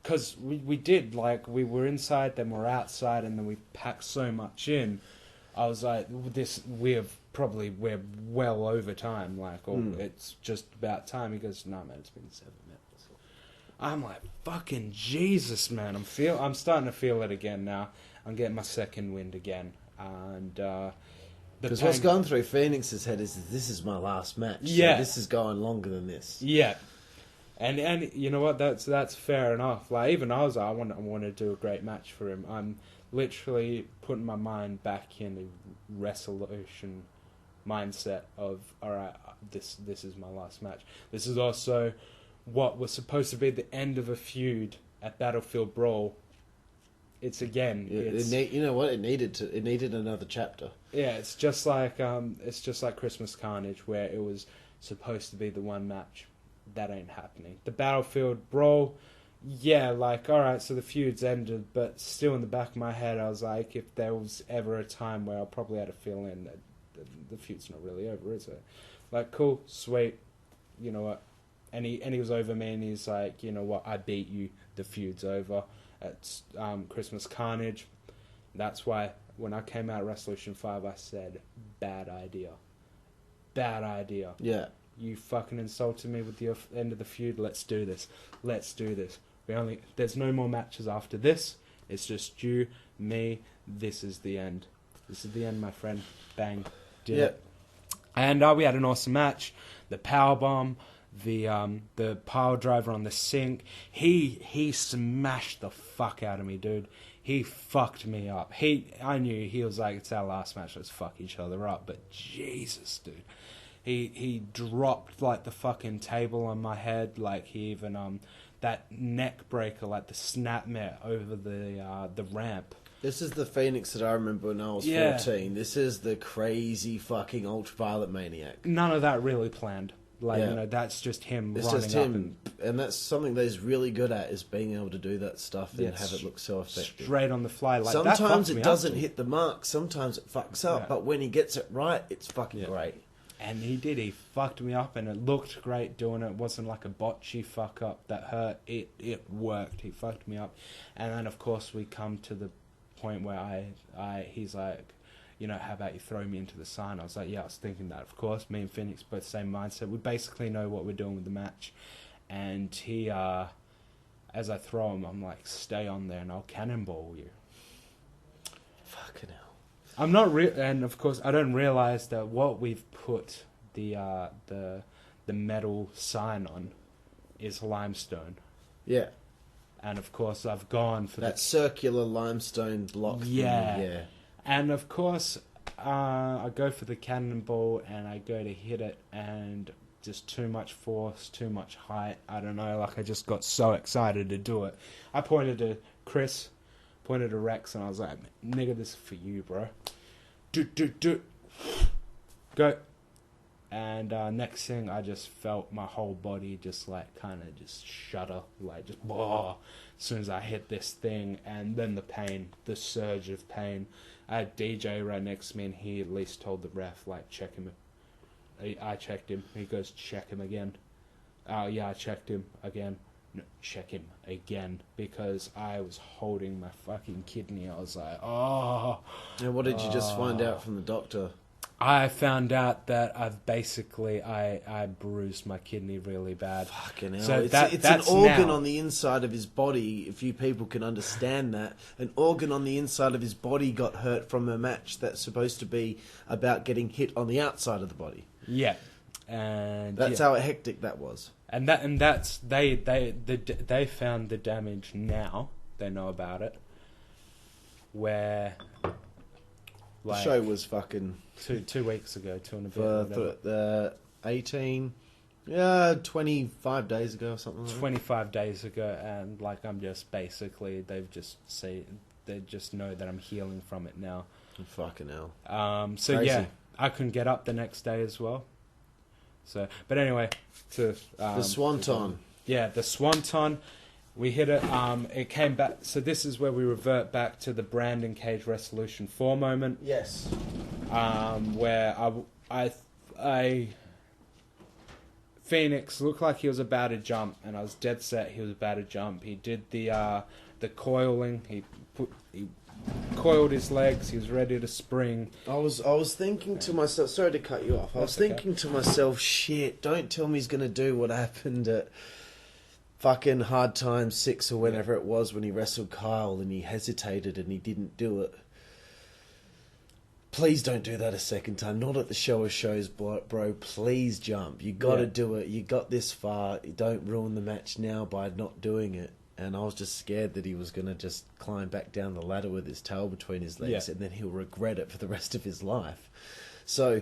Because we did, like, we were inside, then we're outside, and then we packed so much in. I was like, we're well over time, like, or it's just about time. He goes, no, man, it's been 7 minutes. I'm like, fucking Jesus, man. I'm starting to feel it again now. I'm getting my second wind again. And because what's going through Phoenix's head is, this is my last match. Yeah, so this is going longer than this. Yeah, and you know what? That's fair enough. Like, even I was like, I want to do a great match for him. I'm literally putting my mind back in the resolution mindset of, all right, this is my last match. This is also what was supposed to be the end of a feud at Battlefield Brawl. It's again. You know what? It needed another chapter. Yeah, it's just like Christmas Carnage, where it was supposed to be the one match. That ain't happening. The Battlefield Brawl, yeah, like, all right, so the feud's ended, but still in the back of my head, I was like, if there was ever a time where I probably had a feeling that the feud's not really over, is it? Like, cool, sweet, you know what? And he was over me, and he's like, you know what? I beat you. The feud's over. At Christmas Carnage. That's why when I came out of Resolution 5, I said, bad idea. Bad idea. Yeah. You fucking insulted me with the end of the feud. Let's do this. Let's do this. There's no more matches after this. It's just you, me. This is the end. This is the end, my friend. Bang. Did it. And we had an awesome match. The powerbomb. The pile driver on the sink. He smashed the fuck out of me, dude. He fucked me up. I knew he was like, it's our last match, let's fuck each other up. But Jesus, dude. He dropped like the fucking table on my head. Like, he even that neck breaker, like the snap net over the ramp. This is the Phoenix that I remember when I was 14. This is the crazy fucking ultraviolet maniac. None of that really planned. Like, you know, that's just him running just him. up. And that's something that he's really good at, is being able to do that stuff and have it look so effective. Straight on the fly. Like, sometimes it doesn't hit the mark. Sometimes it fucks up. Yeah. But when he gets it right, it's fucking great. And he did. He fucked me up, and it looked great doing it. It wasn't like a botchy fuck up that hurt. It worked. He fucked me up. And then, of course, we come to the point where he's like, you know, how about you throw me into the sign? I was like, yeah, I was thinking that, of course. Me and Phoenix, both same mindset. We basically know what we're doing with the match. And he, as I throw him, I'm like, stay on there and I'll cannonball you. Fucking hell. I'm not and of course, I don't realize that what we've put the metal sign on is limestone. Yeah. And of course, I've gone for that circular limestone block thing. Yeah. And of course, I go for the cannonball and I go to hit it, and just too much force, too much height. I don't know, like, I just got so excited to do it. I pointed to Chris, pointed to Rex, and I was like, nigga, this is for you, bro. Do. Go. And next thing, I just felt my whole body just like kind of just shudder, like just as soon as I hit this thing, and then the pain, the surge of pain. I had DJ right next to me, and he at least told the ref, like, check him. I checked him. He goes, check him again. Oh yeah, I checked him again. No, check him again, because I was holding my fucking kidney. I was like, oh. And what did you just find out from the doctor? I found out that I bruised my kidney really bad. Fucking hell. So it's an organ on the inside of his body, if you people can understand that. An organ on the inside of his body got hurt from a match that's supposed to be about getting hit on the outside of the body. Yeah. And that's how hectic that was. And that's they found the damage now. They know about it. Where the show was fucking 2 weeks ago, 2 and a bit. 25 days ago or something like 25 days ago, and like I'm just basically they just know that I'm healing from it now. Fucking hell. So crazy. Yeah, I couldn't get up the next day as well. So, but anyway, the Swanton. The Swanton. We hit it. It came back. So this is where we revert back to the Brandon Cage Resolution 4 moment. Yes. Where I Phoenix looked like he was about to jump, and I was dead set he was about to jump. He did the coiling. He coiled his legs. He was ready to spring. I was thinking to myself. Sorry to cut you off. I was thinking to myself, shit! Don't tell me he's gonna do what happened at fucking Hard Time 6 or whenever it was when he wrestled Kyle and he hesitated and he didn't do it. Please don't do that a second time. Not at the show of shows, bro. Please jump. You got to do it. You got this far. You don't ruin the match now by not doing it. And I was just scared that he was going to just climb back down the ladder with his tail between his legs and then he'll regret it for the rest of his life. So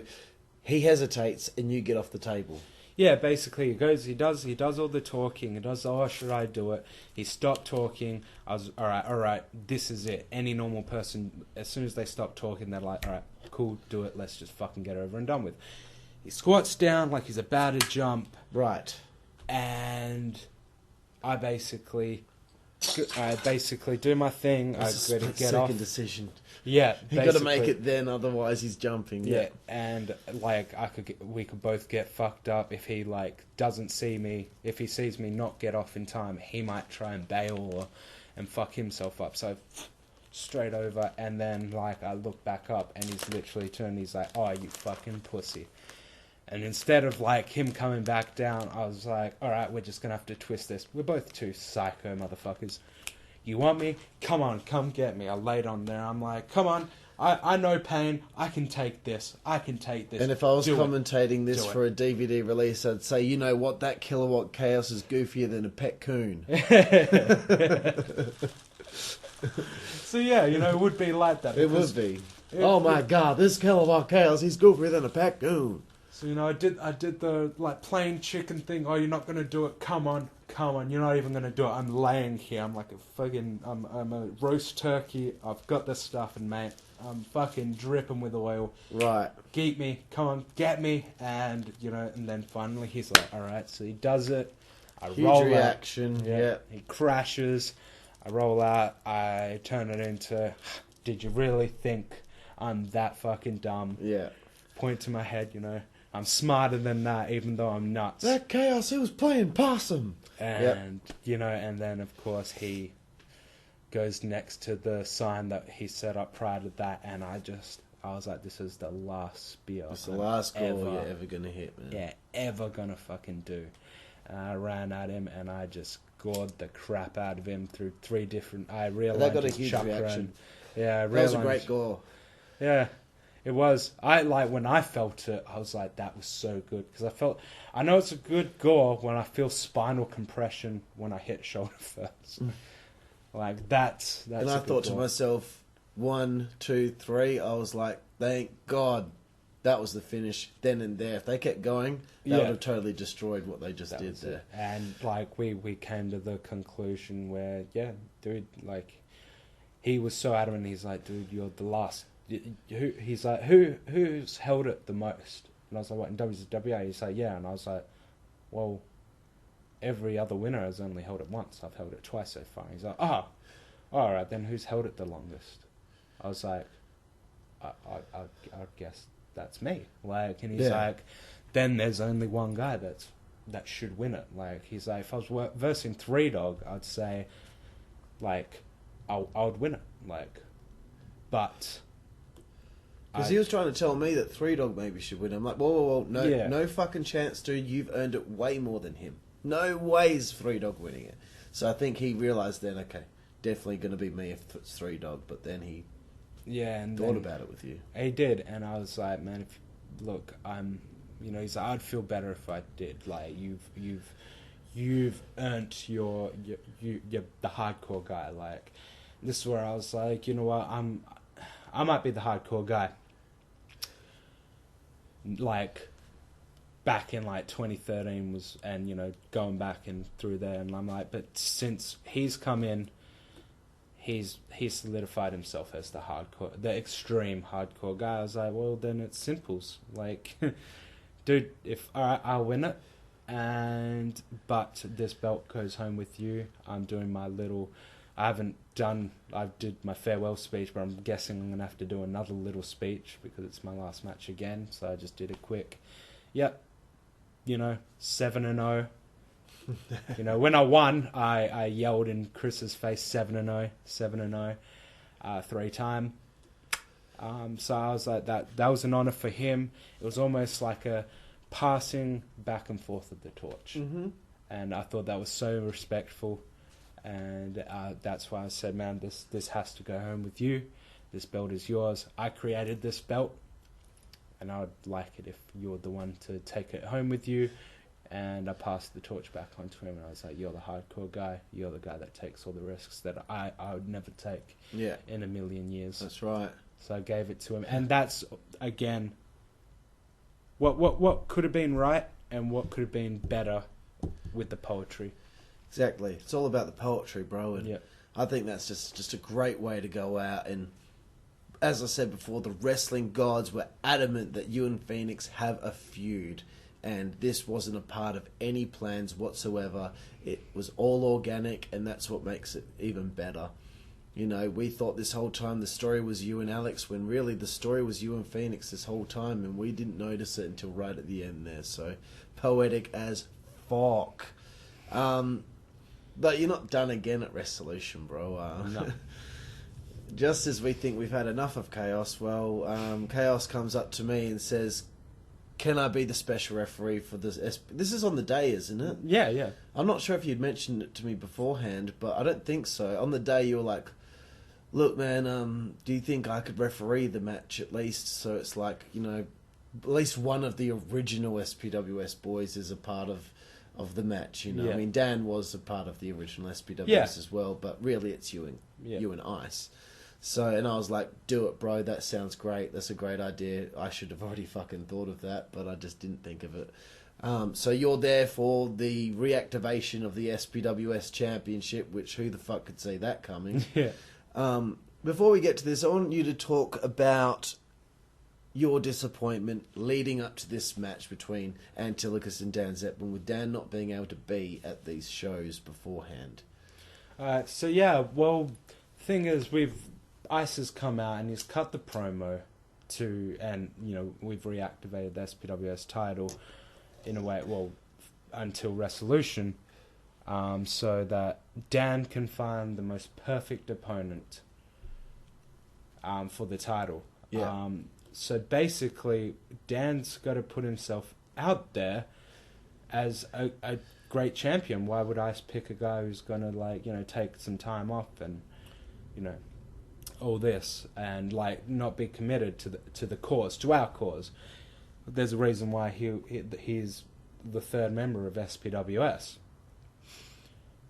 he hesitates and you get off the table. Yeah, basically he does all the talking. He does, should I do it? He stopped talking. I was, all right, this is it. Any normal person, as soon as they stop talking, they're like, all right, cool, do it. Let's just fucking get over and done with. He squats down like he's about to jump. Right. And I basically do my thing. I got to get off. Second decision. Yeah, you got to make it then, otherwise he's jumping. Yeah, and like we could both get fucked up if he like doesn't see me. If he sees me not get off in time, he might try and bail and fuck himself up. So straight over, and then like I look back up, and he's literally turned. He's like, "Oh, you fucking pussy." And instead of like him coming back down, I was like, "All right, we're just gonna have to twist this. We're both two psycho motherfuckers. You want me? Come on, come get me." I laid on there. I'm like, come on. I know pain. I can take this. And if I was commentating this for a DVD release, I'd say, you know what? That Killawatt Kaos is goofier than a pet coon. So yeah, it would be like that. It would be. Oh my god, this Killawatt Kaos, he's goofier than a pet coon. So I did the like plain chicken thing. Oh, you're not gonna do it. Come on, you're not even gonna do it. I'm laying here. I'm like I'm a roast turkey. I've got this stuff, and mate, I'm fucking dripping with oil. Right. Get me, come on, get me, and and then finally he's like, all right. So he does it. I Huge roll reaction. out. Yeah. He crashes. I roll out. I turn it into. Did you really think I'm that fucking dumb? Yeah. Point to my head. I'm smarter than that, even though I'm nuts. That Kaos, he was playing possum. And, and then, of course, he goes next to the sign that he set up prior to that, and I was like, this is the last spear. It's the last goal you're ever going to hit, man. Yeah, ever going to fucking do. And I ran at him, and I just gored the crap out of him through 3 different... I realized that got a huge reaction. Yeah, I realized... That was a great goal. Yeah. It was. When I felt it, I was like, that was so good. Because I know it's a good gore when I feel spinal compression when I hit shoulder first. Like, that's and I thought to myself, 1, 2, 3, I was like, thank God that was the finish then and there. If they kept going, that would have totally destroyed what they just did there. And, like, we came to the conclusion where, yeah, dude, like, he was so adamant. He's like, dude, you're the last... He's like, who's held it the most? And I was like, what, in WWA? He's like, yeah. And I was like, well, every other winner has only held it once. I've held it twice so far. He's like, oh, all right, then who's held it the longest? I was like, I guess that's me. Like, and he's like, then there's only one guy that should win it. Like, he's like, if I was versing Three Dog, I'd say, like, I would win it. Like, but because he was trying to tell me that Three Dog maybe should win. I'm like, whoa, no fucking chance, dude. You've earned it way more than him. No ways Three Dog winning it. So I think he realised then, okay, definitely going to be me if it's Three Dog. But then he thought about it with you. He did, and I was like, man, look, he's like, I'd feel better if I did. Like, you've earned you're the hardcore guy. Like, this is where I was like, you know what, I might be the hardcore guy. Like, back in like 2013 was, and going back and through there, and I'm like, but since he's come in, he's solidified himself as the extreme hardcore guy. I was like, well, then it's simples. Like, dude, if I'll win it, but this belt goes home with you. I'm doing my little. I did my farewell speech, but I'm guessing I'm going to have to do another little speech because it's my last match again. So I just did a quick, 7-0. When I won, I yelled in Chris's face, 7-0, 7-0, 3-time. So I was like, that was an honour for him. It was almost like a passing back and forth of the torch. Mm-hmm. And I thought that was so respectful. And that's why I said, man, this has to go home with you. This belt is yours. I created this belt, and I would like it if you're the one to take it home with you. And I passed the torch back onto him, and I was like, you're the hardcore guy. You're the guy that takes all the risks that I would never take in a million years. That's right. So I gave it to him. And that's, again, what could have been right and what could have been better with the poetry. Exactly. It's all about the poetry, bro. And I think that's just a great way to go out. And as I said before, the wrestling gods were adamant that you and Phoenix have a feud. And this wasn't a part of any plans whatsoever. It was all organic, and that's what makes it even better. We thought this whole time the story was you and Alex, when really the story was you and Phoenix this whole time, and we didn't notice it until right at the end there. So, poetic as fuck. But you're not done again at Resolution, bro. No. Just as we think we've had enough of Chaos, Chaos comes up to me and says, can I be the special referee for this? This is on the day, isn't it? Yeah. I'm not sure if you'd mentioned it to me beforehand, but I don't think so. On the day, you were like, look, man, do you think I could referee the match at least? So it's like, at least one of the original SPWS boys is a part of the match, I mean, Dan was a part of the original SPWS as well, but really it's you and Ice. So, and I was like, do it, bro, that sounds great, that's a great idea, I should have already fucking thought of that, but I just didn't think of it. So you're there for the reactivation of the SPWS Championship, which who the fuck could see that coming? Yeah. Before we get to this, I want you to talk about your disappointment leading up to this match between Antilochus and Dan Zeppelin, with Dan not being able to be at these shows beforehand. Thing is, Ice has come out and he's cut the promo we've reactivated the SPWS title in a way, until Resolution, so that Dan can find the most perfect opponent for the title. Yeah. So basically, Dan's got to put himself out there as a great champion. Why would I pick a guy who's going to take some time off and all this and not be committed to the cause, to our cause? There's a reason why he's the third member of SPWS.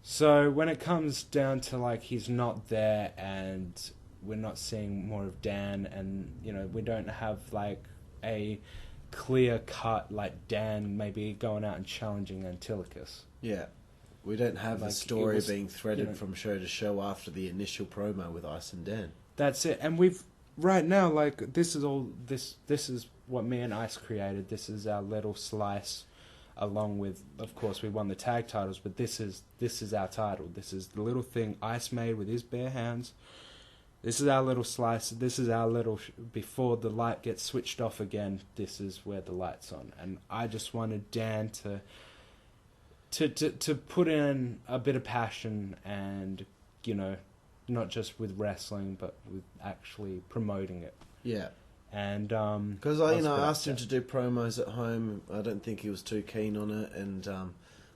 So when it comes down to he's not there and we're not seeing more of Dan, and we don't have a clear cut Dan maybe going out and challenging Antilochus. Yeah, we don't have the story being threaded from show to show after the initial promo with Ice and Dan. That's it, and we've right now, like, this is what me and Ice created. This is our little slice, along with, of course, we won the tag titles, but this is our title. This is the little thing Ice made with his bare hands. This is our little slice. This is our little... before the light gets switched off again, this is where the light's on. And I just wanted Dan to put in a bit of passion and, you know, not just with wrestling, but with actually promoting it. Yeah. And because I asked him to do promos at home. I don't think he was too keen on it, and I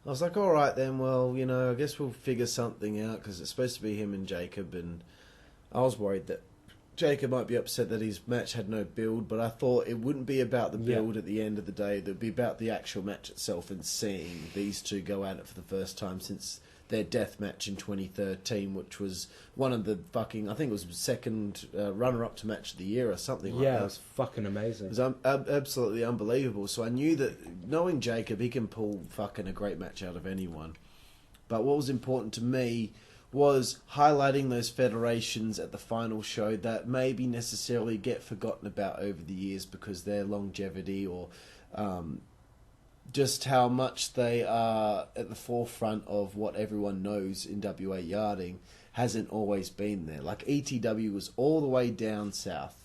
was like, all right then, well, you know, I guess we'll figure something out, because it's supposed to be him and Jacob, and I was worried that Jacob might be upset that his match had no build, but I thought it wouldn't be about the build at the end of the day. It would be about the actual match itself and seeing these two go at it for the first time since their death match in 2013, which was one of the fucking... I think it was second runner-up to match of the year or something like that. Yeah, it was fucking amazing. It was absolutely unbelievable. So I knew that, knowing Jacob, he can pull fucking a great match out of anyone. But what was important to me was highlighting those federations at the final show that maybe necessarily get forgotten about over the years because their longevity or just how much they are at the forefront of what everyone knows in WA yarding hasn't always been there. Like ETW was all the way down south.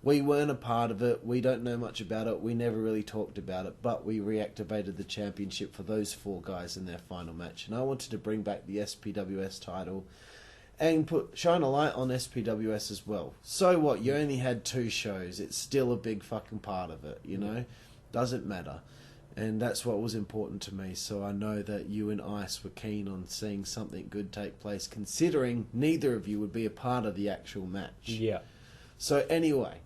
We weren't a part of it. We don't know much about it. We never really talked about it, but we reactivated the championship for those four guys in their final match. And I wanted to bring back the SPWS title and shine a light on SPWS as well. So what? You only had 2 shows. It's still a big fucking part of it, you know? Doesn't matter. And that's what was important to me. So I know that you and Ice were keen on seeing something good take place, considering neither of you would be a part of the actual match. Yeah. So anyway,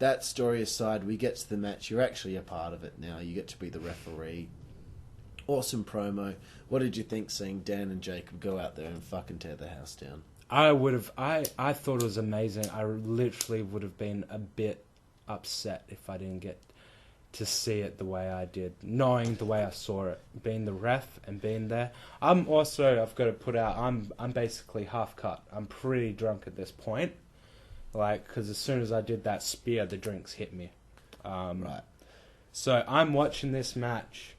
that story aside, we get to the match. You're actually a part of it now. You get to be the referee. Awesome promo. What did you think seeing Dan and Jacob go out there and fucking tear the house down? I thought it was amazing. I literally would have been a bit upset if I didn't get to see it the way I did, knowing the way I saw it, being the ref and being there. I've got to put out, I'm basically half cut. I'm pretty drunk at this point. Like, because as soon as I did that spear, the drinks hit me. Right. So I'm watching this match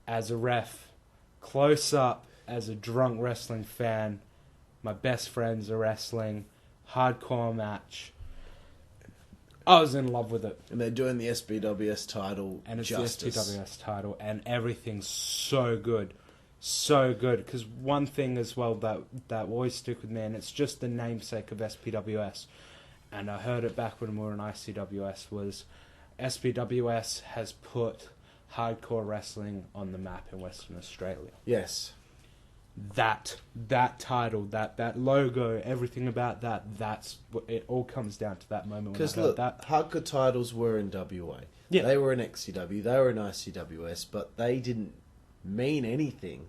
as a ref, close up, as a drunk wrestling fan. My best friends are wrestling, hardcore match. I was in love with it. And they're doing the SPWS title and it's justice. the SPWS title, and everything's so good. So good. Because one thing as well that will always stick with me, and it's just the namesake of SPWS, and I heard it back when we were in ICWS, was SPWS has put hardcore wrestling on the map in Western Australia. Yes. That title, that logo, everything about that's what it all comes down to that moment. Because look, hardcore titles were in WA. Yeah. They were in XCW, they were in ICWS, but they didn't mean anything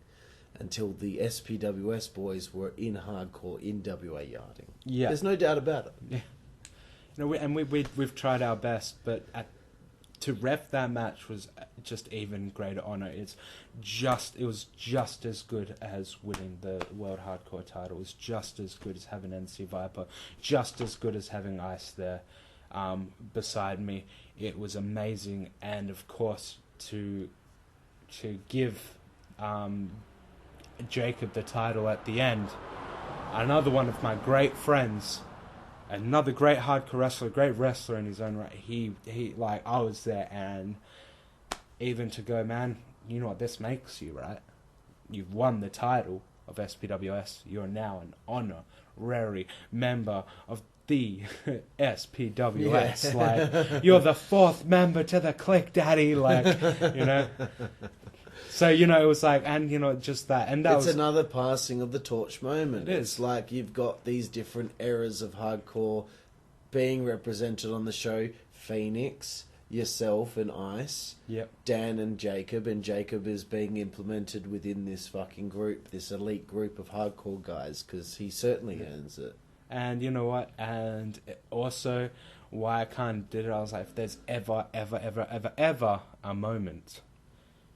until the SPWS boys were in hardcore in WA yarding. Yeah. There's no doubt about it. Yeah. You know, we've tried our best, but to ref that match was just even greater honor. It was just as good as winning the World Hardcore title. It was just as good as having NC Viper, just as good as having Ice there beside me. It was amazing, and of course to give Jacob the title at the end. Another one of my great friends. Another great hardcore wrestler, great wrestler in his own right. He like, I was there, and even to go, man, you know what this makes you, right? You've won the title of SPWS. You're now an honorary member of the SPWS. Yeah. Like, you're the 4th member to the clique, daddy. Like, you know. So, you know, it was like, and, you know, just that. And that it's another passing of the torch moment. It is. It's like you've got these different eras of hardcore being represented on the show. Phoenix, yourself and Ice. Yep. Dan and Jacob is being implemented within this fucking group, this elite group of hardcore guys, because he certainly earns it. And you know what? And also, why I kind of did it, I was like, if there's ever a moment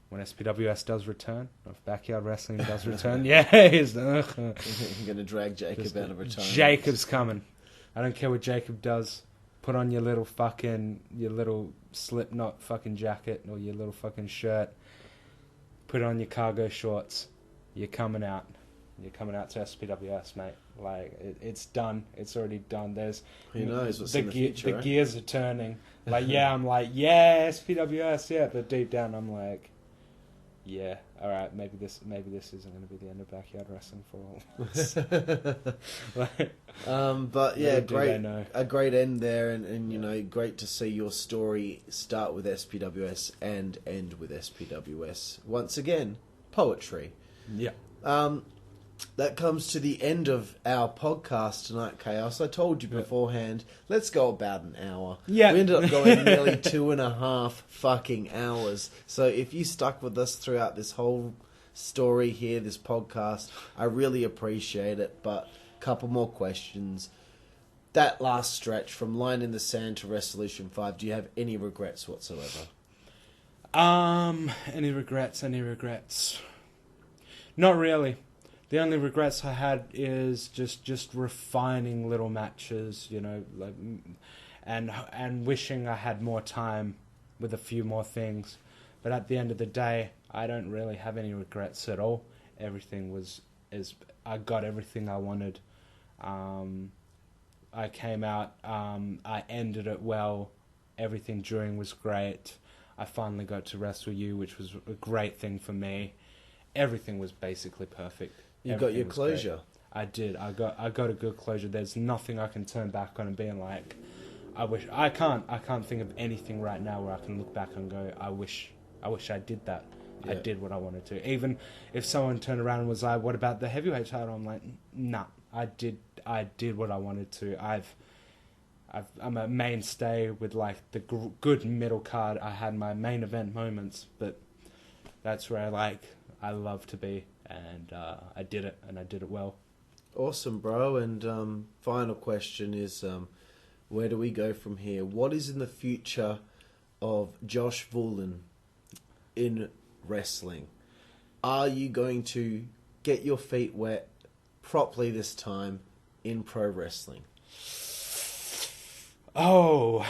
when SPWS does return, or if Backyard Wrestling does return, yeah, he's I'm going to drag Jacob out of retirement. Jacob's coming. I don't care what Jacob does. Put on your little Slipknot fucking jacket or your little fucking shirt. Put on your cargo shorts. You're coming out. You're coming out to SPWS, mate. Like, it's done. It's already done. Who knows what's in the future, the gears are turning. Like, yeah, I'm like, yeah, SPWS, yeah. But deep down, I'm like, yeah, all right, maybe this isn't going to be the end of backyard wrestling for all of us. But yeah, a great end there, and you know, great to see your story start with SPWS and end with SPWS. Once again, poetry. Yeah. That comes to the end of our podcast tonight, Chaos. I told you beforehand, let's go about an hour. Yeah. We ended up going nearly 2.5 fucking hours. So if you stuck with us throughout this whole story here, this podcast, I really appreciate it. But a couple more questions. That last stretch from Line in the Sand to Resolution 5, do you have any regrets whatsoever? Any regrets? Not really. The only regrets I had is just refining little matches, you know, like, and wishing I had more time with a few more things. But at the end of the day, I don't really have any regrets at all. Everything I got everything I wanted. I came out, I ended it well. Everything during was great. I finally got to wrestle you, which was a great thing for me. Everything was basically perfect. You got your closure. Great. I did. I got a good closure. There's nothing I can turn back on and being like, I can't think of anything right now where I can look back and go, I wish I did that. Yeah. I did what I wanted to. Even if someone turned around and was like, what about the heavyweight title? I'm like, nah, I did what I wanted to. I'm a mainstay with like the good middle card. I had my main event moments, but that's where I love to be. And I did it, and I did it well. Awesome, bro. And final question is, where do we go from here? What is in the future of Josh Vulin in wrestling? Are you going to get your feet wet properly this time in pro wrestling? Oh,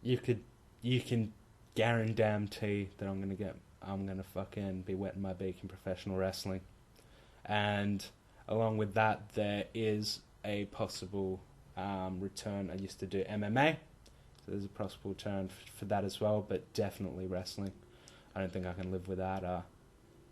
you can guarantee that I'm gonna fucking be wetting my beak in professional wrestling. And along with that, there is a possible return. I used to do MMA, so there's a possible return for that as well, but definitely wrestling. I don't think I can live without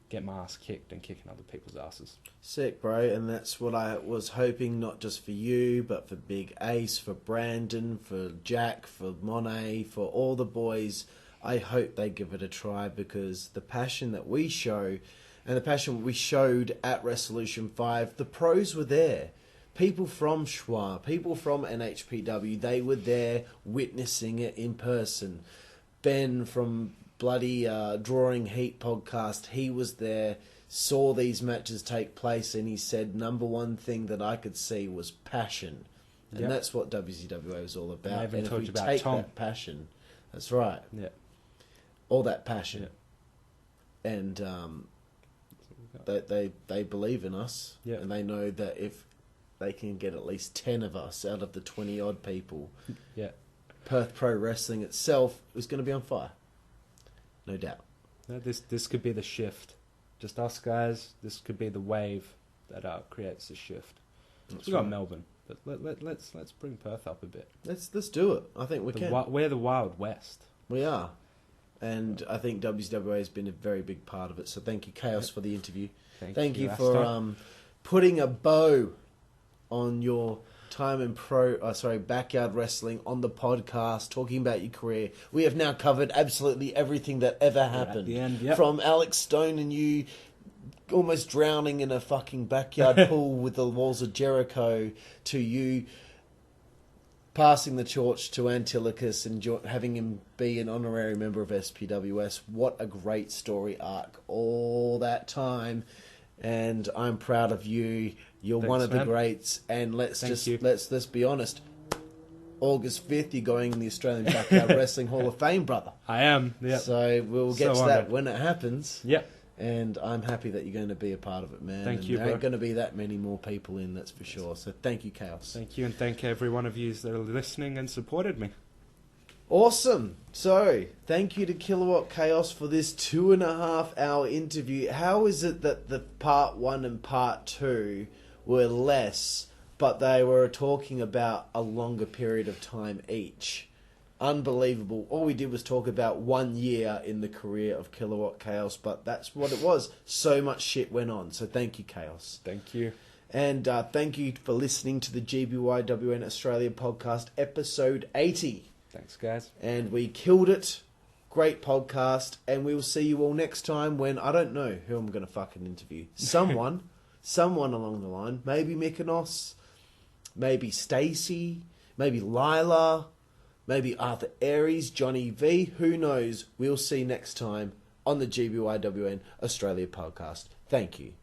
get my ass kicked and kicking other people's asses. Sick, bro. And that's what I was hoping, not just for you, but for Big Ace, for Brandon, for Jack, for Monet, for all the boys. I hope they give it a try, because the passion that we show and the passion we showed at Resolution 5, the pros were there. People from Schwa, people from NHPW, they were there witnessing it in person. Ben from bloody Drawing Heat podcast, he was there, saw these matches take place, and he said number one thing that I could see was passion. And that's what WCWA was all about. And if we take that passion, that's right. Yeah. All that passion, and they believe in us, and they know that if they can get at least 10 of us out of the 20 odd people, Perth Pro Wrestling itself is going to be on fire, no doubt. This could be the shift, just us guys. This could be the wave that creates the shift. We got Melbourne, but let's bring Perth up a bit. Let's do it. I think we can. We're the Wild West. We are. And I think WCWA has been a very big part of it. So thank you, Chaos, for the interview. Thank you for putting a bow on your time in backyard wrestling on the podcast, talking about your career. We have now covered absolutely everything that ever happened. At the end, From Alex Stone and you almost drowning in a fucking backyard pool with the walls of Jericho, to you passing the torch to Antilochus and having him be an honorary member of SPWS. What a great story arc all that time, and I'm proud of you. You're one of the greats, and let's be honest. August 5th, you're going in the Australian Backyard Wrestling Hall of Fame, brother. I am. Yeah. So we'll get to that when it happens. Yep. And I'm happy that you're going to be a part of it, man. Thank you, There bro. ain't going to be that many more people in, that's for sure. So thank you, Kaos. Thank you, and thank every one of you that are listening and supported me. Awesome. So, thank you to Killawatt Kaos for this 2.5 hour interview. How is it that the part 1 and part 2 were less, but they were talking about a longer period of time each? Unbelievable. All we did was talk about 1 year in the career of Killawatt Kaos, but that's what it was. So much shit went on. So thank you, Kaos. Thank you. And thank you for listening to the GBYWN Australia podcast, episode 80. Thanks, guys. And we killed it. Great podcast. And we will see you all next time when I don't know who I'm going to fucking interview. Someone along the line. Maybe Mykonos. Maybe Stacey. Maybe Lila. Maybe Arthur Aries, Johnny V. Who knows? We'll see next time on the GBYWN Australia podcast. Thank you.